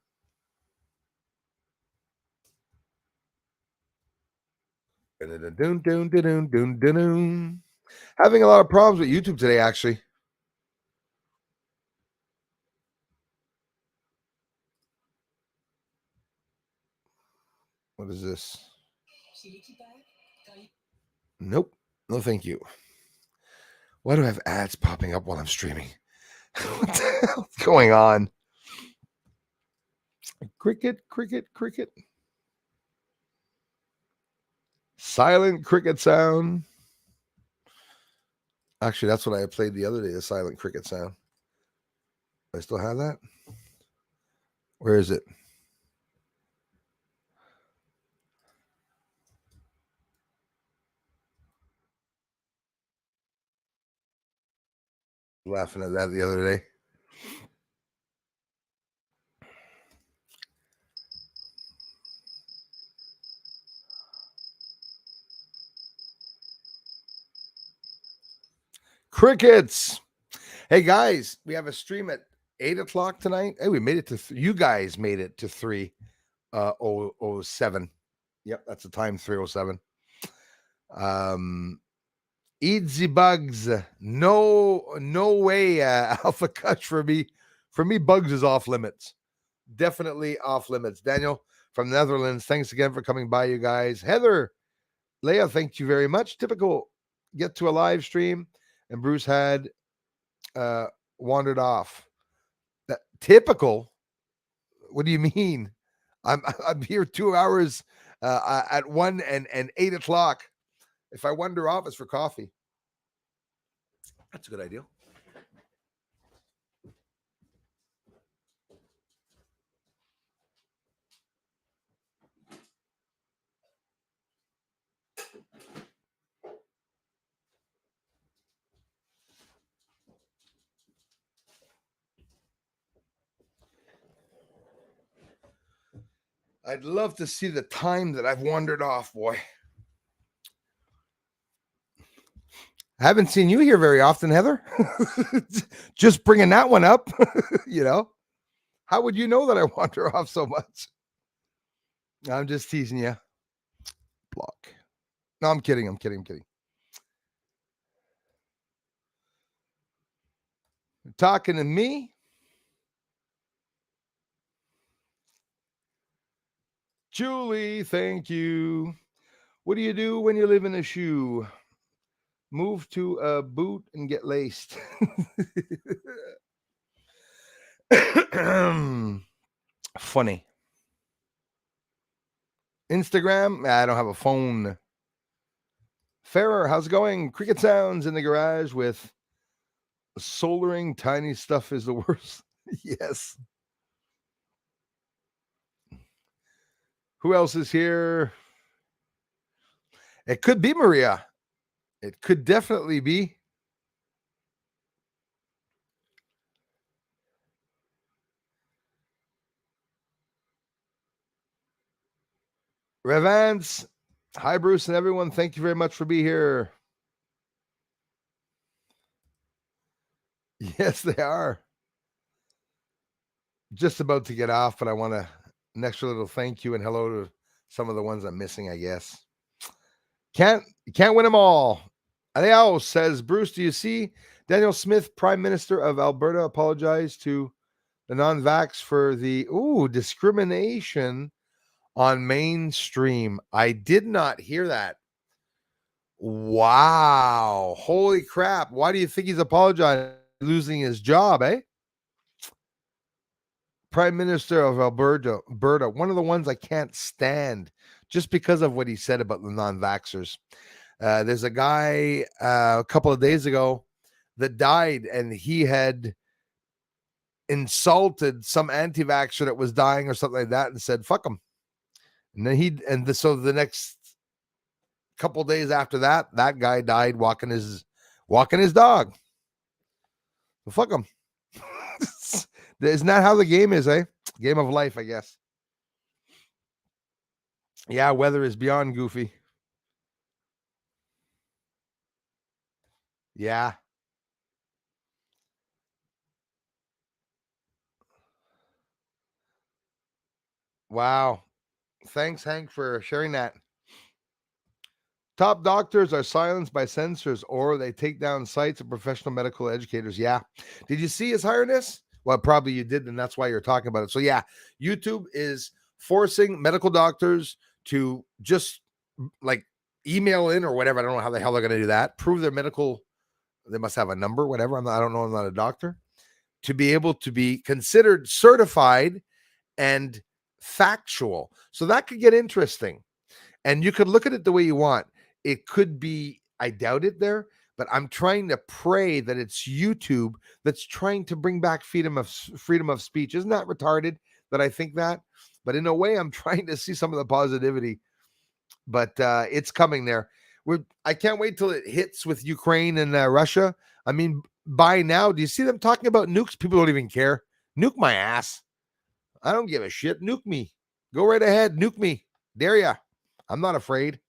Having a lot of problems with YouTube today, actually. What is this? Nope. No, thank you. Why do I have ads popping up while I'm streaming? What the hell's going on? Cricket, cricket, cricket. Silent cricket sound. Actually, that's what I played the other day, the silent cricket sound. I still have that. Where is it? Laughing at that the other day. Crickets. Hey guys, we have a stream at 8:00 tonight. Hey, we made it to you guys made it to 3:07. Yep, that's the time, 3:07. Eat the bugs. No way, Alpha Kutch for me. For me, bugs is off limits. Definitely off limits. Daniel from the Netherlands, thanks again for coming by, you guys. Heather, Leah, thank you very much. Typical, get to a live stream, and Bruce had wandered off. That typical? What do you mean? I'm here 2 hours at 1 and 8 o'clock. If I wander off, it's for coffee. That's a good idea. I'd love to see the time that I've wandered off, boy. I haven't seen you here very often, Heather. Just bringing that one up, you know. How would you know that I wander off so much? I'm just teasing you. Block. No, I'm kidding. I'm kidding. You're talking to me? Julie, thank you. What do you do when you live in a shoe? Move to a boot and get laced. Funny. Instagram? I don't have a phone. Farrer, how's it going? Cricket sounds in the garage with soldering. Tiny stuff is the worst. Yes. Who else is here? It could be Maria. It could definitely be. Revance. Hi, Bruce and everyone. Thank you very much for being here. Yes, they are. Just about to get off, but I want an extra little thank you and hello to some of the ones I'm missing, I guess. Can't win them all. Adios, says Bruce. Do you see Daniel Smith, Prime Minister of Alberta, apologized to the non-vax for the discrimination on mainstream? I did not hear that. Wow. Holy crap. Why do you think he's apologizing? Losing his job, eh? Prime Minister of Alberta, one of the ones I can't stand just because of what he said about the non-vaxxers. There's a guy a couple of days ago that died, and he had insulted some anti-vaxxer that was dying or something like that and said, fuck him. And then so the next couple of days after that, that guy died walking his dog. So fuck him. Isn't that how the game is, eh? Game of life, I guess. Yeah, weather is beyond goofy. Yeah. Wow. Thanks, Hank, for sharing that. Top doctors are silenced by censors or they take down sites of professional medical educators. Yeah. Did you see His Highness? Well, probably you did, and that's why you're talking about it. So, yeah, YouTube is forcing medical doctors to just like email in or whatever. I don't know how the hell they're going to do that. Prove their medical. They must have a number, whatever. I don't know. I'm not a doctor. To be able to be considered certified and factual. So that could get interesting. And you could look at it the way you want. It could be, I doubt it there, but I'm trying to pray that it's YouTube that's trying to bring back freedom of speech. Isn't that retarded that I think that? But in a way, I'm trying to see some of the positivity. But it's coming there. I can't wait till it hits with Ukraine and Russia. I mean, by now. Do you see them talking about nukes? People don't even care. Nuke my ass. I don't give a shit. Nuke me. Go right ahead. Nuke me. Dare ya. I'm not afraid.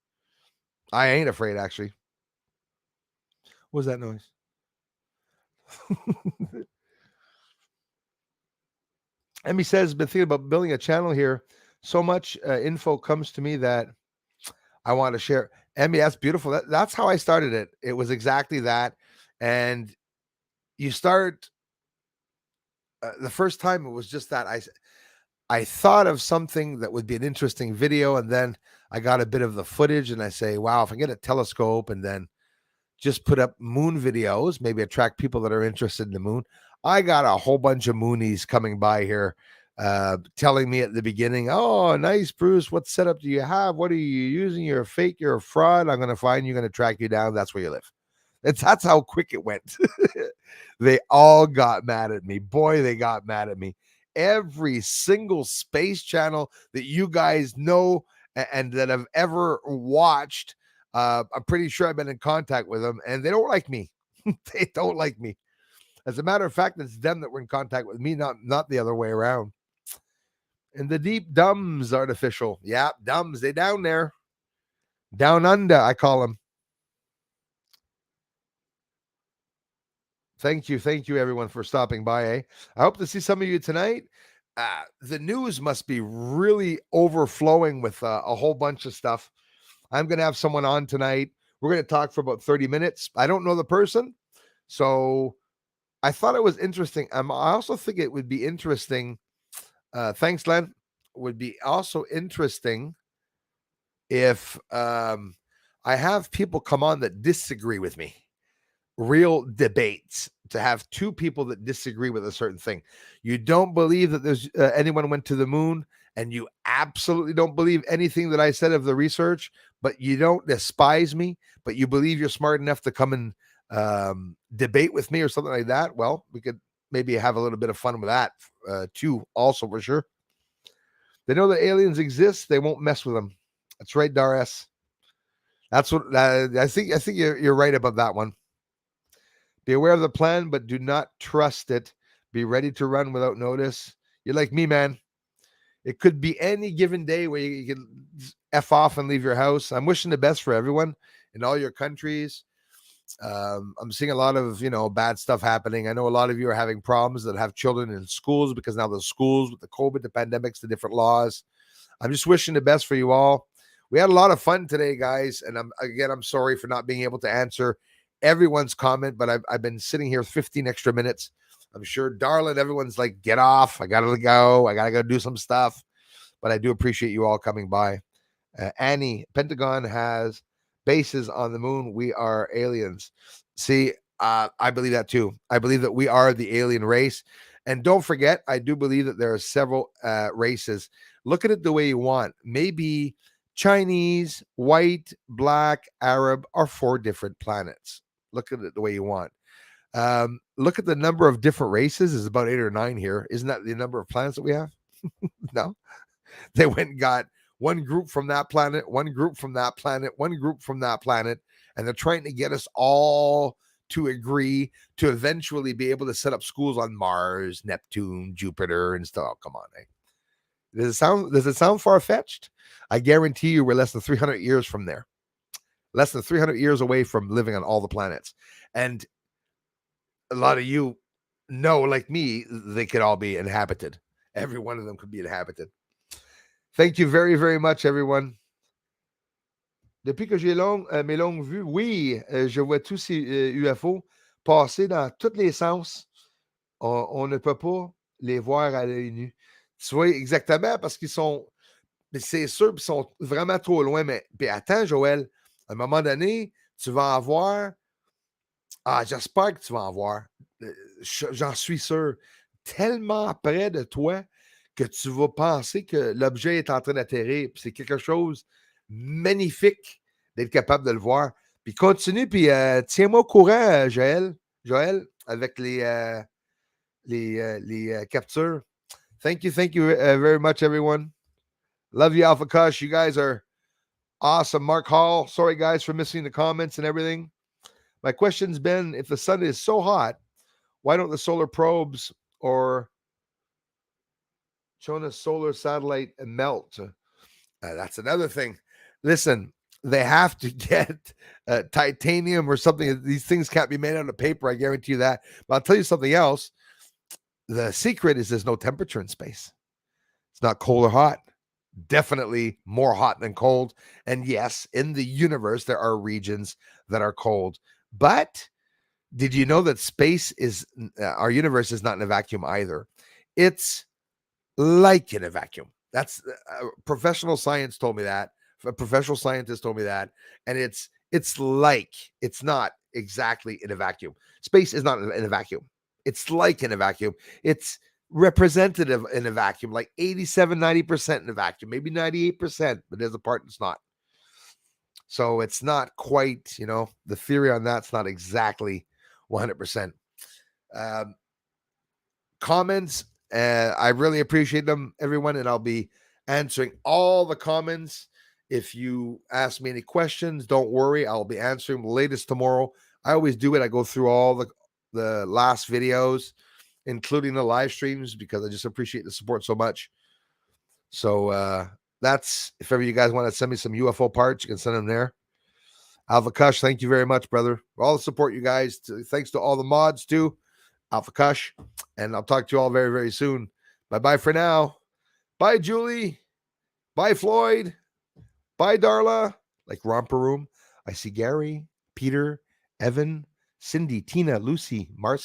I ain't afraid, actually. What was that noise? Emmy says, been thinking about building a channel here. So much info comes to me that I want to share. Emmy, that's beautiful. That's how I started it. It was exactly that. And you start the first time it was just that I thought of something that would be an interesting video, and then I got a bit of the footage, and I say, wow, if I get a telescope and then just put up moon videos, maybe attract people that are interested in the moon. I got a whole bunch of moonies coming by here telling me at the beginning, oh, nice, Bruce. What setup do you have? What are you using? You're a fake. You're a fraud. I'm going to find you. Going to track you down. That's where you live. That's how quick it went. They all got mad at me. Boy, they got mad at me. Every single space channel that you guys know and that have ever watched, I'm pretty sure I've been in contact with them, and they don't like me. They don't like me. As a matter of fact, it's them that were in contact with me, not the other way around. And the deep dumbs artificial. Yeah, dumbs. They down there. Down under, I call them. Thank you, everyone, for stopping by. I hope to see some of you tonight. The news must be really overflowing with a whole bunch of stuff. I'm going to have someone on tonight. We're going to talk for about 30 minutes. I don't know the person, so I thought it was interesting. I also think it would be interesting. Thanks, Len. Would be also interesting if I have people come on that disagree with me. Real debates, to have two people that disagree with a certain thing. You don't believe that there's anyone went to the moon, and you absolutely don't believe anything that I said of the research, but you don't despise me, but you believe you're smart enough to come and debate with me or something like that. Well, we could maybe have a little bit of fun with that too, also, for sure. They know that aliens exist. They won't mess with them. That's right, Daris. That's what I think. I think you're right about that one. Be aware of the plan, but do not trust it. Be ready to run without notice. You're like me, man. It could be any given day where you can F off and leave your house. I'm wishing the best for everyone in all your countries. I'm seeing a lot of, bad stuff happening. I know a lot of you are having problems that have children in schools because now the schools with the COVID, the pandemics, the different laws. I'm just wishing the best for you all. We had a lot of fun today, guys. And I'm sorry for not being able to answer everyone's comment, but I've been sitting here 15 extra minutes. I'm sure, darling, everyone's like, get off. I got to go. I got to go do some stuff. But I do appreciate you all coming by. Annie, Pentagon has bases on the moon. We are aliens. See, I believe that too. I believe that we are the alien race. And don't forget, I do believe that there are several races. Look at it the way you want. Maybe Chinese, white, black, Arab are 4 different planets. Look at it the way you want. Look at the number of different races. Is about 8 or 9 here. Isn't that the number of planets that we have? No. They went and got one group from that planet, one group from that planet, one group from that planet, and they're trying to get us all to agree to eventually be able to set up schools on Mars, Neptune, Jupiter, and stuff. Oh, come on, eh? Does it sound far-fetched? I guarantee you we're less than 300 years from there. Less than 300 years away from living on all the planets. And a lot of you know, like me, they could all be inhabited. Every one of them could be inhabited. Thank you very, very much, everyone. Depuis que j'ai mes longues vues, oui, je vois tous ces UFO passer dans tous les sens. On ne peut pas les voir à l'œil nu. Tu vois, exactement, parce qu'ils sont... C'est sûr, ils sont vraiment trop loin. Mais puis attends, Joël, à un moment donné, tu vas en voir... Ah, j'espère que tu vas en voir. J'en suis sûr. Tellement près de toi que tu vas penser que l'objet est en train d'atterrir. Puis c'est quelque chose magnifique d'être capable de le voir. Puis continue, puis tiens-moi au courant, Joël, avec les captures. Thank you very much, everyone. Love you, Alpha Kush. You guys are awesome. Mark Hall, sorry, guys, for missing the comments and everything. My question's been, if the sun is so hot, Why don't the solar probes or showing a solar satellite melt? That's another thing. Listen, they have to get titanium or something. These things can't be made out of paper. I guarantee you that. But I'll tell you something else. The secret is there's no temperature in space. It's not cold or hot. Definitely more hot than cold. And yes, in the universe, there are regions that are cold. But did you know that space is, our universe is not in a vacuum either? It's like in a vacuum. That's professional science told me that. A professional scientist told me that. And it's like, it's not exactly in a vacuum. Space is not in a vacuum. It's like in a vacuum. It's representative in a vacuum, like 87, 90% in a vacuum, maybe 98%, but there's a part that's not. So it's not quite, the theory on that's not exactly 100%. Comments, I really appreciate them, everyone, and I'll be answering all the comments. If you ask me any questions, don't worry, I'll be answering the latest tomorrow. I always do it. I go through all the last videos, including the live streams, because I just appreciate the support so much. So that's, if ever you guys want to send me some UFO parts, you can send them there. Alpha Kush, thank you very much, brother. All the support, you guys. Thanks to all the mods too. Alpha Kush, and I'll talk to you all very, very soon. Bye-bye for now. Bye, Julie. Bye, Floyd. Bye, Darla. Like Romper Room. I see Gary, Peter, Evan, Cindy, Tina, Lucy, Marcy.